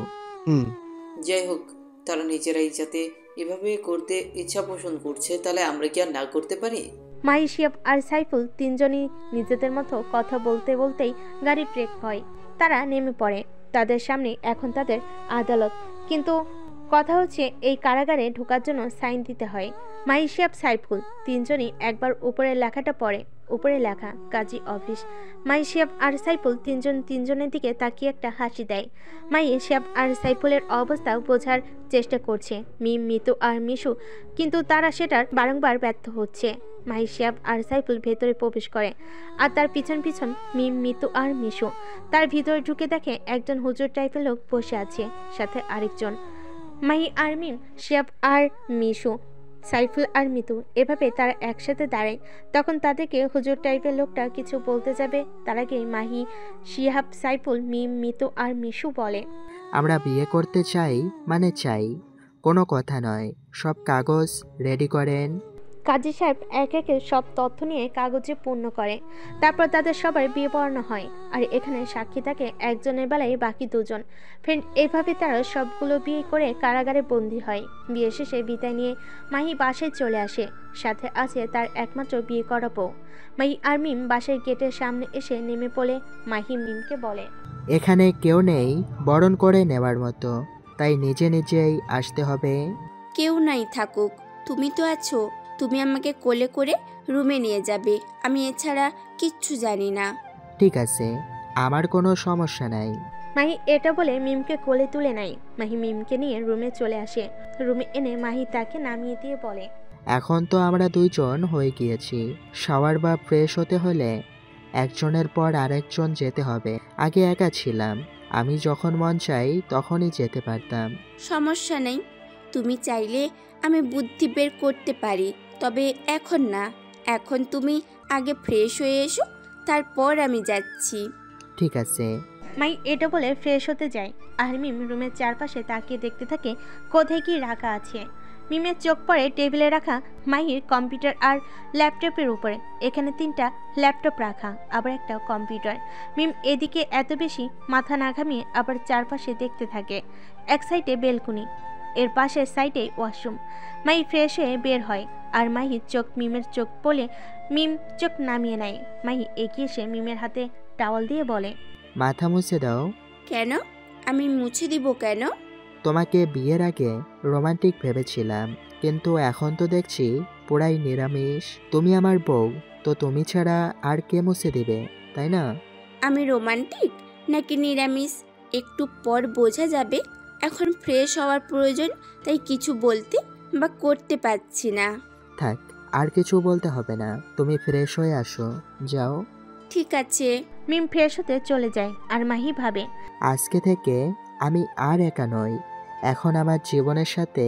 যাই হোক, তারা নিজেরাই যাতে এভাবে করতে ইচ্ছা পোষণ করছে, তাহলে আমরা কি আর না করতে পারি? মাহি, শিয়াব আর সাইফুল তিনজনই নিজেদের মতো কথা বলতে বলতেই গাড়ি ব্রেক হয়। তারা নেমে পড়ে। তাদের সামনে এখন তাদের আদালত, কিন্তু কথা হচ্ছে এই কারাগারে ঢোকার জন্য সাইন দিতে হয়। মাহি, শিয়াব, সাইফুল তিনজনই একবার উপরের লেখাটা পড়ে। উপরে লেখা কাজী অফিস। মাহি, শিয়াব আর সাইফুল তিনজনের দিকে তাকিয়ে একটা হাসি দেয়। মাহি, শিয়াব আর সাইফুলের অবস্থা বোঝার চেষ্টা করছে, মিম, মিতু আর মিশু, কিন্তু তারা সেটার বারংবার ব্যর্থ হচ্ছে। মাহি, শিয়াব আর সাইফুল ভেতরে প্রবেশ করে, আর তার পিছন পিছন মিম, মিতু আর মিশু। তার ভিতরে ঢুকে দেখে একজন হুজুর টাইপের লোক বসে আছে, সাথে আরেকজন। মাহি আর মিম, শিয়াব আর মিশু, সাইফুল আর মিতু এভাবে তারা একসাথে দাঁড়ায়। তখন তাদেরকে হুজুর টাইপের লোকটা কিছু বলতে যাবে, তার আগেই মাহি, শিহাব, সাইফুল, মিম, মিতু আর মিশু বলে, আমরা বিয়ে করতে চাই মানে চাই, কোনো কথা নয়। সব কাগজ রেডি করেন। কাজী সাহেব এক একে সব তথ্য নিয়ে কাগজে পূর্ণ করে। তারপর তাদের সবার বিয়ে পড়ানো হয়। আর এখানে সাক্ষী থাকে একজনের বেলায় বাকি দুজন ফ্রেন্ড। এভাবে তারা সবগুলো বিয়ে করে কারাগারে বন্দী হয়। বিয়ে শেষে বিদায় নিয়ে মাহি বাসায় চলে আসে। সাথে আছে তার একমাত্র বিয়ে করা বউ। মাহি আর মিম বাসায় গেটের সামনে এসে নেমে পড়ে মাহি মিমকে বলে, এখানে কেউ নেই বরণ করে নেওয়ার মতো, তাই নিজে নিজেই আসতে হবে। কেউ নাই থাকুক, তুমি তো আছো। তুমি আমাকে কোলে করে রুমে নিয়ে যাবে, আমি এছাড়া কিচ্ছু জানি না। ঠিক আছে, আমার কোনো সমস্যা নাই। মাহি এটা বলে মিমকে কোলে তুলে নেয়। মাহি মিমকে নিয়ে রুমে চলে আসে। রুমে এনে মাহি তাকে নামিয়ে দিয়ে বলে, এখন তো আমরা দুইজন হয়ে গিয়েছি। শাওয়ার বা ফ্রেশ হতে হলে একজনের পর আরেকজন যেতে হবে। আগে একা ছিলাম, আমি যখন মন চাই তখনই যেতে পারতাম। সমস্যা নেই, তুমি চাইলে আমি বুদ্ধি বের করতে পারি, তবে এখন না। এখন তুমি আগে ফ্রেশ হয়ে এসো, তারপর আমি যাচ্ছি। ঠিক আছে। মাই এটা বলে ফ্রেশ হতে যায়। আর মিম রুমের চারপাশে তাকিয়ে দেখতে থাকে কোথায় কি রাখা আছে। মিমের চোখ পড়ে টেবিলে রাখা মাহির কম্পিউটার আর ল্যাপটপের উপরে। এখানে 3টা ল্যাপটপ রাখা, আবার একটা কম্পিউটার। মিম এদিকে এত বেশি মাথা না ঘামিয়ে আবার চারপাশে দেখতে থাকে। এক সাইডে বেলকুনি, এর পাশের সাইডে ওয়াশরুম। মাহি ফ্রেশ হয়ে বের হয়। আর মাহির চোখ মিমের চোখ বলে মিম চোখ নামিয়ে নেয়। মাহি এগিয়ে এসে মিমের হাতে টাওয়াল দিয়ে বলে, মাথা মুছে দাও। কেন? আমি মুছে দিব কেন? তোমাকে বিয়ের আগে রোমান্টিক ভেবেছিলাম, কিন্তু এখন তো দেখছি পুরাই নিরামিষ। তুমি আমার বউ, তো তুমি ছাড়া আর কে মুছে দিবে, তাই না? আমি রোমান্টিক নাকি নিরামিষ একটু পর বোঝা যাবে। এখন ফ্রেশ হওয়ার প্রয়োজন, তাই কিছু বলতে বা করতে পারছি না। থাক, আর কিছু বলতে হবে না, তুমি ফ্রেশ হয়ে আসো, যাও। ঠিক আছে। মিম ফ্রেশ হতে চলে যায়। আর মাহি ভাবে, আজকে থেকে আমি আর একা নই। এখন আমার জীবনের সাথে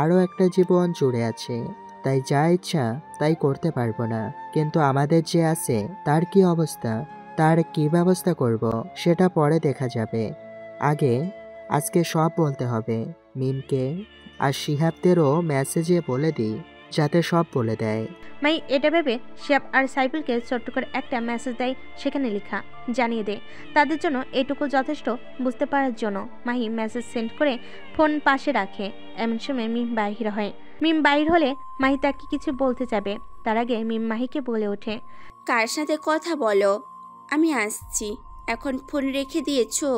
আরও একটা জীবন জুড়ে আছে, তাই যা ইচ্ছা তাই করতে পারবো না। কিন্তু আমাদের যে আছে তার কি অবস্থা, তার কি ব্যবস্থা করব সেটা পরে দেখা যাবে। আজকে সব বলতে হবে মিমকে। আর শিহাবদেরও মেসেজে বলে দিই যাতে সব বলে দেয়। মাই এটা ভেবে শিহাব আর সাইফুলকে ছোট্ট করে একটা মেসেজ দেয়। সেখানে লেখা, জানিয়ে দে। তাদের জন্য এটুকু যথেষ্ট বুঝতে পারার জন্য। মাহি মেসেজ সেন্ড করে ফোন পাশে রাখে। এমন সময় মিম বাহির হয়। মিম বাহির হলে মাহি তাকে কিছু বলতে যাবে, তার আগে মিম মাহিকে বলে ওঠে, কার সাথে কথা বলো? আমি আসছি। এখন ফোন রেখে দিয়েছো?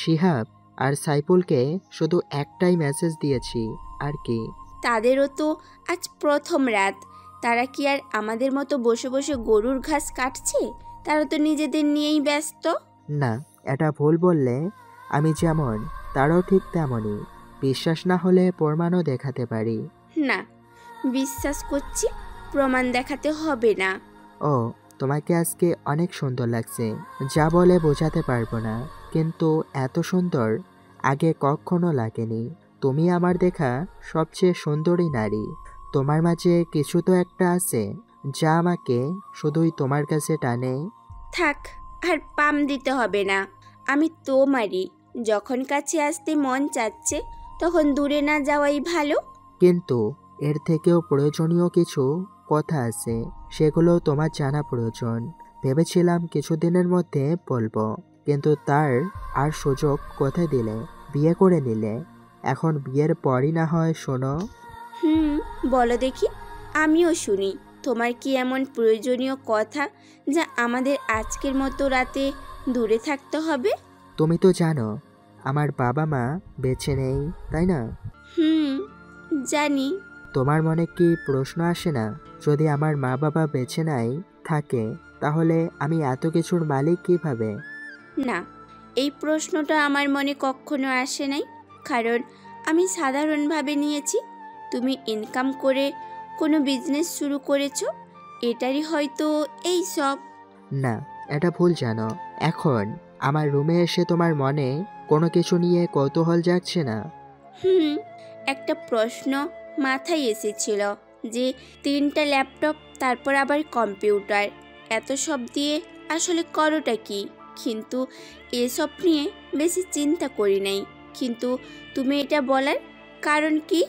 শিহাব আর সাইফুলকে শুধু একটাই মেসেজ দিয়েছি, আর কি। তাদেরও তো আজ প্রথম রাত। তারা কি আর আমাদের মতো বসে বসে গরুর ঘাস কাটছে? তারা তো নিজেদের নিয়েই ব্যস্ত। না, এটা ভুল বললে। আমি যেমন তারাও ঠিক তেমনই। বিশ্বাস না হলে প্রমাণও দেখাতে পারি। না, বিশ্বাস করছি, প্রমাণ দেখাতে হবে না। ও, তোমাকে আজকে অনেক সুন্দর লাগছে, যা বলে বোঝাতে পারবো না। কিন্তু এত সুন্দর আগে কখনো লাগেনি। তুমি আমার দেখা সবচেয়ে সুন্দরী নারী। তোমার মাঝে কিছু তো একটা আছে যা আমাকে শুধুই তোমার কাছে টানে। থাক, আর পাম দিতে হবে না। আমি তোমারই। যখন কাছে আসতে মন চাচ্ছে তখন দূরে না যাওয়াই ভালো। কিন্তু এর থেকেও প্রয়োজনীয় কিছু কথা আছে, সেগুলো তোমার জানা প্রয়োজন। ভেবেছিলাম কিছুদিনের মধ্যে বলবো, কিন্তু তার আর সুযোগ কোথায় দিলে? বিয়ে করে নিলে। এখন বিয়ের পরই না হয় শোনো। বলো দেখি, আমিও শুনি। তোমার কি এমন প্রয়োজনীয় কথা যা আমাদের আজকের মতো রাতে দূরে থাকতে হবে? তুমি তো জানো আমার বাবা মা বেঁচে নেই, তাই না? জানি। তোমার মনে কি প্রশ্ন আসে না, যদি আমার মা বাবা বেঁচে নাই থাকে তাহলে আমি এত কিছুর মালিক কিভাবে? না, এই প্রশ্নটা আমার মনে কখনো আসে নাই। কারণ আমি সাধারণভাবে নিয়েছি তুমি ইনকাম করে কোনো বিজনেস শুরু করেছো, এটারই হয়তো এই সব। না, এটা ভুল জানো। এখন আমার রুমে এসে তোমার মনে কোনো কিছু নিয়ে কৌতূহল জাগছে না? একটা প্রশ্ন মাথায় এসেছিল যে 3টা ল্যাপটপ, তারপর আবার কম্পিউটার, এত সব দিয়ে আসলে করোটা কি? কিন্তু এসব নিয়ে বেশি চিন্তা করি নাই। কিন্তু তুমি এটা বলার কারণ কি?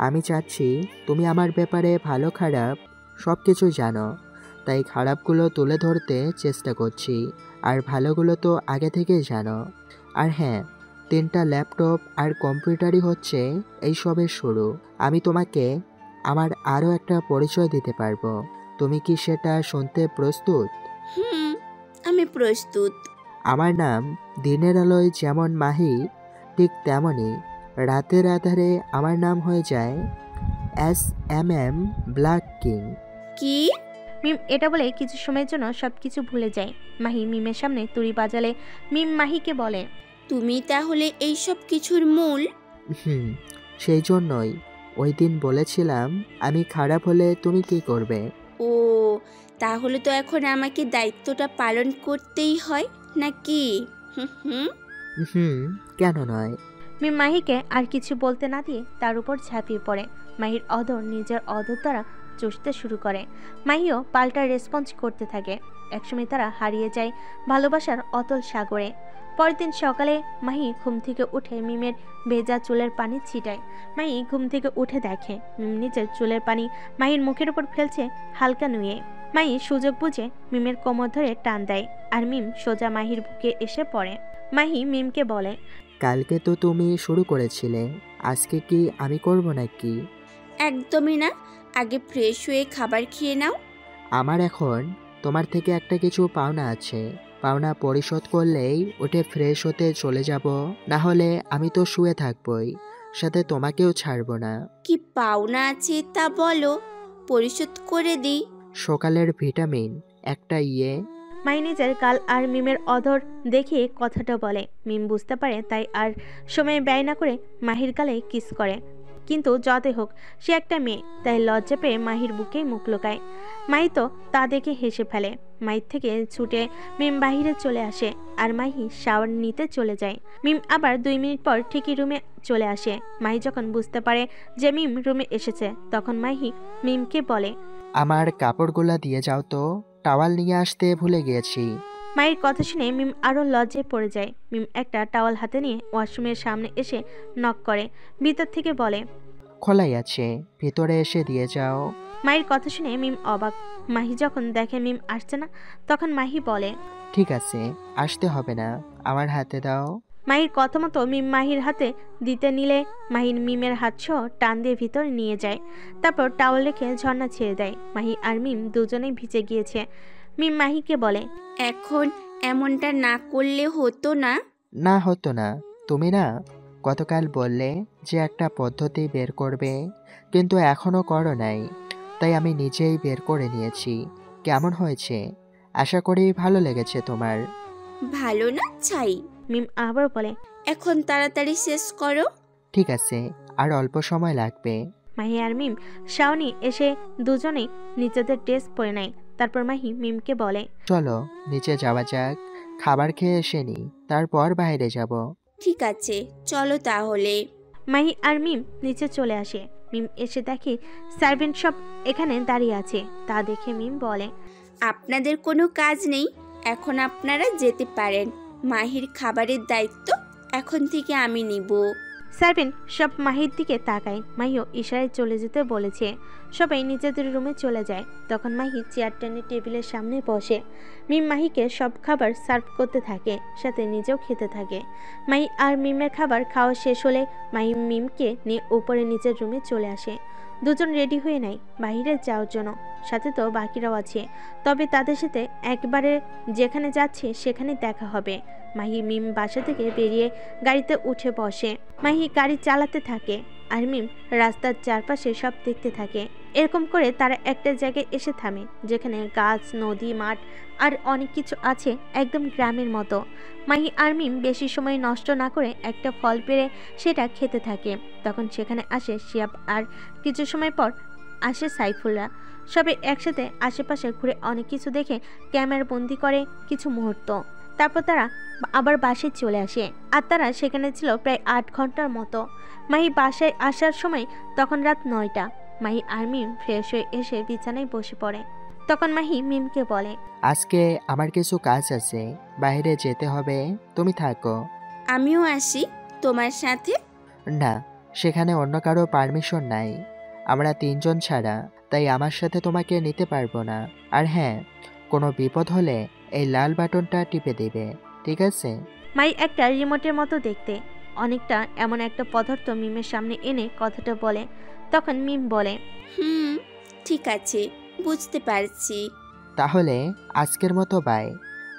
আমি চাচ্ছি তুমি আমার ব্যাপারে ভালো খারাপ সব কিছু জানো, তাই খারাপগুলো তুলে ধরতে চেষ্টা করছি, আর ভালোগুলো তো আগে থেকেই জানো। আর হ্যাঁ, 3টা ল্যাপটপ আর কম্পিউটারই হচ্ছে এই সবের শুরু। আমি তোমাকে আমার আরও একটা পরিচয় দিতে পারবো। তুমি কি সেটা শুনতে প্রস্তুত? আমি প্রস্তুত। আমার নাম দিনের আলোয় যেমন মাহি, ঠিক তেমনই রাতের আধারে আমার নাম হয়ে যায় SMM ব্ল্যাক কিং। কি? মিম এটা বলে কিছু সময়ের জন্য সবকিছু ভুলে যায়। মাহি মিমের সামনে তুড়ি বাজালে মিম মাহিকে বলে, তুমি তাহলে এই সব কিছুর মূল? সেই জন্যই ওই দিন বলেছিলাম আমি খারাপ হলে তুমি কি করবে। ও, তাহলে তো এখন আমাকে দায়িত্বটা পালন করতেই হয় নাকি? কেন নয়। মিম মাহিকে আর কিছু বলতে না দিয়ে তার উপর ঝাঁপিয়ে পড়ে। মাহির অধর নিজের অধর দ্বারা চষতে শুরু করে। মাহিও পাল্টা রেসপন্স করতে থাকে। একসময় তারা হারিয়ে যায় ভালোবাসার অতল সাগরে। পরের দিন সকালে মাহি ঘুম থেকে উঠে মিমের ভেজা চুলের পানি ছিটায়। মাহি ঘুম থেকে উঠে দেখে মিম নিজের চুলের পানি মাহির মুখের উপর ফেলছে হালকা নুয়ে। মাহি সুযোগ বুঝে মিমের কোমর ধরে টান দেয়, আর মিম সোজা মাহির বুকে এসে পড়ে। মাহি মিমকে বলে, কালকে তো তুমি শুরু করেছিলে, আজকে কি আমি করব নাকি? একদমই না, আগে ফ্রেশ হয়ে খাবার খেয়ে নাও। আমার এখন তোমার থেকে একটা কিছু পাওনা আছে, পাওনা পরিশোধ করলেই উঠে ফ্রেশ হতে চলে যাব, না হলে আমি তো শুয়ে থাকবই, সাথে তোমাকেও ছাড়বো না। কি পাওনা আছে তা বলো, পরিশোধ করে দিই। সকালের ভিটামিন একটা মাহি নিজের গাল আর মিমের অধর দেখে কথাটা বলে। মিম বুঝতে পারে, তাই আর সময় ব্যয় না করে মাহির গালে কিস করে। কিন্তু যতই হোক সে একটা মেয়ে, তাই লজ্জা পেয়ে মাহির বুকেই মুখ লুকায়। মাহি তো তা দেখে হেসে ফেলে। মাহির থেকে ছুটে মিম বাহিরে চলে আসে, আর মাহি শাওয়ার নিতে চলে যায়। মিম আবার 2 মিনিট পর ঠিকই রুমে চলে আসে। মাহি যখন বুঝতে পারে যে মিম রুমে এসেছে, তখন মাহি মিমকে বলে, আমার কাপড়গুলা দিয়ে যাও তো, টাওয়াল নিয়ে আসতে ভুলে গিয়েছি। মায়ের কথা শুনে মিম আরও লজ্জায় পড়ে যায়। মিম একটা টাওয়াল হাতে নিয়ে ওয়াশরুমের সামনে এসে নক করে। ভিতর থেকে বলে, খোলাই আছে, ভিতরে এসে দিয়ে যাও। মায়ের কথা শুনে মিম অবাক। মাহি যখন দেখে মিম আসছে না, তখন মাহি বলে, ঠিক আছে, আসতে হবে না, আমার হাতে দাও। মাহির কথা মতো মিম মাহির হাতে দিতে নিলে মাহির মিমের হাত সহ টান দিয়ে ভিতর নিয়ে যায়। তারপর টাওয়াল রেখে ঝর্ণা ছেড়ে দেয়। মাহি আর মিম দুজনেই ভিজে গিয়েছে। মিম মাহিকে বলে, এখন এমনটা না করলে হতো না? না হতো না, তুমি না গতকাল বললে যে একটা পদ্ধতি বের করবে, কিন্তু এখনো করো নাই, তাই আমি নিজেই বের করে নিয়েছি। কেমন হয়েছে? আশা করি ভালো লেগেছে তোমার। ভালো না চাই। মিম আবার বলে, এখন তাড়াতাড়ি শেষ করো। ঠিক আছে, আর অল্প সময় লাগবে। মাহি আর মিম শাওনি এসে দুজনেই নিজেদের ড্রেস পরে নেয়। তারপর মাহি মিমকে বলে, চলো নিচে যাওয়া যাক, খাবার খেয়ে এসে নি, তারপর বাইরে যাব। ঠিক আছে, চলো তাহলে। মাহি আর মিম নিচে চলে আসে। মিম এসে দেখে সার্ভেন্ট সব এখানে দাঁড়িয়ে আছে। তা দেখে মিম বলে, আপনাদের কোনো কাজ নেই, এখন আপনারা যেতে পারেন। মাহির খাবারের দায়িত্ব এখন থেকে আমি নিব। সার্ভেন্ট সব মাহির দিকে তাকায়। মাহিও ইশারায় চলে যেতে বলেছে। সবাই নিজেদের রুমে চলে যায়। তখন মাহি চেয়ার টেনে টেবিলের সামনে বসে। মিম মাহিকে সব খাবার সার্ভ করতে থাকে, সাথে নিজেও খেতে থাকে। মাহি আর মিমের খাবার খাওয়া শেষ হলে মাহি মিমকে নিয়ে উপরে নিজের রুমে চলে আসে। দুজন রেডি হয়ে নেয় বাইরে যাওয়ার জন্য। সাথে তো বাকিরাও আছে, তবে তাদের সাথে একবারে যেখানে যাচ্ছে সেখানে দেখা হবে। মাহি মিম বাসা থেকে বেরিয়ে গাড়িতে উঠে বসে। মাহি গাড়ি চালাতে থাকে, আর মিম রাস্তার চারপাশে সব দেখতে থাকে। এরকম করে তারা একটা জায়গায় এসে থামে, যেখানে গাছ, নদী, মাঠ আর অনেক কিছু আছে, একদম গ্রামের মতো। মাহি আর মিম বেশি সময় নষ্ট না করে একটা ফল পেড়ে সেটা খেতে থাকে। তখন সেখানে আসে শিয়াব, আর কিছু সময় পর আসে সাইফুলরা। সবাই একসাথে আশেপাশে ঘুরে অনেক কিছু দেখে ক্যামেরা বন্দি করে কিছু মুহূর্ত। তারপর তারা আবার বাসায় চলে আসে, আর তারা সেখানে ছিল প্রায় 8 ঘন্টার মতো। মাহি বাসায় আসার সময় তখন রাত 9টা। মাহি আর মিম ফ্রেশ হয়ে এসে বিছানায় বসে পড়ে। তখন মাহি মিমকে বলে, আজকে আমার কিছু কাজ আছে, বাইরে যেতে হবে, তুমি থাকো। আমিও আসি, তোমার সাথে? না, সেখানে অন্য কারো পারমিশন নাই। আমরা 3 জন ছাড়া, তাই আমার সাথে তোমাকে নিতে পারবো না। আর হ্যাঁ, কোনো বিপদ হলে এই লাল বাটনটা টিপে দিবে, ঠিক আছে? মাই একটা রিমোটের মতো দেখতে, অনেকটা এমন একটা পদার্থ মিমের সামনে এনে কথাটা বলে। তখন মিম বলে, ঠিক আছে, বুঝতে পারছি। তাহলে আজকের মতো বাই।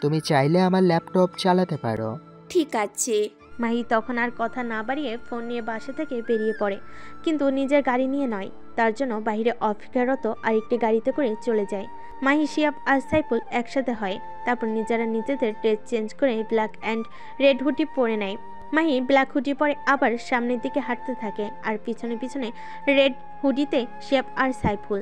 তুমি চাইলে আমার ল্যাপটপ চালাতে পারো। ঠিক আছে। মাহি তখন আর কথা না বাড়িয়ে ফোন নিয়ে বাসা থেকে বেরিয়ে পড়ে, কিন্তু নিজের গাড়ি নিয়ে নয়। তার জন্য বাইরে অপেক্ষারত আরেকটি গাড়িতে করে চলে যায়। মাহি, শিহাব আর সাইফুল একসাথে হয়। তারপর নিজেরা নিজেদের ড্রেস চেঞ্জ করে ব্ল্যাক অ্যান্ড রেড হুডি পরে নেয়। মাহি ব্ল্যাক হুডি পরে আবার সামনের দিকে হাঁটতে থাকে, আর পিছনে পিছনে রেড হুডিতে শিহাব আর সাইফুল।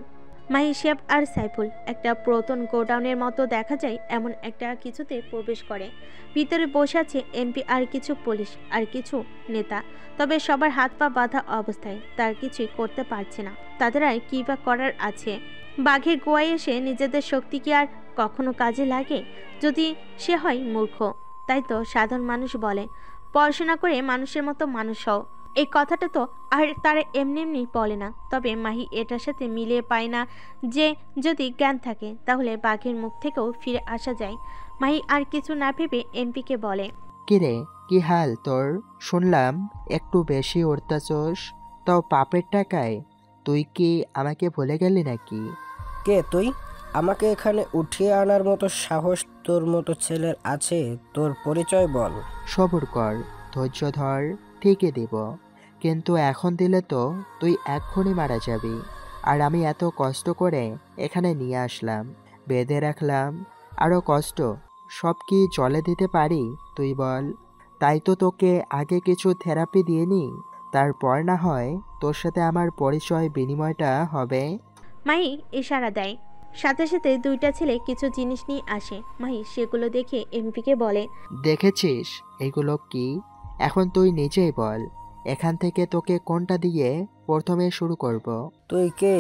মাহি, শিহাব আর সাইফুল একটা পুরাতন গোডাউনের মতো দেখা যায় এমন একটা কিছুতে প্রবেশ করে। ভিতরে বসে আছে এমপি আর কিছু পুলিশ আর কিছু নেতা, তবে সবার হাত পা বাঁধা অবস্থায়, তার কিছুই করতে পারছে না। তাদের আর কী বা করার আছে? বাঘের গোয়ায় এসে নিজেদের শক্তি কি আর কখনো কাজে লাগে? যদি সে হয় মূর্খ। তাই তো সাধারণ মানুষ বলে, পড়াশোনা করে মানুষের মতো মানুষ হও। এই কথাটা তো আর তারা এমনি এমনি বলে না। তবে মাহি এটার সাথে মিলিয়ে পায় না যে যদি জ্ঞান থাকে তাহলে বাঘের মুখ থেকেও ফিরে আসা যায়। মাহি আর কিছু না ভেবে এমপিকে বলে, কিরে, কি হাল তোর? শুনলাম একটু বেশি উড়তাছস, তাও পাপের টাকায়। তুই কি আমাকে ভুলে গেলি নাকি? কে তুই? আমাকে এখানে উঠিয়ে আনার মতো সাহস তোর মতো ছেলের আছে? তোর পরিচয় বল। সবুর কর, ধৈর্য ধর, ঠিকই দিব। কিন্তু এখন দিলে তো তুই এক্ষুনি মারা যাবি। আর আমি এত কষ্ট করে এখানে নিয়ে আসলাম, বেঁধে রাখলাম, আরও কষ্ট, সব কি জলে দিতে পারি তুই বল? তাই তো তোকে আগে কিছু থেরাপি দিয়ে নি, তারপর না হয় তোর সাথে আমার পরিচয় বিনিময়টা হবে। মাহি ইশারা দেয়। সাথে সাথে দুইটা ছেলে কিছু জিনিস নিয়ে আসে। মাহি সেগুলো দেখে এমপিকে বলে, দেখেছিস এগুলো কি? এখন তুই নিজেই বল, এখান থেকে তোকে কোনটা দিয়ে প্রথমে শুরু করব? তুই কে?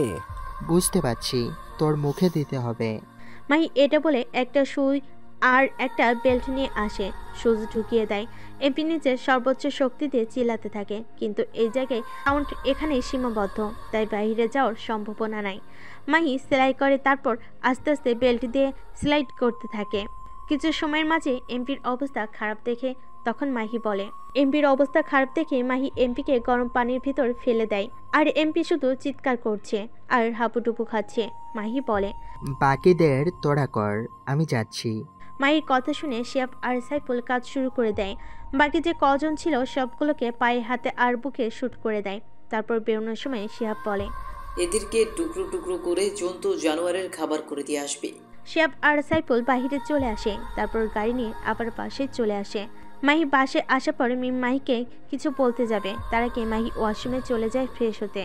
বুঝতে পারছি, তোর মুখে দিতে হবে। মাহি এটা বলে একটা সুই আর একটা বেল্ট নিয়ে আসে, সুজ ঢুকিয়ে দেয়। এমপি নিজের সর্বোচ্চ শক্তি দিয়ে চিল্লাতে থাকে, কিন্তু এই জায়গায় সাউন্ড এখানেই সীমাবদ্ধ, তাই বাইরে যাওয়ার সম্ভাবনা নাই। মাহি সেলাই করে, তারপর আস্তে আস্তে বেল্ট দিয়ে স্লাইড করতে থাকে। কিছু সময়ের মাঝে এমপির অবস্থা খারাপ দেখে তখন মাহি বলে, এমপির অবস্থা খারাপ দেখে মাহি এমপিকে গরম পানির ভিতর ফেলে দেয়, আর এমপি শুধু চিৎকার করছে আর হাঁপুডুপু খাচ্ছে। মাহি বলে, বাকিদের তোরা কর, আমি যাচ্ছি। মাহির কথা শুনে শিহাব আর সাইফুল কাজ শুরু করে দেয়। বাকি যে কজন ছিল সবগুলোকে পায়ে, হাতে আর বুকে শুট করে দেয়। তারপর বেরোনোর সময় শিহাব বলে, এদেরকে টুকরো টুকরো করে জন্তু জানোয়ারের খাবার করে দিয়ে আসবে। শিহাব আর সাইফুল বাহিরে চলে আসে, তারপর গাড়ি নিয়ে আবার বাসে চলে আসে। মাহি বাসে আসার পর মিম মাহিকে কিছু বলতে যাবে, তার আগে মাহি ওয়াশরুমে চলে যায় ফ্রেশ হতে।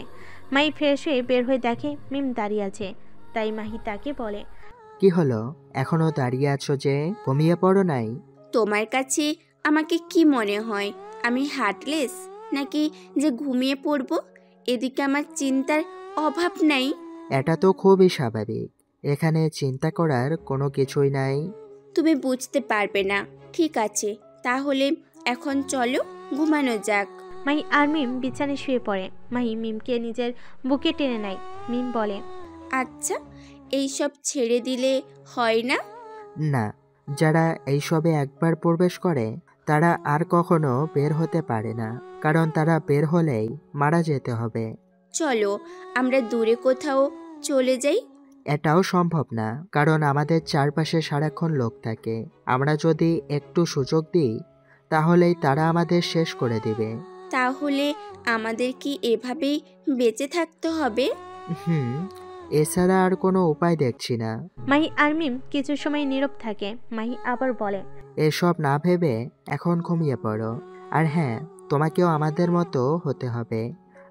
মাহি ফ্রেশ হয়ে বের হয়ে দেখে মিম দাঁড়িয়ে আছে, তাই মাহি তাকে বলে, কি হলো, এখনো দাঁড়িয়ে আছো যে? ঘুমিয়ে পড়ো নাই? তোমার কাছে আমাকে কি মনে হয়? আমি হার্টলেস নাকি যে ঘুমিয়ে পড়ব? এদিকে আমার চিন্তার অভাব নাই। এটা তো খুবই স্বাভাবিক, এখানে চিন্তা করার কোনো কিছুই নাই। তুমি বুঝতে পারবে না। ঠিক আছে, তাহলে এখন চলো ঘুমানো যাক। মাহি আর মিম বিছানায় শুয়ে পড়ে। মাহি মিমকে নিজের বুকে টেনে নেয়। মিম বলে, আচ্ছা, এইসব ছেড়ে দিলে হয় না? না, যারা এইসবে একবার প্রবেশ করে তারা আর কখনো বের হতে পারে না, কারণ তারা বের হলেই মারা যেতে হবে। চলো আমরা দূরে কোথাও চলে যাই। এটাও সম্ভব না, কারণ আমাদের চারপাশে সারাক্ষণ লোক থাকে। আমরা যদি একটু সুযোগ দিই তাহলেই তারা আমাদের শেষ করে দিবে। তাহলে আমাদের কি এভাবেই বেঁচে থাকতে হবে? এছাড়া আর কোনো উপায় দেখছি না। মাহি আর মিম কিছু সময় নীরব থাকে। মাহি আবার বলে, এসব না ভেবে এখন ঘুমিয়ে পড়ো। আর হ্যাঁ, তোমাকেও আমাদের মতো হতে হবে,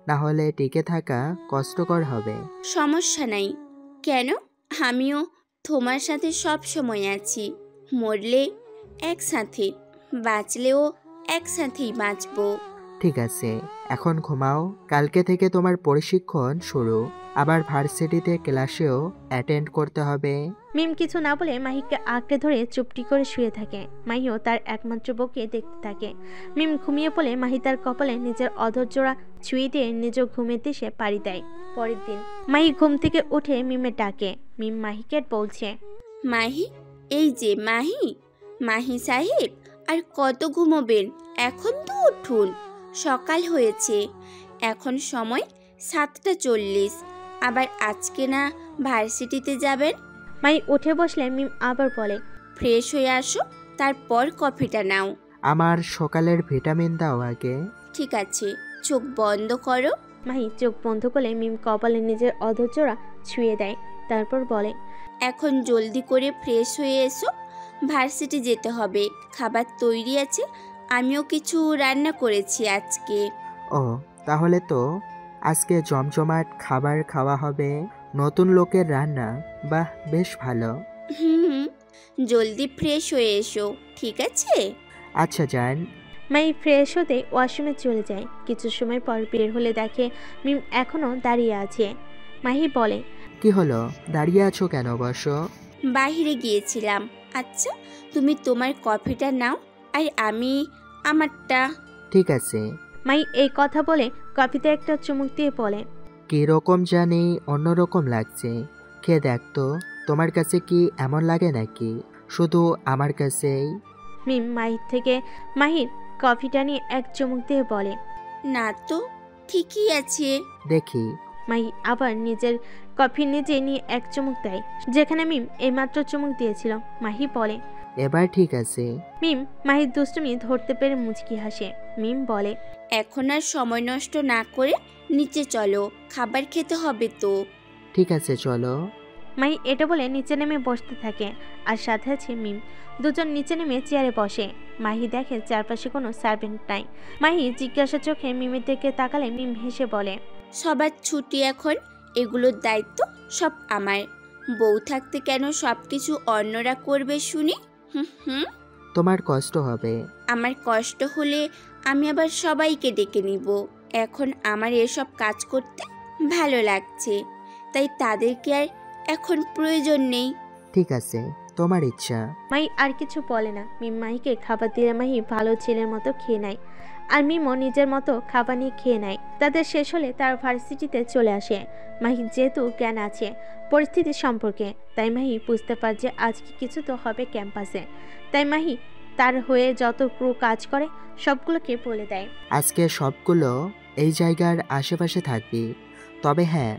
না হলে টিকে থাকা কষ্টকর হবে। সমস্যা নাই। কেন? আমিও তোমার সাথে সব সময় আছি। মরলে একসাথে, বাঁচলেও একসাথেই বাঁচবো। ঠিক আছে, এখন ঘুমাও। কালকে থেকে তোমার প্রশিক্ষণ শুরু। আবার ভার্সিটিতে ক্লাসেও অ্যাটেন্ড করতে হবে। মিম কিছু না বলে মাহিকে আঁকড়ে ধরে চুপটি করে শুয়ে থাকে। মাহিও তার একমাত্র বউকে দেখতে থাকে। মিম ঘুমিয়ে পড়লে মাহি তার কপালে নিজের অধৈর্যরা ছুঁয়ে দিয়ে নিজ ঘুমের দেশে পাড়ি দেয়। পরের দিন মাহি ঘুম থেকে উঠে মিমের ডাকে। মিম মাহিকে বলছে, মাহি, এই যে মাহি, মাহি সাহেব, আর কত ঘুমোবেন? এখন তো উঠুন, সকাল হয়েছে। এখন সময় 7:40। আবার আজকে না ভার্সিটিতে যাবেন? মাহি উঠে বসলে মিম আবার বলে, ফ্রেশ হয়ে আসো, তারপর কফিটা নাও। আমার সকালের ভিটামিন দাও আগে। ঠিক আছে, চোখ বন্ধ করো। মাহি চোখ বন্ধ করলে মিম কপালে নিজের অধৈর্যরা ছুঁয়ে দেয়। তারপর বলে, এখন জলদি করে ফ্রেশ হয়ে এসো, ভার্সিটি যেতে হবে। খাবার তৈরি আছে, আমিও কিছু রান্না করেছি আজকে। ও, তাহলে তো আজকে জমজমাট খাবার খাওয়া হবে। নতুন লোকের রান্না, বাহ, বেশ ভালো। হুম, জলদি ফ্রেশ হয়ে এসো, ঠিক আছে? আচ্ছা যান। মাই ফ্রেশ হতে ওয়াশরুমে চলে যায়। কিছু সময় পর বের হলে দেখে মিম এখনো দাঁড়িয়ে আছে। মাহি বলে, কি হলো, দাঁড়িয়ে আছো কেন? বসো। বাইরে গিয়েছিলাম। আচ্ছা, তুমি তোমার কফিটা নাও আর আমি আমারটা। ঠিক আছে। মাই এই কথা বলে কফিতে একটা চুমুক দিয়ে বলে, কিরকম জানি অন্যরকম লাগছে। খেয়ে দেখ তো, তোমার কাছে কি এমন লাগে নাকি শুধু আমার কাছেই? মিম মাহির কফিটা নিয়ে এক চুমুক দিয়ে বলে, না তো, ঠিকই আছে। দেখি। মাহি আবার নিজের কফি নিজে নিয়ে এক চুমুক দেয়, যেখানে মিম এইমাত্র চুমুক দিয়েছিল। মাহি বলে, এবার ঠিক আছে। মিম মাহির দুষ্টুমি ধরতে পেরে মুচকি হাসে। মিম বলে, এখন আর সময় নষ্ট না করে নিচে চলো, খাবার খেতে হবে তো। ঠিক আছে, চলো। মাহি এটা বলে নিচে নেমে বসতে থাকে, আর সাথে আছে মিম। দুজন নিচে নেমে চেয়ারে বসে। মাহি দেখে চারপাশে কোনো সার্ভেন্ট নাই। মাহি জিজ্ঞাসা চোখে মিমের দিকে তাকালে মিম হেসে বলে, সবার ছুটি এখন, এগুলোর দায়িত্ব সব আমার। বউ থাকতে কেন সব কিছু অন্যরা করবে শুনি? হুম, তোমার কষ্ট হবে। আমার কষ্ট হলে আমি আবার সবাইকে ডেকে নিব। এখন আমার এসব কাজ করতে ভালো লাগছে, তাই তাদেরকে আর এখন প্রয়োজন নেই। ঠিক আছে, তোমার ইচ্ছা। মাহি আর কিছু বলে না। মিম মাহিকে খাবার দিলে মাহি ভালো ছেলের মতো খেয়ে নেয়, আর মিমও নিজের মতো খাবার নিয়ে খেয়ে নেয়। তাদের শেষ হলে তার ভার্সিটিতে চলে আসে। মাহি যেহেতু জ্ঞান আছে পরিস্থিতি সম্পর্কে, তাই মাহি বুঝতে পারে যে আজকে কিছু তো হবে ক্যাম্পাসে। তাই মাহি তার হয়ে যত ক্রু কাজ করে সবগুলোকে বলে দেয়, আজকে সবগুলো এই জায়গার আশেপাশে থাকবি। তবে হ্যাঁ,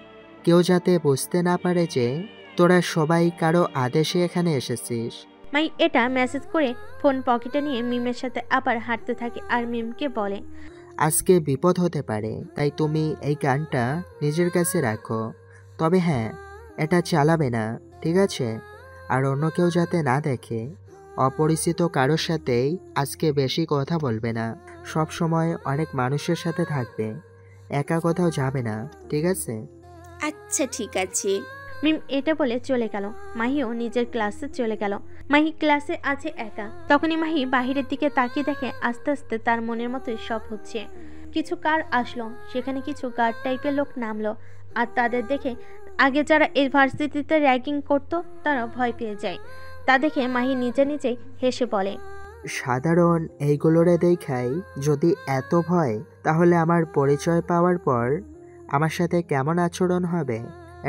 কেউ যাতে বুঝতে না পারে যে তোরা সবাই কারো আদেশে এখানে এসেছিস। মাই এটা মেসেজ করে ফোন পকেটে নিয়ে মিমের সাথে আবার হাঁটতে থাকে, আর মিমকে বলে, আজকে বিপদ হতে পারে, তাই তুমি এই গানটা নিজের কাছে রাখো। তবে হ্যাঁ, এটা চালাবে না, ঠিক আছে? আর অন্য কেউ যাতে না দেখে। অপরিচিত কারোর সাথেই আজকে বেশি কথা বলবে না। সব সময় অনেক মানুষের সাথে থাকবে, একা কোথাও যাবে না, ঠিক আছে? আচ্ছা, ঠিক আছে। মিম এটা বলে চলে গেল। মাহিও নিজের ক্লাসে চলে গেল। মাহি ক্লাসে আছে একা। তখনই মাহি বাহিরের দিকে তাকিয়ে দেখে আস্তে আস্তে তার মনের মতোই সব হচ্ছে। কিছু কার আসলো, সেখানে কিছু গার্ড টাইপের লোক নামলো, আর তাদের দেখে আগে যারা এই ভার্সিটিতে র্যাগিং করতো তারা ভয় পেয়ে যায়। তা দেখে মাহি নিজে নিজেই হেসে বলে, সাধারণ এইগুলোরে দেখাই যদি এত ভয়, তাহলে আমার পরিচয় পাওয়ার পর আমার সাথে কেমন আচরণ হবে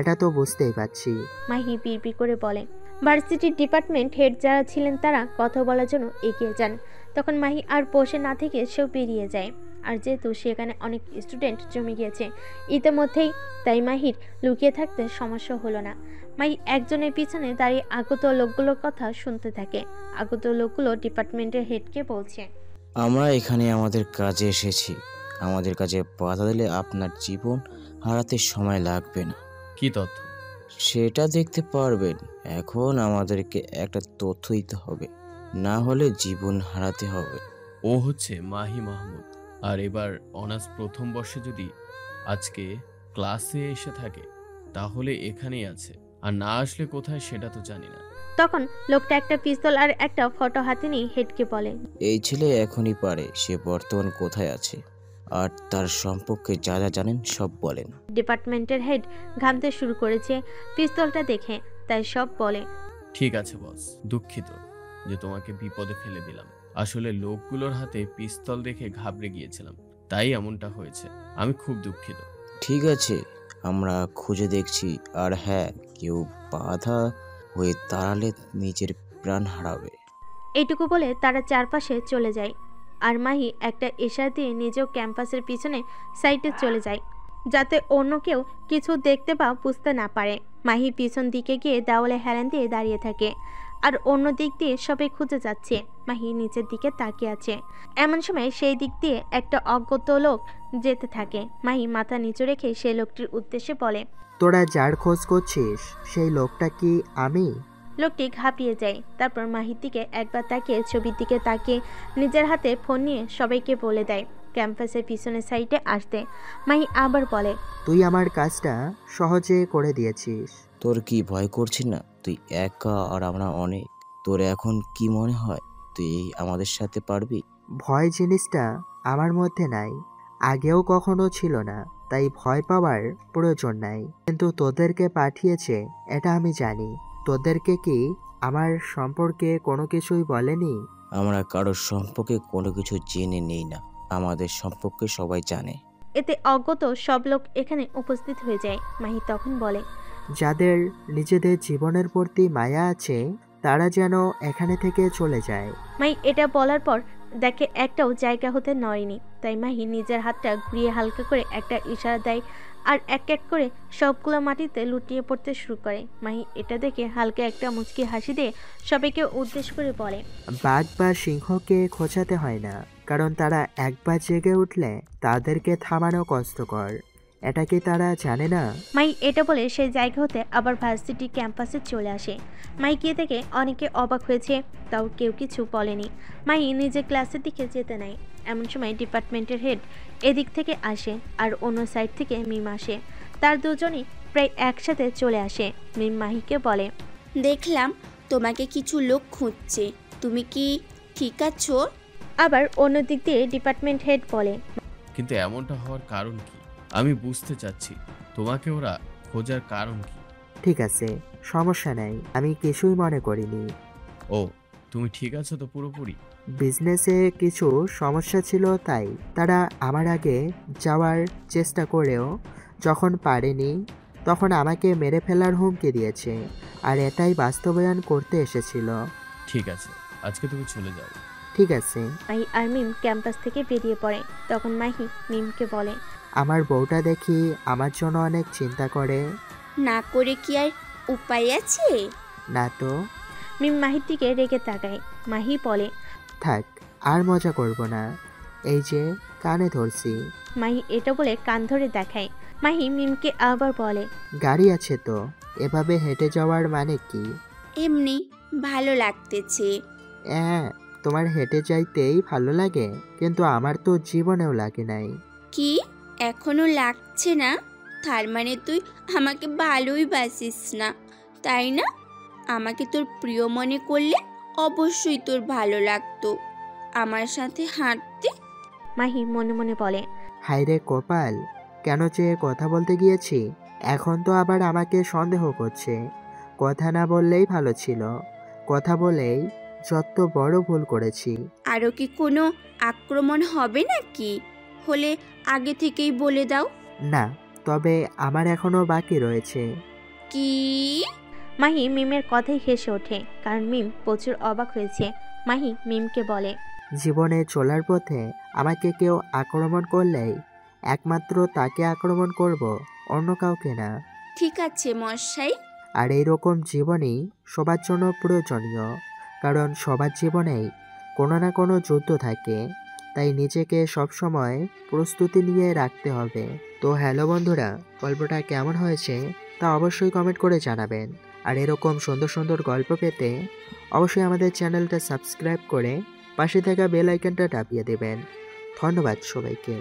এটা তো বুঝতেই পারছি। মাহি বিড়বি করে বলে। ভার্সিটির ডিপার্টমেন্ট হেড যারা ছিলেন তারা কথা বলার জন্য এগিয়ে যান। তখন মাহি আর বসে না থেকে সেও বেরিয়ে যায়। আর যেহেতু সেখানে অনেক স্টুডেন্ট জমে গিয়েছে ইতিমধ্যেই, তাই মাহির লুকিয়ে থাকতে সমস্যা হলো না। মাহি একজনের পিছনে দাঁড়িয়ে আগত লোকগুলোর কথা শুনতে থাকে। আগত লোকগুলো ডিপার্টমেন্টের হেডকে বলছে, আমরা এখানে আমাদের কাজে এসেছি। আমাদের কাজে বাধা দিলে আপনার জীবন হারাতে সময় লাগবে না। কি তথ্য? সেটা দেখতে পারবেন। এখন আমাদেরকে একটা তথ্য দিতে হবে, না হলে জীবন হারাতে হবে। ও হচ্ছে মাহি মাহমুদ, আর এবার অনার্স প্রথম বর্ষে যদি আজকে ক্লাসে এসে থাকে তাহলে এখানেই আছে, আর না আসলে কোথায় সেটা তো জানি না। তখন লোকটা একটা পিস্তল আর একটা ফটো হাতে নিয়ে হেডকে বলে, এই ছেলে এখনই পারে। সে বর্তমান কোথায় আছে? আর তার সম্পর্কে যা যা জানেন সব বলেন। ডিপার্টমেন্টের হেড ঘামতে শুরু করেছে পিস্তলটা দেখে, তাই সব বলে। ঠিক আছে বস, দুঃখিত যে তোমাকে বিপদে ফেলে দিলাম। আসলে লোকগুলোর হাতে পিস্তল দেখে ঘাবড়ে গিয়েছিলাম, তাই এমনটা হয়েছে। আমি খুব দুঃখিত। ঠিক আছে, আমরা খুঁজে দেখছি। আর হ্যাঁ, কেউ বাধা হয়ে দাঁড়ালে নিজের প্রাণ হারাবে। এইটুকু বলে তারা চারপাশে চলে যায়, আর মাহি একটা ইশারা দিয়ে নিজেও ক্যাম্পাসের পিছনে সাইডে চলে যায়, যাতে অন্য কেউ কিছু দেখতে বা বুঝতে না পারে। মাহি পিছন দিকে গিয়ে দেওয়ালে হেলান দিয়ে দাঁড়িয়ে থাকে, আর অন্য দিক দিয়ে সবাই খুঁজে যাচ্ছে। মাহি নিচের দিকে তাকিয়ে আছে। এমন সময় সেই দিক দিয়ে একটা অজ্ঞাত লোক যেতে থাকে। মাহি মাথা নিচু রেখে সেই লোকটির উদ্দেশ্যে বলে, তোরা যার খোঁজ করছিস সেই লোকটা কি আমি? লোকটি ঘাবড়িয়ে যায়। তারপর মাহির দিকে একবার তাকিয়ে ছবির দিকে তাকিয়ে নিজের হাতে ফোন নিয়ে সবাইকে বলে দেয় ক্যাম্পাসের পিছনের সাইডে আসতে। মাহি আবার বলে, তুই আমার কাজটা সহজে করে দিয়েছিস। তোর কি ভয় করছে না? তুই একা আর আমরা অনেক। তোর এখন কি মনে হয় তুই আমাদের সাথে পারবি? ভয় জিনিসটা আমার মধ্যে নাই, আগেও কখনো ছিল না, তাই ভয় পাওয়ার প্রয়োজন নাই। কিন্তু তোদেরকে পাঠিয়েছে এটা আমি জানি। তোদেরকে কি আমার সম্পর্কে কোনো কিছুই বলেনি? আমরা কারোর সম্পর্কে কোনো কিছু জেনে নেই না, আমাদের সম্পর্কে সবাই জানে। এতে অজ্ঞাত সব লোক এখানে উপস্থিত হয়ে যায়। মাহি তখন বলে, যাদের নিজেদের জীবনের প্রতি মায়া আছে তারা যেন এখানে থেকে চলে যায়। মাহি এটা বলার পর দেখে একটাও জায়গা হতে নড়েনি, তাই মাহি নিজের হাতটা ঘুরিয়ে হালকা করে একটা ইশারা দেয়, আর এক এক করে সবগুলো মাটিতে লুটিয়ে পড়তে শুরু করে। মাহি এটা দেখে হালকা একটা মুচকি হাসি দিয়ে সবাইকে উদ্দেশ্য করে বলে, বাঘ বা সিংহকে খোঁচাতে হয় না, কারণ তারা একবার জেগে উঠলে তাদেরকে থামানো কষ্টকর। এটা কি তারা জানে না? মাই এটা বলে সেই জায়গা হতে আবার ভার্সিটি ক্যাম্পাসে চলে আসে। মাই গিয়ে দেখে অনেকে অবাক হয়েছে, তাও কেউ কিছু বলেনি। মাই নিজের ক্লাসের দিকে যেতে নাই। এমন সময় ডিপার্টমেন্টের হেড এদিক থেকে আসে, আর অন্য সাইড থেকে মিম আসে। তার দুজনই প্রায় একসাথে চলে আসে। মিম মাহিকে বলে, দেখলাম তোমাকে কিছু লোক খুঁজছে, তুমি কি ঠিক আছো? আবার অন্য দিক দিয়ে ডিপার্টমেন্ট হেড বলে, কিন্তু এমনটা হওয়ার কারণ কি? আমি বুঝতে চাচ্ছি তোমাকে ওরা খোঁজার কারণ কি? ঠিক আছে, সমস্যা নাই, আমি কিছুই মনে করিনি। ও, তুমি ঠিক আছো তো পুরোপুরি? বিজনেসে কিছু সমস্যা ছিল, তাই তারা আমার আগে যাওয়ার চেষ্টা করেও যখন পারেনি তখন আমাকে মেরে ফেলার হুমকি দিয়েছে, আর এটাই বাস্তবায়ন করতে এসেছিল। ঠিক আছে, আজকে তুমি চলে যাও। ঠিক আছে। মাহি আর মিম ক্যাম্পাস থেকে বেরিয়ে পড়ে। তখন মাহি মিমকে বলে, আমার বউটা দেখি আমার জন্য অনেক চিন্তা করে। না করে কি আর উপায় আছে? না তো। মিম মাহির দিকে রেগে তাকায়। মাহি বলে, থাক, আর মজা করব না, এই যে কানে ধরছি। মাহি এটা বলে কান ধরে দেখায়। মাহি মিমকে আবার বলে, গাড়ি আছে তো, এভাবে হেঁটে যাওয়ার মানে কি? এমনি ভালো লাগতেছে। হ্যাঁ, তোমার হেঁটে যাইতেই ভালো লাগে, কিন্তু আমার তো জীবনেও লাগে নাই। কি এখনো লাগছে না? তার মানে তুই আমাকে ভালোই বাসিস না, তাই না? আমাকে তোর প্রিয় মনে করলে অবশ্যই তোর ভালো লাগতো আমার সাথে হাঁটতে। মাহি মনে মনে বলে, হায়রে কপাল, কেন যে কথা বলতে গিয়েছি, এখন তো আবার আমাকে সন্দেহ করছে। কথা না বললেই ভালো ছিল, কথা বলেই যত বড় ভুল করেছি। আরও কি কোনো আক্রমণ হবে নাকি? হলে আগে থেকেই বলে দাও। না, তবে আমার এখনো বাকি রয়েছে। কি? মাহি মিমের কথাই হেসে ওঠে, কারণ মিম প্রচুর অবাক হয়েছে। মাহি মিমকে বলে, জীবনে চলার পথে আমাকে কেউ আক্রমণ করলেই একমাত্র তাকে আক্রমণ করব, অন্য কাউকে না। ঠিক আছে মশাই। আর এইরকম জীবনই সবার জন্য প্রয়োজনীয়, কারণ সবার জীবনেই কোনো না কোনো যুদ্ধ থাকে, তাই নিজেকে সবসময় প্রস্তুতি নিয়ে রাখতে হবে। তো হ্যালো বন্ধুরা, গল্পটা কেমন হয়েছে তা অবশ্যই কমেন্ট করে জানাবেন। আর এরকম সুন্দর সুন্দর গল্প পেতে অবশ্যই আমাদের চ্যানেলটা সাবস্ক্রাইব করে পাশে থাকা বেল আইকনটা দাবিয়ে দেবেন। ধন্যবাদ সবাইকে।